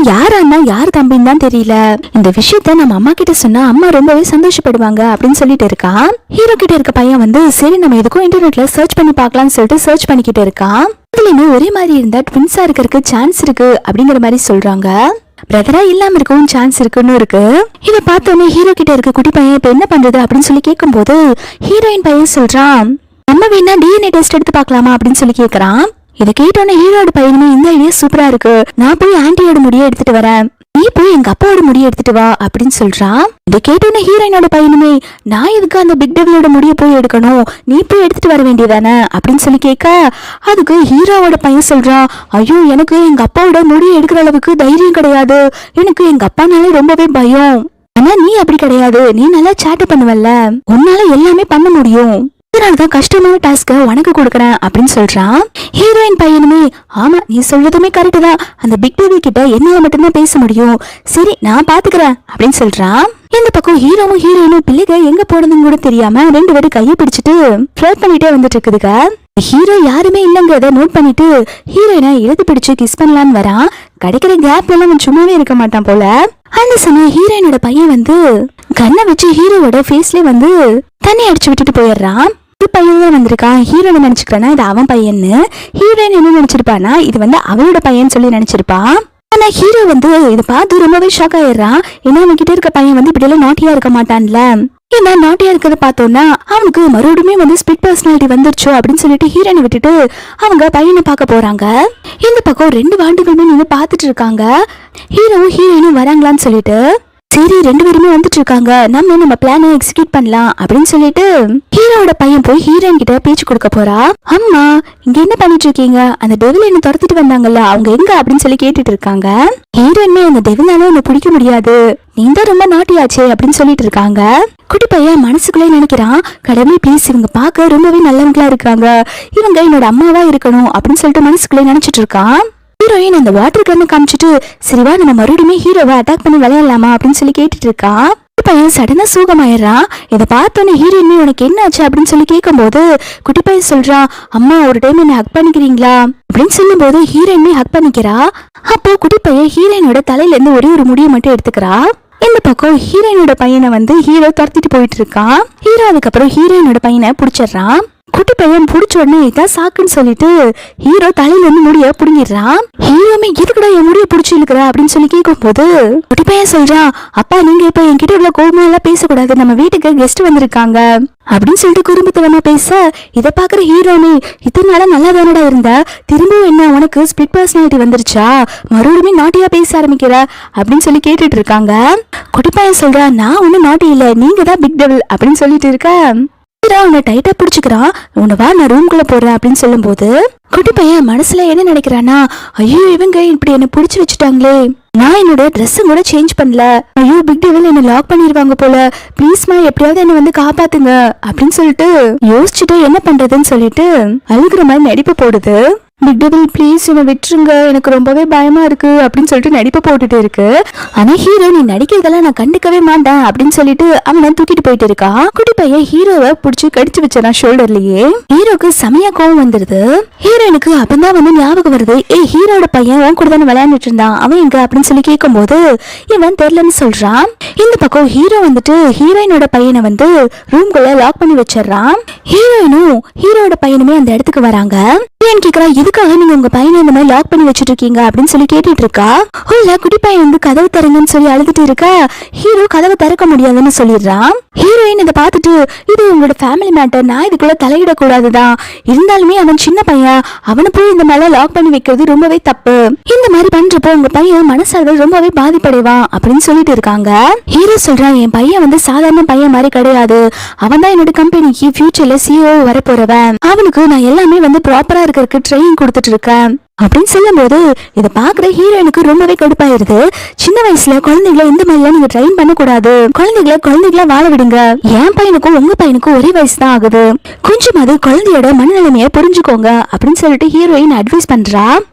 யார் அண்ணா யார் தம்பின்னு தான் தெரியல, இந்த விஷயத்த நம்ம அம்மா கிட்ட சொன்னா அம்மா ரொம்பவே சந்தோஷப்படுவாங்க அப்படின்னு சொல்லிட்டு இருக்கான். ஹீரோ கிட்ட இருக்க பையன் வந்து, சரி நம்ம எதுக்கும் இன்டர்நெட்ல சர்ச் பண்ணி பார்க்கலாம்னு சொல்லிட்டு சர்ச் பண்ணிக்கிட்டு இருக்கான். அதுலயுமே ஒரே மாதிரி இருந்தா ட்வின்ஸா இருக்கிறதுக்கு சான்ஸ் இருக்கு அப்படிங்கிற மாதிரி சொல்றாங்க. பிரதரா இல்லாம இருக்கவும் சான்ஸ் இருக்குன்னு இருக்கு. இதை பார்த்தோன்னே ஹீரோ கிட்ட இருக்க குட்டி பையன் இப்ப என்ன பண்றது அப்படின்னு சொல்லி கேட்கும் போது ஹீரோயின் பையன் சொல்றான், நம்ம வேணா டிஎன்ஏ டெஸ்ட் எடுத்து பார்க்கலாமா அப்படின்னு சொல்லி கேட்கறான். இதை கேட்டோன்னே ஹீரோட பையனுமே, இந்த ஐடியா சூப்பரா இருக்கு, நான் போய் ஆன்டியோட முடிய எடுத்துட்டு வரேன், நீ போய் எங்க அப்பாவோட முடிய எடுத்துட்டு வா அப்படின்னு சொல்றான். இதை கேட்டோன்னே ஹீரோயினோட பையனுமே, நான் எதுக்கு அந்த பிக் டெவிலோட முடிய போய் எடுக்கணும், நீ போய் எடுத்துட்டு வர வேண்டியதானே அப்படின்னு சொல்லி கேட்க அதுக்கு ஹீரோவோட பையன் சொல்றான், ஐயோ எனக்கு எங்க அப்பாவோட முடிய எடுக்கிற அளவுக்கு தைரியம் கிடையாது, எனக்கு எங்க அப்பானாலே ரொம்பவே பயம், ஆனா நீ அப்படி கிடையாது, நீ நல்லா சேட்டை பண்ணுவல்ல, உன்னால எல்லாமே பண்ண முடியும், இதனாலதான் கஷ்டமான டாஸ்க உனக்கு கொடுக்கறேன் அப்படின்னு சொல்றான். ஹீரோயின் பையனுமே ஆமா நீ சொல்றதுமே கரெக்ட் தான், அந்த பிக் டேவில் கிட்ட என்னால மட்டும்தான் பேச முடியும், சரி நான் பாத்துக்கிறேன் அப்படின்னு சொல்றான். இந்த பக்கம் ஹீரோவும் ஹீரோயினும் பிள்ளைக எங்க போனதுன்னு கூட தெரியாம 2 பேரும் கையை பிடிச்சிட்டு ஃப்ளர்ட் பண்ணிட்டே வந்துட்டு இருக்குதுங்க. ஹீரோ யாருமே இல்லங்கிறத நோட் பண்ணிட்டு ஹீரோயினை இழுத்து பிடிச்சு கிஸ் பண்ணலான்னு வரான். கிடைக்கிற கேப்ல எல்லாம் அவன் சும்மாவே இருக்க மாட்டான் போல. அந்த சமயம் ஹீரோயினோட பையன் வந்து கண்ணை வச்சு ஹீரோவோட ஃபேஸ்ல வந்து தண்ணி அடிச்சு விட்டுட்டு போயிடுறான். பையன் தான் வந்திருக்கான். ஹீரோயின் நினைச்சுக்கிறானா இது அவன் பையன்னு, ஹீரோயின் என்ன நினைச்சிருப்பானா இது வந்து அவளோட பையன் சொல்லி நினைச்சிருப்பான். ஆனா ஹீரோ வந்து இதை பார்த்து ரொம்பவே ஷாக் ஆயிடுறான். ஏன்னா அவன் கிட்ட இருக்க பையன் வந்து இப்படி எல்லாம் நாட்டியா இருக்க மாட்டான்ல. ஏன்னா நாட்டியா இருக்கிறத பார்த்தோன்னா அவனுக்கு மறுபடியும் வந்து ஸ்பிளிட் பர்சனாலிட்டி வந்துருச்சோ அப்படின்னு சொல்லிட்டு ஹீரோனை விட்டுட்டு அவங்க பையனை பார்க்க போறாங்க. இந்த பக்கம் 2 வாண்டுகளுமே நின்று பார்த்துட்டு இருக்காங்க. ஹீரோவும் ஹீரோயினும் வராங்களான்னு சொல்லிட்டு சரி 2 பேருமே வந்துட்டு இருக்காங்க, நம்ம பிளானை எக்ஸிக்யூட் பண்ணலாம் அப்படின்னு சொல்லிட்டு ஹீரோட பையன் போய் ஹீரோயின் கிட்ட பேச்சு கொடுக்க போறா. அம்மா இங்க என்ன பண்ணிட்டு இருக்கீங்க, அந்த டெவில் என்ன துரத்திட்டு வந்தாங்கல்ல அவங்க எங்க அப்படின்னு சொல்லி கேட்டுட்டு இருக்காங்க. ஹீரோயின்மே அந்த டெவிலால என்ன பிடிக்க முடியாது, நீ தான் ரொம்ப நாட்டியாச்சே அப்படின்னு சொல்லிட்டு இருக்காங்க. குட்டி பையன் மனசுக்குள்ளே நினைக்கிறான், கடவுளே ப்ளீஸ் இவங்க பார்க்க ரொம்பவே நல்லவங்களா இருக்காங்க, இவங்க என்னோட அம்மாவா இருக்கணும் அப்படின்னு சொல்லிட்டு மனசுக்குள்ளே நினைச்சிட்டு இருக்கான். ஹீரோயின் அந்த வாட்டர் கண்ணை காமிச்சிட்டு சரிவா நம்ம மறுபடியும் ஹீரோவை அட்டாக் பண்ணி விளையாடலாமா அப்படின்னு சொல்லி கேட்டுட்டு இருக்கா. பையன் சடனா சூகமாயிடுறான். இதை பார்த்தோன்னே ஹீரோயின்மே உனக்கு என்ன ஆச்சு அப்படின்னு சொல்லி கேட்கும்போது குட்டி பையன் சொல்றான், அம்மா ஒரு டைம் என்ன ஹக் பண்ணிக்கிறீங்களா அப்படின்னு சொல்லும் போது ஹீரோயின்மே ஹக் பண்ணிக்கிறா. அப்போ குட்டி பையன் ஹீரோயினோட தலையில இருந்து ஒரே ஒரு முடியை மட்டும் எடுத்துக்கிறா. இந்த பக்கம் ஹீரோயினோட பையனை வந்து ஹீரோ துரத்திட்டு போயிட்டு இருக்கான். ஹீரோ அதுக்கப்புறம் ஹீரோயினோட பையனை பிடிச்சிடுறான். குட்டி பையன் பிடிச்ச உடனே இதான் சாக்குன்னு சொல்லிட்டு ஹீரோ தலையில இருந்து முடிய புடுங்கிடுறான். ஹீரோமே எதுக்குடா என் முடிய பிடிச்சி இழுக்கிற அப்படின்னு சொல்லி கேட்கும் போது குட்டி பையன் சொல்றான், அப்பா நீங்க இப்ப என்கிட்ட இவ்வளவு கோபமா எல்லாம் பேசக்கூடாது, நம்ம வீட்டுக்கு கெஸ்ட் வந்திருக்காங்க அப்படின்னு சொல்லிட்டு குறும்புத்தனமா பேச இதை பாக்குற ஹீரோனே இதனால நல்லா தானடா இருந்த, திரும்பவும் என்ன உனக்கு ஸ்பிளிட் பர்சனாலிட்டி வந்துருச்சா, மறுபடியும் நாட்டியா பேச ஆரம்பிக்கிற அப்படின்னு சொல்லி கேட்டுட்டு இருக்காங்க. குட்டி பையன் சொல்றா, நான் ஒன்னும் நாட்டி இல்ல, நீங்க தான் பிக் டெவில் அப்படின்னு சொல்லிட்டு இருக்க. அவனை டைட்டா பிடிச்சுக்கிறான். உன்னை வா நான் ரூம்குள்ள போறேன் அப்படின்னு சொல்லும் போது குட்டி பையன் மனசுல என்ன நினைக்கிறானா, ஐயோ இவங்க இப்படி என்ன பிடிச்சு வச்சுட்டாங்களே, நான் என்னோட ட்ரெஸ் கூட சேஞ்ச் பண்ணல, ஐயோ பிக் டெவில் என்ன லாக் பண்ணிடுவாங்க போல, ப்ளீஸ்மா எப்படியாவது என்ன வந்து காப்பாத்துங்க அப்படின்னு சொல்லிட்டு யோசிச்சுட்டு என்ன பண்றதுன்னு சொல்லிட்டு அழுகுற மாதிரி நடிப்பு போடுது. பிக் டெவில் ப்ளீஸ் இவனை விட்டுருங்க, எனக்கு ரொம்பவே பயமா இருக்கு அப்படின்னு சொல்லிட்டு நடிப்பு போட்டுட்டு இருக்கு. ஆனா ஹீரோ நீ நடிக்கிறதெல்லாம் நான் கண்டுக்கவே மாட்டேன் அப்படின்னு சொல்லிட்டு அவனை தூக்கிட்டு போயிட்டு இருக்கான். குட்டி பையன் ஹீரோவை பிடிச்சி கடிச்சு வச்சான் ஷோல்டர்லயே. ஹீரோக்கு செமையா கோவம் வந்துருது. ஹீரோனுக்கு அப்பதான் வந்து ஞாபகம் வருது, ஹீரோட பையன் உன் கூட தானே விளையாண்டுட்டு இருந்தான், அவன் எங்க அப்படின்னு சொல்லி கேட்கும் போது இவன் தெரியலன்னு சொல்றான். இந்த பக்கம் ஹீரோ வந்துட்டு ஹீரோயினோட பையனை வந்து ரூம்குள்ள லாக் பண்ணி வச்சிடறான். ஹீரோயினும் ஹீரோட பையனுமே அந்த இடத்துக்கு வராங்க. கேக்குறா, எதுக்காக நீங்க உங்க பையனை இந்த மாதிரி லாக் பண்ணி வச்சுட்டு இருக்கீங்க அப்படின்னு சொல்லி கேட்டுட்டு இருக்கா. உள்ள குட்டி பையன் வந்து கதவு தரங்கன்னு சொல்லி அழுதுட்டு இருக்கா. ஹீரோ கதவை திறக்க முடியாதுன்னு சொல்லிடுறான். ஹீரோயின் இதை பார்த்துட்டு இது உங்களோட ஃபேமிலி மேட்டர், நான் இதுக்குள்ள தலையிடக்கூடாதுதான், இருந்தாலுமே அவன் சின்ன பையன், அவனை போய் இந்த மாதிரி லாக் பண்ணி வைக்கிறது ரொம்பவே தப்பு, இந்த மாதிரி பண்றப்போ உங்க பையன் மனசார்கள் ரொம்பவே பாதிப்படைவான் அப்படின்னு சொல்லிட்டு இருக்காங்க. ஹீரோ சொல்றான், என் பையன் வந்து சாதாரண பையன் மாதிரி கிடையாது, அவன் தான் என்னோட கம்பெனிக்கு ஃபியூச்சர்ல CEO வர போறவன், அவனுக்கு நான் எல்லாமே வந்து ப்ராப்பரா இருக்கிறதுக்கு ட்ரைனிங் கொடுத்துட்டு இருக்கேன் அப்படின்னு சொல்லும் போது இதை பாக்குற ஹீரோயினுக்கு ரொம்பவே கடுப்பாயிருது. சின்ன வயசுல குழந்தைகளை இந்த மாதிரிலாம் நீங்க ட்ரெயின் பண்ணக்கூடாது, குழந்தைகளை வாழ விடுங்க, என் பையனுக்கும் உங்க பையனுக்கும் ஒரே வயசு தான் ஆகுது, கொஞ்சமாவது குழந்தையோட மனநிலைமைய புரிஞ்சுக்கோங்க அப்படின்னு சொல்லிட்டு ஹீரோயின் அட்வைஸ் பண்றா.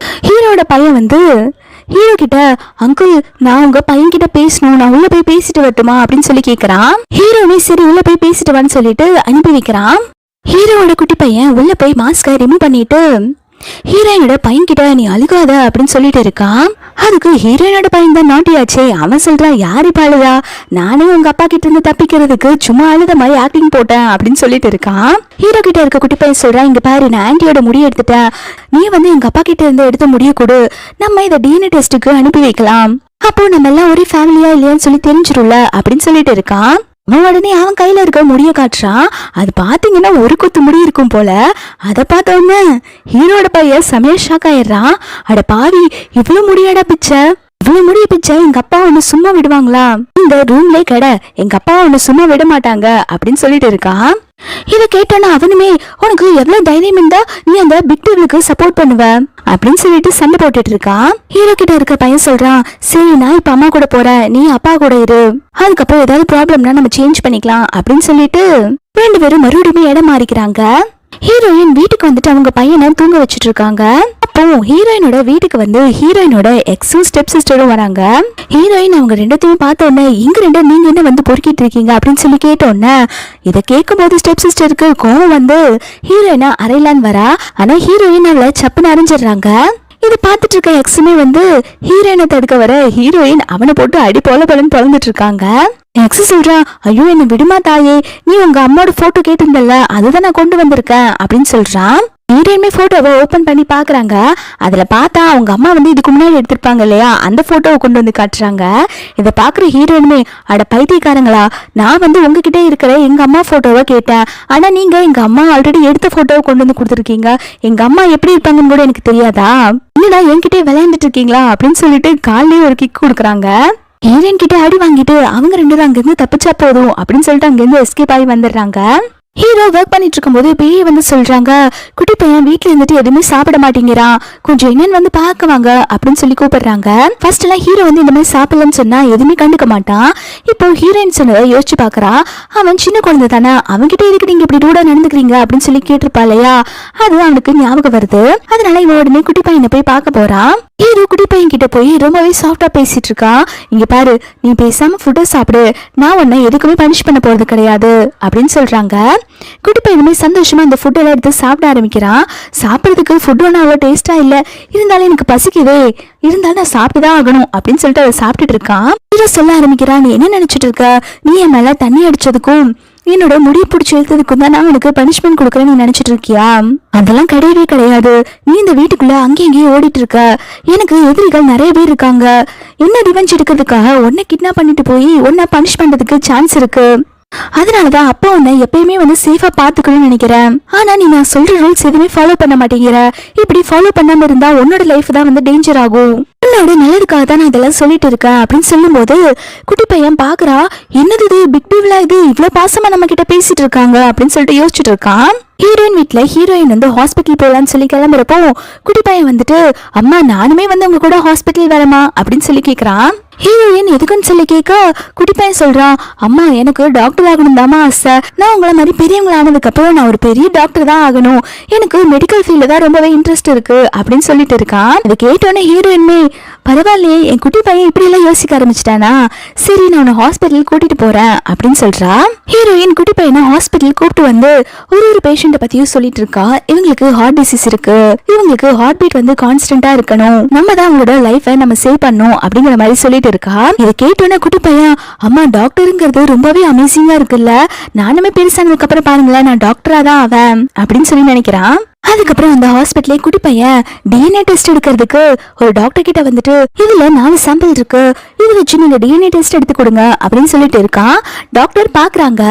ஹீரோட பையன் வந்து ஹீரோ கிட்ட, அங்கிள் நான் உங்க பையன் கிட்ட பேசணும், நான் உள்ள போய் பேசிட்டு வரட்டுமா அப்படின்னு சொல்லி கேக்குறான். ஹீரோவே சரி உள்ள போய் பேசிட்டு வான்னு சொல்லிட்டு அனுப்பி வைக்கிறான். ஹீரோவோட குட்டி பையன் உள்ள போய் மாஸ்கை ரிமூவ் பண்ணிட்டு ஹீரோயினோட பையன் கிட்ட நீ அழுகாத அப்படின்னு சொல்லிட்டு இருக்கான். அதுக்கு ஹீரோயினோட பையன் தான் நாட்டியாச்சே, அவன் சொல்றான், யாரு பாழுதா, நானே உங்க அப்பா கிட்ட இருந்து தப்பிக்கிறதுக்கு சும்மா அழுத மாதிரி ஆக்டிங் போட்டேன் அப்படின்னு சொல்லிட்டு இருக்கான். ஹீரோ கிட்ட இருக்க குட்டி பையன் சொல்றான், இங்க பாரு நான் ஆன்டியோட முடிய எடுத்துட்டேன், நீ வந்து எங்க அப்பா கிட்ட இருந்து எடுத்த முடிய கொடு, நம்ம இதை DNA டெஸ்ட்டுக்கு அனுப்பி வைக்கலாம், அப்போ நம்ம எல்லாம் ஒரே ஃபேமிலியா இல்லையான்னு சொல்லி தெரிஞ்சிரும்ல அப்படின்னு சொல்லிட்டு இருக்கான். உடனே அவன் கையில இருக்க முடிய காட்டுறான். அது பாத்தீங்கன்னா ஒரு கொத்து முடி இருக்கும் போல. அதை பார்த்தோன்னே ஹீரோட பையன் செமையா ஷாக் ஆயிடுறான். அட பாவி இவ்வளவு முடியாடா பிச்சை, இவ்வளவு முடிய பிச்சை எங்க அப்பா ஒண்ணு சும்மா விடுவாங்களா, இந்த ரூம்லயே கடை, எங்க அப்பா ஒண்ணு சும்மா விட மாட்டாங்க அப்படின்னு சொல்லிட்டு இருக்கான். இத கேட்டானா அவனுமே உனக்கு எவ்வளவு தைரியம் இருந்தா நீ அந்த பிக்டருக்கு சப்போர்ட் பண்ணுவ அப்படின்னு சொல்லிட்டு சண்டை போட்டுட்டு இருக்கான். ஹீரோ கிட்ட இருக்க பையன் சொல்றான், சரி நான் இப்ப அம்மா கூட போறேன், நீ அப்பா கூட இரு, அதுக்கப்புறம் ஏதாவது ப்ராப்ளம்னா நம்ம சேஞ்ச் பண்ணிக்கலாம் அப்படின்னு சொல்லிட்டு 2 பேரும் மறுபடியும் இடம் மாறிக்கிறாங்க. ஹீரோயின் வீட்டுக்கு வந்துட்டு அவங்க பையனை தூங்க வச்சுட்டு இருக்காங்க. அப்போ ஹீரோயினோட வீட்டுக்கு வந்து ஹீரோயினோட எக்ஸும் ஸ்டெப் சிஸ்டரும் வராங்க. ஹீரோயின் அவங்க 2த்தையும் பார்த்த உடனே இங்க 2 நீங்க என்ன வந்து பொறுக்கிட்டு இருக்கீங்க அப்படின்னு சொல்லி கேட்ட உடனே இதை கேட்கும் போது ஸ்டெப் சிஸ்டருக்கு கோவம் வந்து ஹீரோயினா அரைலான்னு வரா. ஆனா ஹீரோயின் அவளை சப்புன்னு அரைஞ்சிடுறாங்க. இது பார்த்துட்டு இருக்க எக்ஸுமே வந்து ஹீரோயினை தடுக்க வர ஹீரோயின் அவனை போட்டு அடி போல பலன்னு பொழந்துட்டு இருக்காங்க. எக்ஸ் சொல்றான், ஐயோ என்ன விடுமா தாயே, நீ உங்க அம்மாவோட போட்டோ கேட்டிருந்தல்ல அதுதான் நான் கொண்டு வந்திருக்கேன் அப்படின்னு சொல்றான். ஹீரோயினுமே போட்டோவை ஓபன் பண்ணி பாக்குறாங்க. அதுல பார்த்தா அவங்க அம்மா வந்து இதுக்கு முன்னாடி எடுத்திருப்பாங்க இல்லையா, அந்த போட்டோவை கொண்டு வந்து காட்டுறாங்க. இதை பாக்குற ஹீரோயினுமே, அட பைத்தியக்காரங்களா, நான் வந்து உங்ககிட்ட இருக்கிற எங்க அம்மா போட்டோவை கேட்டேன், ஆனா நீங்க எங்க அம்மா ஆல்ரெடி எடுத்த போட்டோவை கொண்டு வந்து கொடுத்துருக்கீங்க, எங்க அம்மா எப்படி இருப்பாங்கன்னு கூட எனக்கு தெரியாதா, என்னடா என்கிட்ட விளையாண்டுட்டு இருக்கீங்களா அப்படின்னு சொல்லிட்டு காலையிலே ஒரு கிக் கொடுக்குறாங்க. ஹீரோயின் கிட்ட அடி வாங்கிட்டு அவங்க 2 பேரும் அங்கிருந்து தப்பிச்சா போதும் அப்படின்னு சொல்லிட்டு அங்கிருந்து எஸ்கேப் ஆகி வந்துடுறாங்க. ஹீரோ ஒர்க் பண்ணிட்டு இருக்கும் போது பிஏ வந்து சொல்றாங்க, குட்டி பையன் வீட்டுல இருந்துட்டு எதுவுமே சாப்பிட மாட்டேங்கிறான், கொஞ்சம் என்னன்னு வந்து பாக்குவாங்க அப்படின்னு சொல்லி கூப்பிடுறாங்க. ஃபர்ஸ்ட் எல்லாம் ஹீரோ வந்து இந்த மாதிரி சாப்பிடலன்னு சொன்னா எதுவுமே கண்டுக்க மாட்டான். இப்போ ஹீரோயின் சொன்னதை யோசிச்சு பாக்குறா, அவன் சின்ன குழந்தை தானே, அவன்கிட்ட எதுக்கு நீங்க இப்படி ரூடா நடந்துக்கிறீங்க அப்படின்னு சொல்லி கேட்டிருப்பா இல்லையா, அது அவனுக்கு ஞாபகம் வருது. அதனால இவன் உடனே குட்டி பையனை போய் பார்க்க போறான். ஹீரோ குட்டி பையன் கிட்ட போய் ரொம்பவே சாஃப்டா பேசிட்டு இருக்கான். இங்க பாரு, நீ பேசாம ஃபுட்டை சாப்பிடு, நான் உன்னை எதுக்குமே பனிஷ் பண்ண போறது கிடையாது அப்படின்னு சொல்றாங்க. குட்டி பையனுமே சந்தோஷமா அந்த ஃபுட் எல்லாம் எடுத்து சாப்பிட ஆரம்பிக்கிறான். சாப்பிட்றதுக்கு ஃபுட் ஒன்றும் அவ்வளோ டேஸ்டா இல்ல, இருந்தாலும் எனக்கு பசிக்குதே, இருந்தாலும் நான் சாப்பிட்டுதான் ஆகணும் அப்படின்னு சொல்லிட்டு அதை சாப்பிட்டுட்டு இருக்கான். ஹீரோ சொல்ல ஆரம்பிக்கிறான், நீ என்ன நினைச்சிட்டு இருக்க, நீ என் மேல தண்ணி அடிச்சதுக்கும் என்னோட முடி பிடிச்சி எழுத்ததுக்கும் தான் நான் உனக்கு பனிஷ்மெண்ட் கொடுக்குறேன்னு நீ நினைச்சிட்டு இருக்கியா, அதெல்லாம் கிடையவே கிடையாது, நீ இந்த வீட்டுக்குள்ள அங்கேயும் இங்கேயும் ஓடிட்டு இருக்க, எனக்கு எதிரிகள் நிறைய பேர் இருக்காங்க, என்ன ரிவெஞ்ச் எடுக்கிறதுக்காக உன்னை கிட்னாப் பண்ணிட்டு போய் உன்னை பனிஷ் பண்றதுக்கு சான்ஸ் இருக்கு, அதனாலதான் அப்பா உன்னை எப்பயுமே வந்து சேஃபா பாத்துக்கணும்னு நினைக்கிறேன், ஆனா நீ நான் சொல்ற ரூல்ஸ் எதுவுமே ஃபாலோ பண்ண மாட்டேங்கிற, இப்படி ஃபாலோ பண்ணாம இருந்தா உன்னோட லைஃப் தான் வந்து டேஞ்சர் ஆகும், உன்னோட நல்லதுக்காக தான் நான் இதெல்லாம் சொல்லிட்டு இருக்கேன் அப்படின்னு சொல்லும் போது குட்டி பையன் பாக்குறா, என்னது இது பிக் டிவிலா, இது இவ்வளவு பாசமா நம்ம கிட்ட பேசிட்டு இருக்காங்க அப்படின்னு சொல்லிட்டு யோசிச்சுட்டு இருக்கான். ஹீரோயின் வீட்டுல ஹீரோயின் வந்து ஹாஸ்பிட்டல் போகலான்னு சொல்லி கிளம்புறப்போ குட்டி பையன் வந்துட்டு, அம்மா நானுமே வந்து உங்க கூட ஹாஸ்பிட்டல் வரமா அப்படின்னு சொல்லி கேக்குறான். ஹீரோயின் எதுக்குன்னு சொல்லி கேட்க குட்டி பையன் சொல்றான், அம்மா எனக்கு டாக்டர் ஆகணும் தாமா ஆசை, நான் உங்களை மாதிரி பெரியவங்கள ஆனதுக்கு அப்புறம் நான் ஒரு பெரிய டாக்டர் தான் ஆகணும், எனக்கு மெடிக்கல் ஃபீல்ட்ல தான் ரொம்பவே இன்ட்ரெஸ்ட் இருக்கு அப்படின்னு சொல்லிட்டு இருக்கான். இதை கேட்டோன்னே ஹீரோயின்மே, பரவாயில்லையே என் குட்டி பையன் இப்படி எல்லாம் யோசிக்க ஆரம்பிச்சிட்டானா, சரி நான் உன்னை ஹாஸ்பிட்டல் கூட்டிட்டு போறேன் அப்படின்னு சொல்றா. ஹீரோயின் குட்டி பையனை ஹாஸ்பிட்டல் கூப்பிட்டு வந்து ஒரு பேஷண்ட்டை பத்தியும் சொல்லிட்டு இருக்கா. இவங்களுக்கு ஹார்ட் டிசீஸ் இருக்கு, இவங்களுக்கு ஹார்ட் பீட் வந்து கான்ஸ்டன்டா இருக்கணும், நம்ம தான் அவங்களோட லைஃபை நம்ம சேவ் பண்ணணும் அப்படிங்கிற மாதிரி சொல்லிட்டு இருக்கா. இதை கேட்டோன்னே குட்டி பையன், அம்மா டாக்டருங்கிறது ரொம்பவே அமேசிங்கா இருக்குல்ல, நானுமே பெருசானதுக்கு அப்புறம் பாருங்களேன் நான் டாக்டரா தான் ஆவேன் அப்படின்னு சொல்லி நினைக்கிறான். அதுக்கப்புறம் அந்த ஹாஸ்பிட்டலே குட்டி பையன் டிஎன்ஏ டெஸ்ட் எடுக்கிறதுக்கு ஒரு டாக்டர் கிட்ட வந்துட்டு, இதுல 4 சாம்பிள் இருக்கு, இது வச்சு நீங்க டிஎன்ஏ டெஸ்ட் எடுத்து கொடுங்க அப்படின்னு சொல்லிட்டு இருக்கான். டாக்டர் பாக்குறாங்க,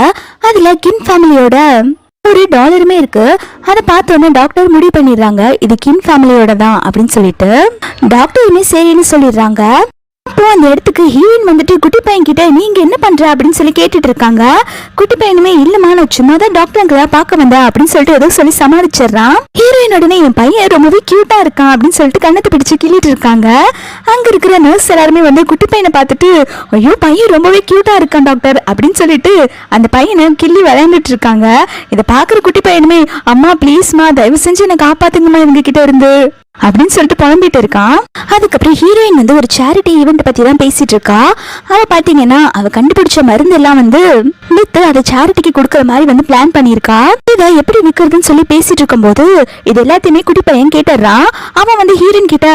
அதுல கின் ஃபேமிலியோட ஒரு டாலருமே இருக்கு. அதை பார்த்தோன்னே டாக்டர் முடிவு பண்ணிடுறாங்க, இது கின் ஃபேமிலியோட தான் அப்படின்னு சொல்லிட்டு டாக்டருமே சரின்னு சொல்லிடுறாங்க. அப்போ அந்த இடத்துக்கு ஹீரோயின் வந்துட்டு குட்டி பையன் கிட்ட, நீங்க என்ன பண்ற அப்படின்னு சொல்லி கேட்டுட்டு இருக்காங்க. குட்டி பையனுமே, இல்லம்மா நான் சும்மா தான் டாக்டருங்களா பார்க்க வந்தா அப்படின்னு சொல்லிட்டு ஏதோ சொல்லி சமாளிச்சிடறான். ஹீரோயின் உடனே, என் பையன் ரொம்பவே கியூட்டா இருக்கான் அப்படின்னு சொல்லிட்டு கண்ணத்தை பிடிச்சு கிள்ளிட்டு இருக்காங்க. அங்க இருக்கிற நர்ஸ் எல்லாருமே வந்து குட்டி பையனை பார்த்துட்டு, ஐயோ பையன் ரொம்பவே கியூட்டா இருக்கான் டாக்டர் அப்படின்னு சொல்லிட்டு அந்த பையனை கிள்ளி விளையாண்டுட்டு இருக்காங்க. இதை பாக்குற குட்டி பையனுமே, அம்மா ப்ளீஸ்மா தயவு செஞ்சு என்னை காப்பாத்துங்கம்மா இவங்க கிட்ட இருந்து அப்படின்னு சொல்லிட்டு புலம்பிட்டு இருக்கான். அதுக்கப்புறம் ஹீரோயின் வந்து ஒரு சேரிட்டி ஈவெண்ட் பத்தி தான் பேசிட்டு இருக்கா. அவ பாத்தீங்கன்னா அவ கண்டுபிடிச்ச மருந்து எல்லாம் வந்து வித்து அதை சேரிட்டிக்கு கொடுக்கற மாதிரி வந்து பிளான் பண்ணிருக்கா. இதை எப்படி விற்கிறதுன்னு சொல்லி பேசிட்டு இருக்கும் போது இது எல்லாத்தையுமே குட்டி பையன் கேட்டுறான். அவன் வந்து ஹீரோயின் கிட்ட,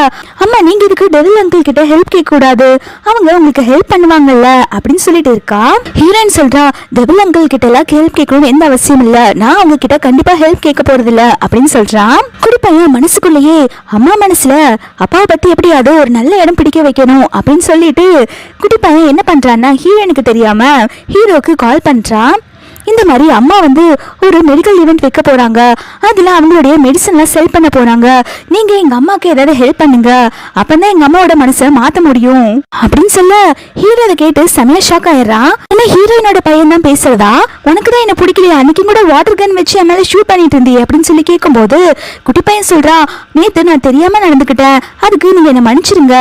அம்மா நீங்க இதுக்கு டெவில் அங்கிள் கிட்ட ஹெல்ப் கேட்க கூடாது, அவங்க உங்களுக்கு ஹெல்ப் பண்ணுவாங்கல்ல அப்படின்னு சொல்லிட்டு இருக்கா. ஹீரோயின் சொல்றா, டெவில் அங்கிள் கிட்ட எல்லாம் ஹெல்ப் கேட்கணும்னு எந்த அவசியம் இல்ல, நான் அவங்க கிட்ட கண்டிப்பா ஹெல்ப் கேட்க போறது இல்ல அப்படின்னு சொல்றான். குட்டி பையன் மனசுக்குள்ளேயே, அம்மா மனசுல அப்பாவை பத்தி எப்படியாவது ஒரு நல்ல இடம் பிடிக்க வைக்கணும் அப்படின்னு சொல்லிட்டு குட்டி பையன் என்ன பண்றான்னா, ஹீரோனுக்கு தெரியாம ஹீரோக்கு கால் பண்றான். இந்த மாதிரி அம்மா வந்து ஒரு மெடிக்கல் ஈவெண்ட் வைக்க போறாங்க, அதுல அவங்களுடைய மெடிசன்லாம் செல் பண்ண போறாங்க, நீங்க எங்க அம்மாக்கு ஏதாவது ஹெல்ப் பண்ணுங்க, அப்பதான் எங்க அம்மாவோட மனசை மாத்த முடியும் அப்படின்னு சொல்ல ஹீரோ அதை கேட்டு செமையா ஷாக் ஆயிடுறான். ஏன்னா ஹீரோயினோட பையன் தான் பேசுறதா, உனக்கு தான் என்ன பிடிக்கலையா, அன்னைக்கு கூட வாட்டர் கன் வச்சு என் மேல ஷூட் பண்ணிட்டு இருந்தீ அப்படின்னு சொல்லி கேட்கும்போது குட்டி பையன் சொல்றா, நேத்து நான் தெரியாம நடந்துக்கிட்டேன், அதுக்கு நீங்க என்ன மன்னிச்சிருங்க,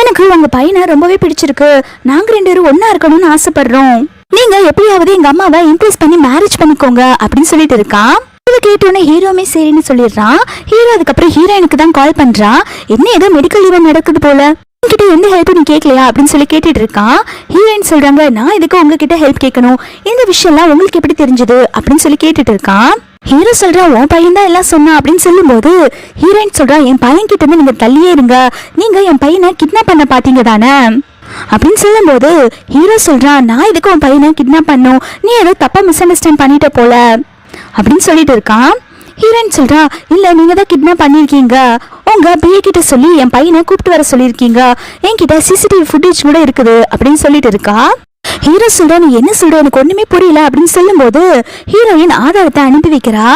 எனக்கு உங்க பையனை ரொம்பவே பிடிச்சிருக்கு, நாங்க 2 பேரும் ஒன்னா இருக்கணும்னு ஆசைப்படுறோம், நீங்க எப்படியாவது எங்க அம்மாவை இம்ப்ரெஸ் பண்ணி மேரேஜ் பண்ணிக்கோங்க அப்படின்னு சொல்லிட்டு இருக்கான். இதை கேட்டோன்னே ஹீரோமே சரின்னு சொல்லிடுறான். ஹீரோ அதுக்கப்புறம் ஹீரோயினுக்கு தான் கால் பண்றான், என்ன ஏதோ மெடிக்கல் ஈவென்ட் நடக்குது போல, உங்ககிட்ட எந்த ஹெல்ப் நீ கேட்கலையா அப்படின்னு சொல்லி கேட்டுட்டு இருக்கான். ஹீரோயின் சொல்றாங்க, நான் இதுக்கு உங்ககிட்ட ஹெல்ப் கேட்கணும், இந்த விஷயம்லாம் உங்களுக்கு எப்படி தெரிஞ்சது அப்படின்னு சொல்லி கேட்டுட்டு இருக்கான். ஹீரோ சொல்றா, உன் பையன் தான் எல்லாம் சொன்னா அப்படின்னு சொல்லும் போது ஹீரோயின் சொல்றா, என் பையன் கிட்ட இருந்து நீங்க தள்ளியே இருங்க, நீங்க என் பையனை கிட்னாப் பண்ண பாத்தீங்க தானே அப்படின்னு சொல்லும் போது ஹீரோ சொல்றா, நான் இதுக்கு உன் பையனை கிட்னாப் பண்ணும், நீ ஏதோ தப்பா மிஸ் அண்டர்ஸ்டாண்ட் பண்ணிட்ட போல அப்படின்னு சொல்லிட்டு இருக்கான். ஹீரோயின் சொல்றா, இல்ல நீங்க தான் கிட்னாப் பண்ணிருக்கீங்க, உங்க பிஏ கிட்ட சொல்லி என் பையனை கூப்பிட்டு வர சொல்லியிருக்கீங்க, என்கிட்ட சிசிடிவி ஃபுட்டேஜ் கூட இருக்குது அப்படின்னு சொல்லிட்டு இருக்கா. ஹீரோ சொல்ற, நீ என்ன சொல்ற, எனக்கு ஒண்ணுமே புரியல அப்படின்னு சொல்லும் போது ஹீரோயின் ஆதாரத்தை அனுப்பி வைக்கிறா.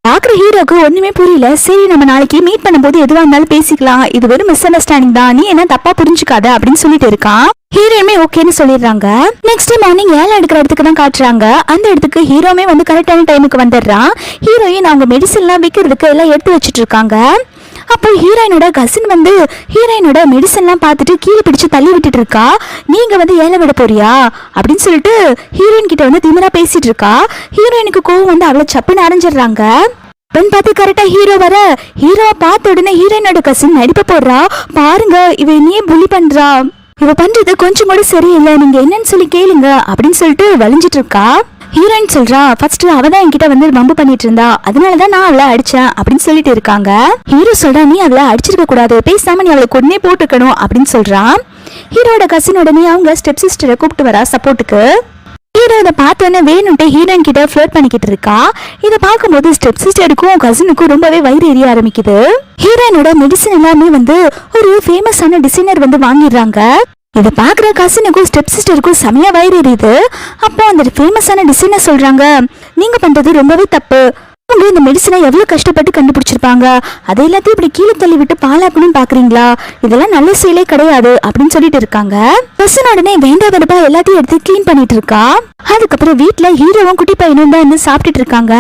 பாக்குற ஹீரோக்கு ஒண்ணுமே புரியல. சரி, நம்ம நாளைக்கு மீட் பண்ணும்போது எதுவா இருந்தாலும் பேசிக்கலாம், இது வெறும் மிஸ் அண்டர்ஸ்டாண்டிங் தான், நீ என்ன தப்பா புரிஞ்சுக்காத அப்படின்னு சொல்லிட்டு இருக்கான். ஹீரோயுமே ஓகேன்னு சொல்லிடுறாங்க. நெக்ஸ்ட் மார்னிங் ஏழை எடுக்கிற இடத்துக்கு தான் காட்டுறாங்க. அந்த இடத்துக்கு ஹீரோமே வந்து கரெக்டான டைமுக்கு வந்துடுறான். ஹீரோயின் அவங்க மெடிசன் எல்லாம் விற்கிறதுக்கு எல்லாம் எடுத்து வச்சுட்டு இருக்காங்க. அப்போ ஹீரோயினோட கசின் வந்து ஹீரோயினோட மெடிசன்லாம் பார்த்துட்டு கீழே பிடிச்சு தள்ளி விட்டுட்டு இருக்கா. நீங்க வந்து ஏழை விட போறியா அப்படின்னு சொல்லிட்டு ஹீரோயின் கிட்ட வந்து திமிரா பேசிட்டு இருக்கா. ஹீரோயினுக்கு கோவம் வந்து அவளை சப்புன்னு அரைஞ்சிடுறாங்க. பெண் பார்த்து கரெக்டா ஹீரோ வர, ஹீரோவை பார்த்த உடனே ஹீரோயினோட கசின் நடிப்ப போடுறா, பாருங்க இவ என்னையே புள்ளி பண்றா, இவ பண்றது கொஞ்சம் கூட சரியில்லை, நீங்க என்னன்னு சொல்லி கேளுங்க அப்படின்னு சொல்லிட்டு வலிஞ்சிட்டு இருக்கா. ஹீரோயின் சொல்றா, ஃபர்ஸ்ட் அவ தான் என்கிட்ட வந்து வம்பு பண்ணிட்டு இருந்தா, அதனாலதான் நான் அவளை அடிச்சேன் அப்படின்னு சொல்லிட்டு இருக்காங்க. ஹீரோ சொல்றா, நீ அவளை அடிச்சிருக்க கூடாது, பேசாம நீ அவளை கொன்னே போட்டுக்கணும் அப்படின்னு சொல்றான். ஹீரோட கசின் உடனே அவங்க ஸ்டெப் சிஸ்டரை கூப்பிட்டு வரா சப்போர்ட்டுக்கு. ஹீரோ இதை பார்த்தோன்னே வேணும்ட்டு ஹீரோயின் கிட்ட ஃப்ளர்ட் பண்ணிக்கிட்டு இருக்கா. இதை பார்க்கும்போது ஸ்டெப் சிஸ்டருக்கும் கசினுக்கும் ரொம்பவே வயிறு எரிய ஆரம்பிக்குது. ஹீரோயினோட மெடிசன் எல்லாமே வந்து ஒரு ஃபேமஸான டிசைனர் வந்து வாங்கிடுறாங்க. இதை பார்க்குற கசினுக்கும் ஸ்டெப் சிஸ்டருக்கும் செமையா வயிறு எரியுது. அப்போ அந்த ஃபேமஸான டிசைனர் சொல்றாங்க, நீங்க பண்றது ரொம்பவே தப்பு, அவங்க இந்த மெடிசனை எவ்வளவு கஷ்டப்பட்டு கண்டுபிடிச்சிருப்பாங்க, அதை எல்லாத்தையும் இப்படி கீழே தள்ளி விட்டு பாலாக்கணும்னு பாக்குறீங்களா, இதெல்லாம் நல்ல செயலே கிடையாது அப்படின்னு சொல்லிட்டு இருக்காங்க. கசின் உடனே வேண்டா வெறுப்பா எல்லாத்தையும் எடுத்து கிளீன் பண்ணிட்டு இருக்கா. அதுக்கப்புறம் வீட்டுல ஹீரோவும் குட்டி பையனும் தான் இருந்து சாப்பிட்டுட்டு இருக்காங்க.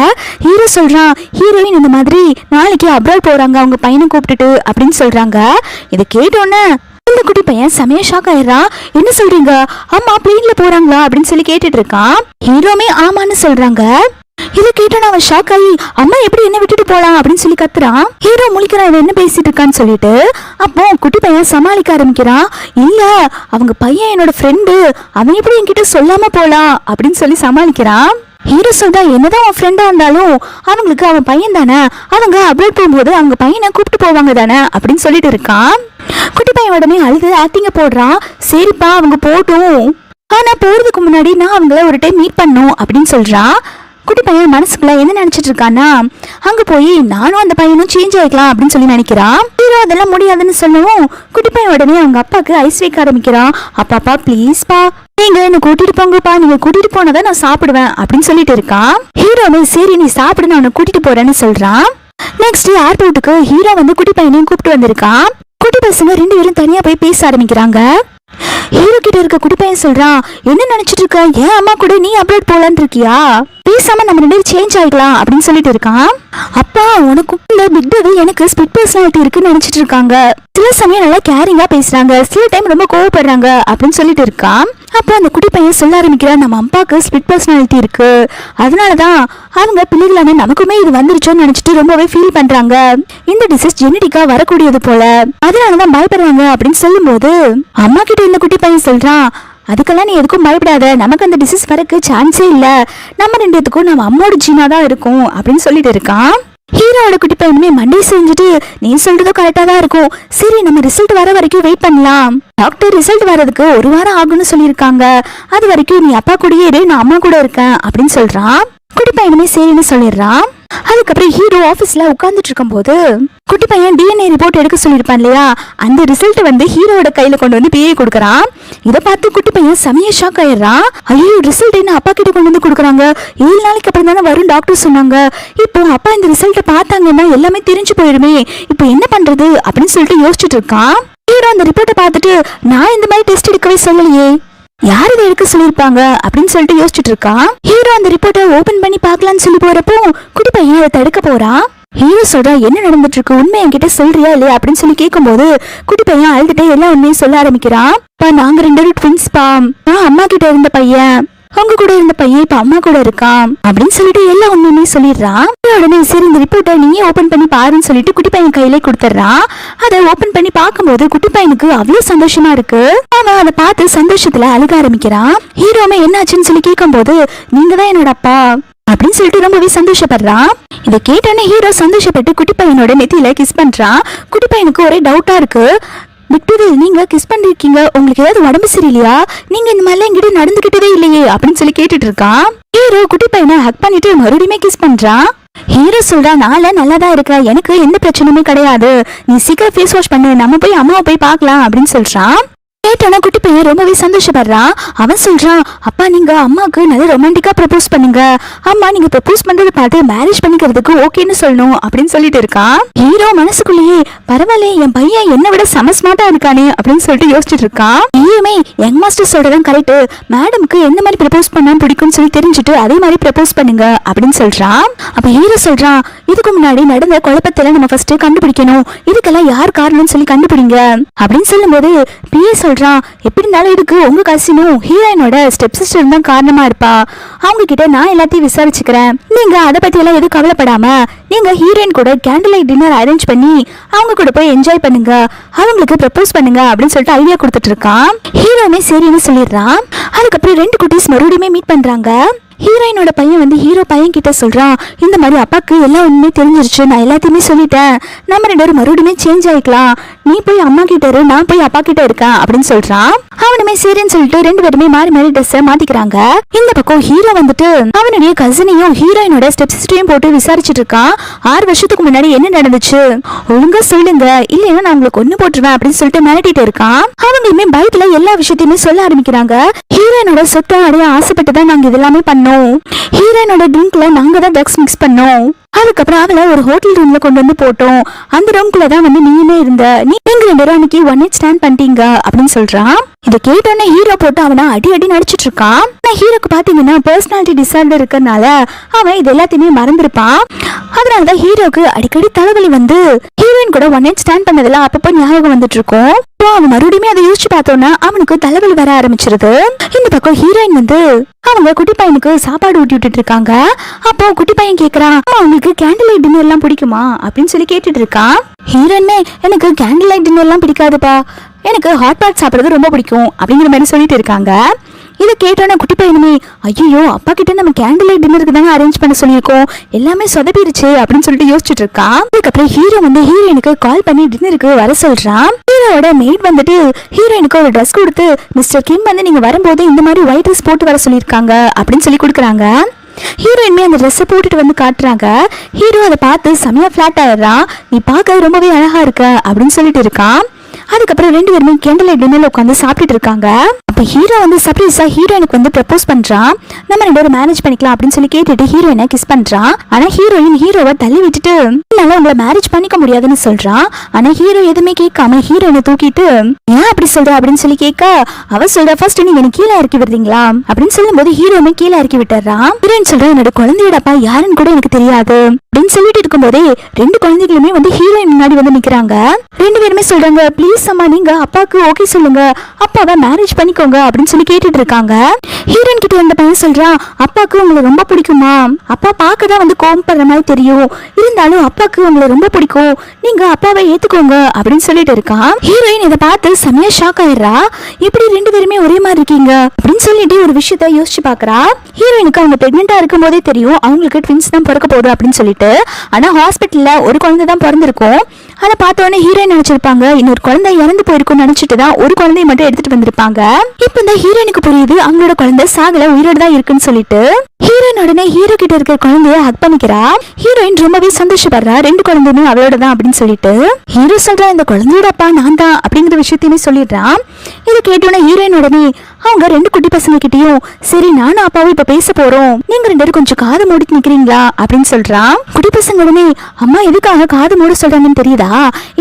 ஹீரோ சொல்றான், ஹீரோயின் இந்த மாதிரி நாளைக்கு அப்ராட் போறாங்க அவங்க பையனை கூப்பிட்டுட்டு அப்படின்னு சொல்றாங்க. இதை கேட்டோன்னே இந்த குட்டி பையன் செமையா ஷாக் ஆயிடுறான். என்ன சொல்றீங்க, அம்மா பிளேன்ல போறாங்களா அப்படின்னு சொல்லி கேட்டுட்டு இருக்கான். ஹீரோமே ஆமான்னு சொல்றாங்க. இதை கேட்டோன்னு அவன் ஷாக் ஆகி, அம்மா எப்படி என்ன விட்டுட்டு போலாம் அப்படின்னு சொல்லி கத்துறான். ஹீரோ முழிக்கிறான், இவன் என்ன பேசிட்டு இருக்கான்னு சொல்லிட்டு. அப்போ குட்டி பையன் சமாளிக்க ஆரம்பிக்கிறான், இல்ல அவங்க பையன் என்னோட ஃப்ரெண்டு, அவன் எப்படி என்கிட்ட சொல்லாம போலாம் அப்படின்னு சொல்லி சமாளிக்கிறான். ஹீரோ சொல்றா, என்னதான் அவன் ஃப்ரெண்டா இருந்தாலும் அவங்களுக்கு அவன் பையன் தானே, அவங்க அப்லோட் போகும்போது அவங்க பையனை கூப்பிட்டு போவாங்க தானே அப்படின்னு சொல்லிட்டு இருக்கான். குட்டி பையன் உடனே அழுது ஆக்டிங்க போடுறான். சரிப்பா அவங்க போட்டும், ஆனா போறதுக்கு முன்னாடி நான் அவங்கள ஒரு டைம் மீட் பண்ணும் அப்படின்னு சொல்றான். குட்டி பையன் மனசுக்குள்ள என்ன நினைச்சிட்டு இருக்கான்னா, அங்க போய் நானும் அந்த பையனும் சேஞ்ச் ஆயிக்கலாம் அப்படின்னு சொல்லி நினைக்கிறான். ஹீரோ அதெல்லாம் முடியாதுன்னு சொல்லவும் குட்டி பையன் உடனே அவங்க அப்பாக்கு ஐஸ் வைக்க ஆரம்பிக்கிறான். அப்பாப்பா ப்ளீஸ்பா நீங்க என்ன கூட்டிட்டு போங்கப்பா, நீங்க கூட்டிட்டு போனதான் நான் சாப்பிடுவேன் அப்படின்னு சொல்லிட்டு இருக்கான். ஹீரோவே சரி நீ சாப்பிடு, நான் உன்னை கூட்டிட்டு போறேன்னு சொல்றான். நெக்ஸ்ட் ஏர்போர்ட்டுக்கு ஹீரோ வந்து குட்டி பையனையும் கூப்பிட்டு வந்திருக்கான். குட்டி பசங்க 2 பேரும் தனியா போய் பேச ஆரம்பிக்கிறாங்க. ஹீரோ கிட்ட இருக்க குட்டி பையன் சொல்றான், என்ன நினைச்சிட்டு இருக்க, ஏன் அம்மா கூட நீ அப்லோட் போலான்னு இருக்கியா, பேசாம நம்ம 2 பேரும் சேஞ்ச் ஆகிக்கலாம் அப்படின்னு சொல்லிட்டு இருக்கான். அப்பா உனக்கு இந்த பிக் டேவி எனக்கு ஸ்பிட் பர்சனாலிட்டி இருக்குன்னு நினைச்சிட்டு இருக்காங்க, சில சமயம் நல்லா கேரிங்கா பேசுறாங்க, சில டைம் ரொம்ப கோவப்படுறாங்க அப்படின்னு சொல்லிட்டு இருக்கான். அப்போ அந்த குட்டி பையன் சொல்ல ஆரம்பிக்கிறான், நம்ம அப்பாவுக்கு ஸ்பிட் பர்சனாலிட்டி இருக்கு, அதனாலதான் அவங்க பிள்ளைகளான நமக்குமே இது வந்துருச்சோன்னு நினைச்சிட்டு ரொம்பவே ஃபீல் பண்றாங்க, இந்த டிசீஸ் ஜெனடிக்கா வரக்கூடியது போல, அதனாலதான் பயப்படுறாங்க அப்படின்னு சொல்லும் போது அம்மா கிட்ட இந்த குட்டி பையன் சொல்றான், அதுக்கெல்லாம் நீ எதுக்கும் பயப்படாத, நமக்கு அந்த டிசீஸ் வரக்கு சான்ஸே இல்ல, நம்ம 2 பேத்துக்கும் நம்ம அம்மோட ஜீனா தான் இருக்கும் அப்படின்னு சொல்லிட்டு இருக்கான். ஹீரோட குட்டி பையனுமே மண்டே செஞ்சுட்டு, நீ சொல்றதும் கரெக்டா தான் இருக்கும், சரி நம்ம ரிசல்ட் வர வரைக்கும் வெயிட் பண்ணலாம், டாக்டர் ரிசல்ட் வரதுக்கு 1 வாரம் ஆகும்னு சொல்லியிருக்காங்க, அது வரைக்கும் நீ அப்பா கூடயே இரு, நான் அம்மா கூட இருக்கேன் அப்படின்னு சொல்றான். குட்டி பையனுமே சரின்னு சொல்லிடுறான். அதுக்கப்புறம் ஹீரோ ஆபீஸ்ல உட்கார்ந்துட்டு இருக்கும் போது குட்டி பையன் டிஎன்ஏ ரிப்போர்ட் எடுக்க சொல்லியிருப்பான் இல்லையா, அந்த ரிசல்ட் வந்து ஹீரோட கையில கொண்டு வந்து பிஏ கொடுக்குறான். இதை பார்த்து குட்டி பையன் செமைய ஷாக் ஆயிடுறான். ஐயோ, ரிசல்ட் என்ன அப்பா கிட்ட கொண்டு வந்து கொடுக்குறாங்க, 7 நாளைக்கு அப்புறம் தானே வரும் டாக்டர் சொன்னாங்க. இப்போ அப்பா இந்த ரிசல்ட்டை பார்த்தாங்கன்னா எல்லாமே தெரிஞ்சு போயிடுமே, இப்போ என்ன பண்றது அப்படின்னு சொல்லிட்டு யோசிச்சுட்டு இருக்கான். ஹீரோ அந்த ரிப்போர்ட்டை பார்த்துட்டு நான் இந்த மாதிரி டெஸ்ட் எடுக்கவே சொல்லலையே, யார் இதை எடுக்க சொல்லியிருப்பாங்க அப்படின்னு சொல்லிட்டு யோசிச்சுட்டு இருக்கான். ஹீரோ அந்த ரிப்போர்ட்டை ஓபன் பண்ணி பார்க்கலான்னு சொல்லி போறப்போ குட்டி பையன் அதை தடுக்க போறான். ஹீரோ சொல்றா, என்ன நடந்துட்டு இருக்கு, உண்மை என்கிட்ட சொல்றியா இல்லையா அப்படின்னு சொல்லி கேட்கும்போது குட்டி பையன் அழுதுட்டே எல்லா உண்மையும் சொல்ல ஆரம்பிக்கிறான். நாங்க 2 ட்வின்ஸ் பா, நான் அம்மா கிட்ட இருந்த பையன், அவங்க கூட இருந்த பையன் இப்ப அம்மா கூட இருக்கான் அப்படின்னு சொல்லிட்டு எல்லா உண்மையுமே சொல்லிடுறான். உடனே சரி இந்த ரிப்போர்ட்டை நீயே ஓபன் பண்ணி பாருன்னு சொல்லிட்டு குட்டி பையன் கையிலே கொடுத்துட்றான். அதை ஓபன் பண்ணி பார்க்கும்போது குட்டி பையனுக்கு அவ்வளவு சந்தோஷமா இருக்கு. அவன் அதை பார்த்து சந்தோஷத்துல அழுக ஆரம்பிக்கிறான். ஹீரோமே என்னாச்சுன்னு சொல்லி கேட்கும்போது நீங்க தான் என்னோட அப்பா அப்படின்னு சொல்லிட்டு ரொம்பவே சந்தோஷப்படுறான். இதை கேட்டோன்னே ஹீரோ சந்தோஷப்பட்டு குட்டி பையனோட நெத்தியில கிஸ் பண்றான். குட்டி பையனுக்கு ஒரே டவுட்டா இருக்கு, விக்டோரியல் நீங்க கிஸ் பண்ணிருக்கீங்க, உங்களுக்கு ஏதாவது உடம்பு சரியில்லையா, நீங்க இந்த மாதிரிலாம் எங்கிட்ட நடந்துகிட்டதே இல்லையே அப்படின்னு சொல்லி கேட்டுட்டு இருக்கான். ஹீரோ குட்டி பையனை ஹக் பண்ணிட்டு மறுபடியுமே கிஸ் பண்றான். ஹீரோ சொல்றா, நாள நல்லாதான் இருக்க, எனக்கு எந்த பிரச்சனையுமே கிடையாது, நீ சீக்கிரம் ஃபேஸ் வாஷ் பண்ணு, நம்ம போய் அம்மாவை போய் பார்க்கலாம் அப்படின்னு சொல்றான். கேட்டோன்னா குட்டி பையன் ரொம்பவே சந்தோஷப்படுறான். அவன் சொல்றான், அப்பா நீங்க அம்மாவுக்கு நல்ல ரொமான்டிக்கா ப்ரப்போஸ் பண்ணுங்க, அம்மா நீங்க ப்ரப்போஸ் பண்றதை பார்த்து மேரேஜ் பண்ணிக்கிறதுக்கு ஓகேன்னு சொல்லணும் அப்படின்னு சொல்லிட்டு இருக்கான். ஹீரோ மனசுக்குள்ளேயே பரவாயில்ல, என் பையன் என்னை விட செம ஸ்மார்ட்டா இருக்கானே அப்படின்னு சொல்லிட்டு யோசிச்சுட்டு இருக்கான். ஈயுமே யங் மாஸ்டர் சொல்றதான் கரெக்ட், மேடம்க்கு எந்த மாதிரி ப்ரப்போஸ் பண்ணா பிடிக்கும்னு சொல்லி தெரிஞ்சுட்டு அதே மாதிரி ப்ரப்போஸ் பண்ணுங்க அப்படின்னு சொல்றான். அப்ப ஹீரோ சொல்றான், இதுக்கு முன்னாடி நடந்த குழப்பத்துல நம்ம ஃபர்ஸ்ட் கண்டுபிடிக்கணும், இதுக்கெல்லாம் யார் காரணம்னு சொல்லி கண்டுபிடிங்க அப்படின்னு சொல்லும்போது பிஏ சொல்றான், எப்படி இருந்தாலும் இதுக்கு உங்க கசினும் ஹீரோயினோட ஸ்டெப் சிஸ்டர் தான் காரணமா இருப்பா, அவங்க கிட்ட நான் எல்லாத்தையும் விசாரிச்சுக்கிறேன், நீங்க அதை பத்தி எல்லாம் எதுவும் கவலைப்படாம நீங்க ஹீரோயின் கூட கேண்டில் லைட் டின்னர் அரேஞ்ச் பண்ணி அவங்க கூட போய் என்ஜாய் பண்ணுங்க, அவங்களுக்கு ப்ரப்போஸ் பண்ணுங்க அப்படின்னு சொல்லிட்டு ஐடியா கொடுத்துட்டு இருக்கான். ஹீரோமே சரின்னு சொல்லிடுறான். அதுக்கப்புறம் 2 குட்டீஸ் மறுபடியுமே மீட் பண்றாங்க. ஹீரோயினோட பையன் வந்து ஹீரோ பையன் கிட்ட சொல்றான், இந்த மாதிரி அப்பாக்கு எல்லாம் உண்மையே தெரிஞ்சிருச்சு, நான் எல்லாத்தையுமே சொல்லிட்டேன், நம்ம 2 பேரும் மறுபடியுமே சேஞ்ச் ஆயிக்கலாம், நீ போய் அம்மா கிட்ட இரு, நான் போய் அப்பா கிட்ட இருக்கேன் அப்படின்னு சொல்றான். அவனுமே சரின்னு சொல்லிட்டு 2 பேருமே மாறி மாறி ட்ரெஸ் மாத்திக்கிறாங்க. இந்த பக்கம் ஹீரோ வந்துட்டு அவனுடைய கசினையும் ஹீரோயினோட ஸ்டெப் சிஸ்டரையும் போட்டு விசாரிச்சுட்டு இருக்கான். 6 வருஷத்துக்கு முன்னாடி என்ன நடந்துச்சு ஒழுங்கா சொல்லுங்க, இல்லைன்னா நான் உங்களுக்கு ஒண்ணு போட்டுருவேன் அப்படின்னு சொல்லிட்டு மிரட்டிட்டு இருக்கான். அவங்களுமே பைக்ல எல்லா விஷயத்தையுமே சொல்ல ஆரம்பிக்கிறாங்க. ஹீரோயினோட சொத்தை அடைய ஆசைப்பட்டு தான் நாங்க இதெல்லாமே பண்ணோம், ஹீரோயினோட ட்ரிங்க்ல நாங்க தான் ட்ரக்ஸ் மிக்ஸ் பண்ணோம், அதுக்கப்புறம் அவளை ஒரு ஹோட்டல் ரூம்ல கொண்டு வந்து போட்டோம், அந்த ரூம்குள்ள தான் வந்து நீயுமே இருந்த, நீங்க 2 பேரும் அன்னைக்கு ஒன் நைட் ஸ்டாண்ட் பண்ணிட்டீங்க அப்படின்னு சொல்றான். இதை கேட்டோன்னே ஹீரோ போட்டு அவனை அடி அடி நடிச்சிட்டு இருக்கான். ஹீரோக்கு பாத்தீங்கன்னா பர்சனாலிட்டி டிசார்டர் இருக்கறனால அவன் இது எல்லாத்தையுமே மறந்துருப்பான். அதனாலதான் ஹீரோக்கு அடிக்கடி தலைவலி வந்து ஹீரோயின் கூட ஒன் நைட் ஸ்டாண்ட் பண்ணதெல்லாம் அப்பப்போ ஞாபகம் வந்துட்டு இருக்கும். அவன் மறுபடியுமே அதை யோசிச்சு பார்த்தோன்னா அவனுக்கு தலைவலி வர ஆரம்பிச்சிருது. இந்த பக்கம் ஹீரோயின் வந்து அவங்க குட்டி பையனுக்கு சாப்பாடு ஊட்டி விட்டுட்டு இருக்காங்க. அப்போ குட்டி பையன் கேக்குறான், அவங்களுக்கு கேண்டில் லைட் டின்னர் எல்லாம் பிடிக்குமா அப்படின்னு சொல்லி கேட்டுட்டு இருக்கான். ஹீரோயினே, எனக்கு கேண்டில் லைட் டின்னர் எல்லாம் பிடிக்காதுப்பா, எனக்கு ஹாட் பாட் சாப்பிடுறது ரொம்ப பிடிக்கும் அப்படிங்கிற மாதிரி சொல்லிட்டு இருக்காங்க. இதை கேட்டோன்னா குட்டி பையனுமே, ஐயோ அப்பா கிட்ட நம்ம கேண்டில் லைட் டின்னருக்கு தானே அரேஞ்ச் பண்ண சொல்லியிருக்கோம், எல்லாமே சொதப்பிருச்சு அப்படின்னு சொல்லிட்டு யோசிச்சுட்டு இருக்கான். அதுக்கப்புறம் ஹீரோ வந்து ஹீரோயினுக்கு கால் பண்ணி டின்னருக்கு வர சொல்றான். ஹீரோட மெய்ட் வந்துட்டு ஹீரோயினுக்கு ஒரு ட்ரெஸ் கொடுத்து, மிஸ்டர் கிம் வந்து நீங்க வரும்போது இந்த மாதிரி ஒயிட் ட்ரெஸ் போட்டு வர சொல்லியிருக்காங்க அப்படின்னு சொல்லி கொடுக்குறாங்க. ஹீரோயின்மே அந்த ட்ரெஸ்ஸை போட்டுட்டு வந்து காட்டுறாங்க. ஹீரோ அதை பார்த்து செமையா ஃபிளாட் ஆயிடுறான். நீ பார்க்க ரொம்பவே அழகா இருக்க அப்படின்னு சொல்லிட்டு இருக்கான். அதுக்கப்புறம் 2 பேருமே கேண்டில் லைட் டின்னர்ல உட்காந்து சாப்பிட்டுட்டு இருக்காங்க. அப்ப ஹீரோ வந்து சர்ப்ரைஸா ஹீரோயினுக்கு வந்து ப்ரப்போஸ் பண்றான். நம்ம 2 பேரும் மேரேஜ் பண்ணிக்கலாம் அப்படின்னு சொல்லி கேட்டுட்டு ஹீரோயினை கிஸ் பண்றான். ஆனா ஹீரோயின் ஹீரோவை தள்ளி விட்டுட்டு என்னால உங்களை மேரேஜ் பண்ணிக்க முடியாதுன்னு சொல்றான். ஆனா ஹீரோ எதுவுமே கேட்காம ஹீரோயினை தூக்கிட்டு ஏன் அப்படி சொல்ற அப்படின்னு சொல்லி கேட்க அவ சொல்ற, ஃபர்ஸ்ட் நீங்க எனக்கு கீழே இறக்கி விடுறீங்களா அப்படின்னு சொல்லும் போது ஹீரோமே கீழே இறக்கி விட்டுறான். ஹீரோயின் சொல்ற, என்னோட குழந்தையோட அப்பா யாருன்னு கூட எனக்கு தெரியாது அப்படின்னு சொல்லிட்டு இருக்கும் போதே 2 குழந்தைகளுமே வந்து ஹீரோயின் முன்னாடி வந்து நிக்கிறாங்க. 2 பேருமே சொல்றாங்க, ப்ளீஸ் அம்மா நீங்க அப்பாவுக்கு ஓகே சொல்லுங்க, அப்பாவை மேரேஜ் பண்ணிக்கோங்க அப்படின்னு சொல்லி கேட்டுட்டு இருக்காங்க. ஹீரோயின் கிட்ட இருந்த பையன் சொல்றான், அப்பாவுக்கு உங்களை ரொம்ப பிடிக்குமா, அப்பா பார்க்கதான் வந்து கோபப்படுற மாதிரி தெரியும், இருந்தாலும் அப்பாவுக்கு உங்களை ரொம்ப பிடிக்கும், நீங்க அப்பாவை ஏத்துக்கோங்க அப்படின்னு சொல்லிட்டு இருக்கான். ஹீரோயின் இதை பார்த்து செமையா ஷாக் ஆயிடுறா. இப்படி 2 பேருமே ஒரே மாதிரி இருக்கீங்க அப்படின்னு சொல்லிட்டு ஒரு விஷயத்த யோசிச்சு பாக்குறா. ஹீரோயினுக்கு அவங்க பிரெக்னெண்டா இருக்கும் போதே தெரியும் அவங்களுக்கு ட்வின்ஸ் தான் பிறக்க போகுது அப்படின்னு சொல்லிட்டு. ஆனா ஹாஸ்பிட்டல்ல ஒரு குழந்தை தான் பிறந்திருக்கும். அதை பார்த்தோன்னே ஹீரோயின் நினைச்சிருப்பாங்க இன்னொரு குழந்தை இறந்து போயிருக்கும் நினைச்சிட்டு தான் ஒரு குழந்தைய மட்டும் எடுத்துட்டு வந்திருப்பாங்க. இப்ப இந்த ஹீரோயினுக்கு புரியுது அவங்களோட குழந்தை சாகல, உயிரோட தான் இருக்குன்னு சொல்லிட்டு. ஹீரோயின் உடனே ஹீரோ கிட்ட இருக்கிற குழந்தைய ஹக் பண்ணிக்கிறா. ஹீரோயின் ரொம்பவே சந்தோஷப்படுறா, ரெண்டு குழந்தையுமே அவளோட தான் அப்படின்னு சொல்லிட்டு. ஹீரோ சொல்றா இந்த குழந்தையோட அப்பா நான் தான் அப்படிங்கிற விஷயத்தையுமே சொல்லிடுறான். இதை கேட்டோன்னே ஹீரோயின் உடனே அவங்க ரெண்டு குட்டி பசங்க கிட்டயும் சரி நானும் அப்பாவும் இப்ப பேச போறோம், நீங்க ரெண்டு பேரும் கொஞ்சம் காது மூடிட்டு நிக்கிறீங்களா அப்படின்னு சொல்றான். குட்டி பசங்க உடனே அம்மா எதுக்காக காது மூட சொல்றாங்கன்னு தெரியுதா,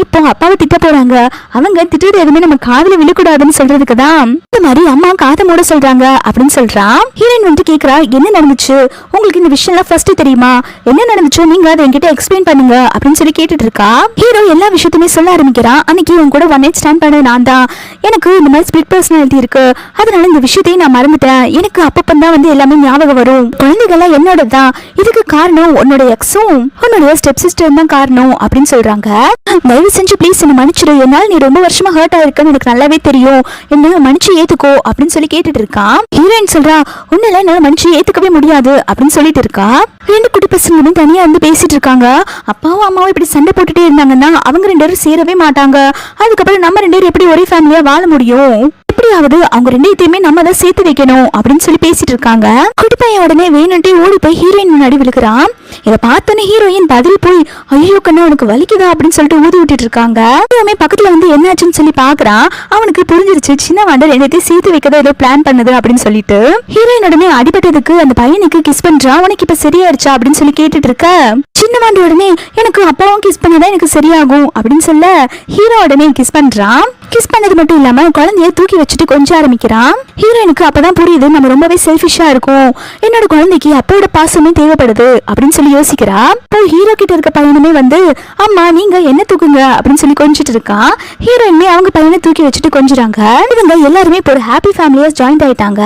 இப்போ அப்பாவை திட்ட போறாங்க, அவங்க திட்டுறது எதுவுமே நம்ம காதுல விழக்கூடாதுன்னு சொல்றதுக்கு தான் இந்த மாதிரி அம்மா காது மூட சொல்றாங்க அப்படின்னு சொல்றான். ஹீரோயின் வந்து கேக்குறா என்ன நடந்துச்சு, உங்களுக்கு இந்த விஷயம் எல்லாம் ஃபர்ஸ்ட் தெரியுமா, என்ன நடந்துச்சோ நீங்க அதை என்கிட்ட எக்ஸ்பிளைன் பண்ணுங்க அப்படின்னு சொல்லி கேட்டுட்டு இருக்கா. ஹீரோ எல்லா விஷயத்தையுமே சொல்ல ஆரம்பிக்கிறான். அன்னைக்கு உன் கூட ஒன் நைட் ஸ்டாண்ட் பண்ண நான் தான், எனக்கு இந்த மாதிரி ஸ்பிளிட் பர்சனாலிட்டி இருக்கு, அதனால இந்த விஷயத்தையும் நான் மறந்துட்டேன், எனக்கு அப்பப்பந்தான் வந்து எல்லாமே ஞாபகம் வரும், குழந்தைகள்லாம் என்னோட தான், இதுக்கு காரணம் உன்னோட எக்ஸும் உன்னோட ஸ்டெப் சிஸ்டர் தான் காரணம் அப்படின்னு சொல்றாங்க. தயவு செஞ்சு ப்ளீஸ் என்ன மன்னிச்சிடு, என்னால் நீ ரொம்ப வருஷமா ஹர்ட் ஆயிருக்குன்னு எனக்கு நல்லாவே தெரியும், என்ன மன்னிச்சு ஏத்துக்கோ அப்படின்னு சொல்லி கேட்டுட்டு இருக்கான். ஹீரோயின் சொல்றா உன்னால என்னால மன்னிச்சு ஏத்துக்கவே முடியாது அப்படின்னு சொல்லிட்டு இருக்கா. ரெண்டு குட்டி பசங்களும் தனியா வந்து பேசிட்டு இருக்காங்க. அப்பாவும் அம்மாவும் இப்படி சண்டை போட்டுட்டே இருந்தாங்கன்னா அவங்க ரெண்டு பேரும் சேரவே மாட்டாங்க, அதுக்கப்புறம் நம்ம ரெண்டு பேரும் எப்படி ஒரே ஃபேமிலியா வாழ முடியும், எப்படியாவது அவங்க ரெண்டையுமே நம்ம தான் சேர்த்து வைக்கணும் அப்படின்னு சொல்லி பேசிட்டு இருக்காங்க. குட்டி பையன் உடனே வேணும்ட்டே ஓடி போய் ஹீரோயின் முன்னாடி விழுக்கிறான். இதை பார்த்தோன்னே ஹீரோயின் பதில் போய் ஐயோ கண்ணா உனக்கு வலிக்குதா அப்படின்னு சொல்லிட்டு ஊதி விட்டுட்டு இருக்காங்க. ஹீரோமே பக்கத்துல வந்து என்னாச்சுன்னு சொல்லி பாக்குறான். அவனுக்கு புரிஞ்சிருச்சு சின்ன வாண்ட ரெண்டையும் சேர்த்து வைக்கதான் ஏதோ பிளான் பண்ணுது அப்படின்னு சொல்லிட்டு. ஹீரோயின் உடனே அடிபட்டதுக்கு அந்த பையனுக்கு கிஸ் பண்றான். உனக்கு இப்ப சரியாயிருச்சா அப்படின்னு சொல்லி கேட்டுட்டு இருக்க சின்ன வாண்ட உடனே எனக்கு அப்பாவும் கிஸ் பண்ணாதான் எனக்கு சரியாகும் அப்படின்னு சொல்ல ஹீரோ உடனே கிஸ் பண்றான். கிஸ் பண்ணது மட்டும் இல்லாம குழந்தைய தூக்கி வச்சுட்டு கொஞ்சம் ஆரம்பிக்கிறான். ஹீரோயினுக்கு அப்பதான் புரியுது நம்ம ரொம்பவே செல்ஃபிஷா இருக்கும், என்னோட குழந்தைக்கு அப்போட பாசமே தேவைப்படுது அப்படின்னு சொல்லி யோசிக்கிறா. இப்போ ஹீரோ கிட்ட இருக்க பையனுமே வந்து அம்மா நீங்க என்ன தூக்குங்க அப்படின்னு சொல்லி கொஞ்சிட்டு இருக்கான். ஹீரோயினுமே அவங்க பையனை தூக்கி வச்சுட்டு கொஞ்சிறாங்க. இவங்க எல்லாருமே இப்போ ஒரு ஹாப்பி ஃபேமிலியா ஜாயின்ட் ஆயிட்டாங்க.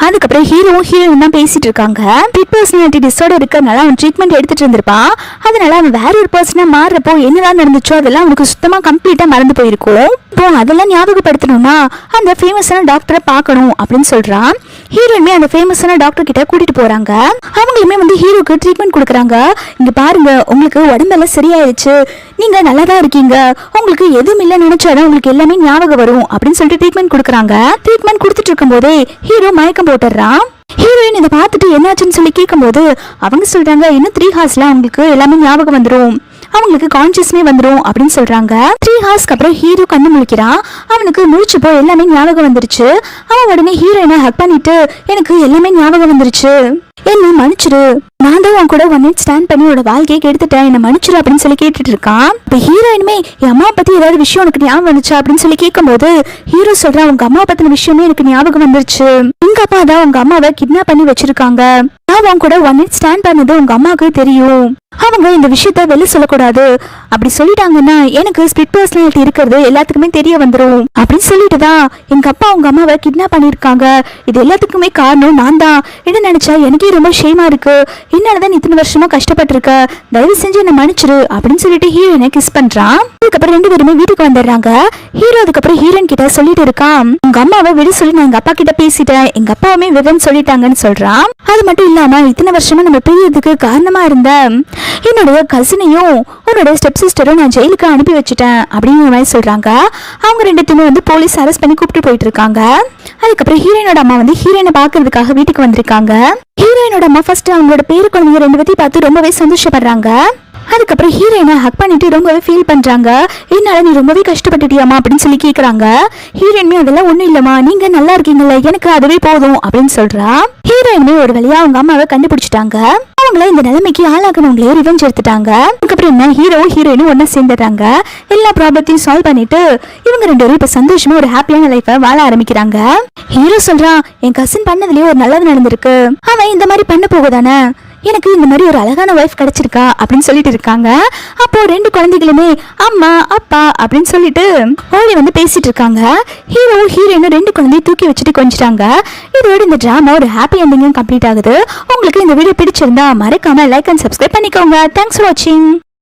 அதுக்கப்புறம் ஹீரோவும் ஹீரோயின் தான் பேசிட்டு இருக்காங்க. ஸ்பிளிட் பர்சனாலிட்டி டிஸார்டர் இருக்கறனால அவன் ட்ரீட்மெண்ட் எடுத்துட்டு இருந்திருப்பான். அதனால அவன் வேற ஒரு பர்சனா மாறுறப்போ என்னதான் நடந்துச்சோ அதெல்லாம் அவனுக்கு சுத்தமா கம்ப்ளீட்டா மறந்து போயிருக்கும். இப்போ அதெல்லாம் ஞாபகப்படுத்தணும்னா அந்த ஃபேமஸான டாக்டரை பார்க்கணும் அப்படின்னு சொல்றான். ஹீரோயினுமே அந்த ஃபேமஸான டாக்டர் கிட்ட கூட்டிட்டு போறாங்க. அவங்களுமே வந்து ஹீரோக்கு ட்ரீட்மெண்ட் கொடுக்குறாங்க. இங்க பாருங்க உங்களுக்கு உடம்பெல்லாம் சரியாயிருச்சு, நீங்க நல்லா தான் இருக்கீங்க, உங்களுக்கு எதுவும் இல்லை நினைச்சாலும் உங்களுக்கு எல்லாமே ஞாபகம் வரும் அப்படின்னு சொல்லிட்டு ட்ரீட்மெண்ட் கொடுக்குறாங்க. ட்ரீட்மெண்ட் கொடுத்துட்டு இருக்கும் போதே ஹீரோ மயக்கம் போட்டுறான். ஹீரோயின் இதை பார்த்துட்டு என்னாச்சுன்னு சொல்லி கேட்கும்போது அவங்க சொல்றாங்க இன்னும் 3 ஹார்ஸ்ல அவங்களுக்கு எல்லாமே ஞாபகம் வந்துடும், அவங்களுக்கு கான்சியஸ்மே வந்துடும் அப்படின்னு சொல்றாங்க. 3 ஹார்ஸ்க்கு அப்புறம் ஹீரோ கண்ணு முழிக்கிறான். அவனுக்கு முழிச்சப்போ எல்லாமே ஞாபகம் வந்துருச்சு. அவன் உடனே ஹீரோயினை ஹக் பண்ணிட்டு எனக்கு எல்லாமே ஞாபகம் வந்துருச்சு, என்ன மன்னிச்சிரு, நான் தான் உன் கூட ஒன் நைட் ஸ்டாண்ட் பண்ணி உன்னோட வாழ்க்கையை கெடுத்துட்டேன், என்ன மன்னிச்சிரு அப்படின்னு சொல்லி கேட்டுட்டு இருக்கான். இப்போ ஹீரோயினுமே என் அம்மா பத்தி ஏதாவது விஷயம் உனக்கு ஞாபகம் வந்துச்சா அப்படின்னு சொல்லி கேட்கும்போது ஹீரோ சொல்றான் உங்க அம்மா பத்தின விஷயமே எனக்கு ஞாபகம் வந்துருச்சு, உங்க அப்பா தான் உங்க அம்மாவை கிட்னாப் பண்ணி வச்சிருக்காங்க, நான் உன் கூட ஒன் நைட் ஸ்டாண்ட் பண்ணது உங்க அம்மாவுக்கு தெரியும், அவங்க இந்த விஷயத்த வெளில சொல்லக்கூடாது, அப்படி சொல்லிட்டாங்கன்னா எனக்கு ஸ்பிளிட் பர்சனாலிட்டி இருக்கிறது எல்லாத்துக்குமே தெரிய வந்துடும் அப்படின்னு சொல்லிட்டு தான் எங்க அப்பா உங்க அம்மாவை கிட்னாப் பண்ணிருக்காங்க, இது எல்லாத்துக்குமே காரணம் நான் தான், என்ன நினைச்சா எனக்கே ரொம்ப ஷேமா இருக்கு, என்னாலதான் இத்தனை வருஷமா கஷ்டப்பட்டிருக்க, தயவு செஞ்சு என்ன மன்னிச்சிரு அப்படின்னு சொல்லிட்டு ஹீரோயினை கிஸ் பண்றான். அதுக்கப்புறம் ரெண்டு பேருமே வீட்டுக்கு வந்துடுறாங்க. ஹீரோ அதுக்கப்புறம் ஹீரோயின் கிட்ட சொல்லிட்டு இருக்கான் உங்க அம்மாவை விட சொல்லி நான் எங்க அப்பா கிட்ட பேசிட்டேன், எங்க அப்பாவுமே விவரம் சொல்லிட்டாங்கன்னு சொல்றான். அது மட்டும் இல்லாம இத்தனை வருஷமா நம்ம பிரியறதுக்கு காரணமா இருந்த என்னுடைய கசினையும் உன்னோட ஸ்டெப் சிஸ்டரும் நான் ஜெயிலுக்கு அனுப்பி வச்சுட்டேன் அப்படிங்கிற மாதிரி சொல்றாங்க. அவங்க ரெண்டுத்தையுமே வந்து போலீஸ் அரெஸ்ட் பண்ணி கூப்பிட்டு போயிட்டு இருக்காங்க. அதுக்கப்புறம் ஹீரோயினோட அம்மா வந்து ஹீரோயினை பாக்குறதுக்காக வீட்டுக்கு வந்திருக்காங்க. ஹீரோயினோட அம்மா ஃபர்ஸ்ட் அவங்களோட பேரு குழந்தைங்க ரெண்டு பத்தி பார்த்து ரொம்பவே சந்தோஷப்படுறாங்க. அதுக்கப்புறம் ஹீரோயினை ஹக் பண்ணிட்டு ரொம்பவே ஃபீல் பண்றாங்க. என்னால நீ ரொம்பவே கஷ்டப்பட்டுட்டியாமா அப்படின்னு சொல்லி கேக்குறாங்க. ஹீரோயினுமே அதெல்லாம் ஒண்ணும் இல்லம்மா, நீங்க நல்லா இருக்கீங்கல்ல, எனக்கு அதுவே போதும் அப்படின்னு சொல்றா. ஹீரோயினுமே ஒரு வழியா அவங்க அம்மாவை கண்டுபிடிச்சிட்டாங்க. அவங்கள இந்த நிலைமைக்கு ஆளாகனவங்களே ரிவெஞ்ச் எடுத்துட்டாங்க. அதுக்கப்புறம் என்ன ஹீரோ ஹீரோயினும் ஒன்னா சேர்ந்துடுறாங்க. எல்லா ப்ராப்ளத்தையும் சால்வ் பண்ணிட்டு இவங்க ரெண்டு பேரும் இப்ப சந்தோஷமா ஒரு ஹாப்பியான லைஃபை வாழ ஆரம்பிக்கிறாங்க. ஹீரோ சொல்றான் என் கசின் பண்ணதுலயே ஒரு நல்லது நடந்திருக்கு, அவன் இந்த மாதிரி பண்ண போகுதானே, எனக்கு இந்த மாதிரி ஒரு அழகான வைஃப் கிடைச்சிருக்கா அப்படின்னு சொல்லிட்டு இருக்காங்க. அப்போ ரெண்டு குழந்தைகளுமே அம்மா அப்பா அப்படின்னு சொல்லிட்டு ஓடி வந்து பேசிட்டு இருக்காங்க. ஹீரோ ஹீரோயினும் ரெண்டு குழந்தையை தூக்கி வச்சுட்டு கொஞ்சிட்டாங்க. இதோட இந்த டிராமா ஒரு ஹாப்பி எண்டிங்கும் கம்ப்ளீட் ஆகுது. உங்களுக்கு இந்த வீடியோ பிடிச்சிருந்தா மறக்காம லைக் அண்ட் சப்ஸ்கிரைப் பண்ணிக்கோங்க. தேங்க்ஸ் ஃபார் வாட்சிங்.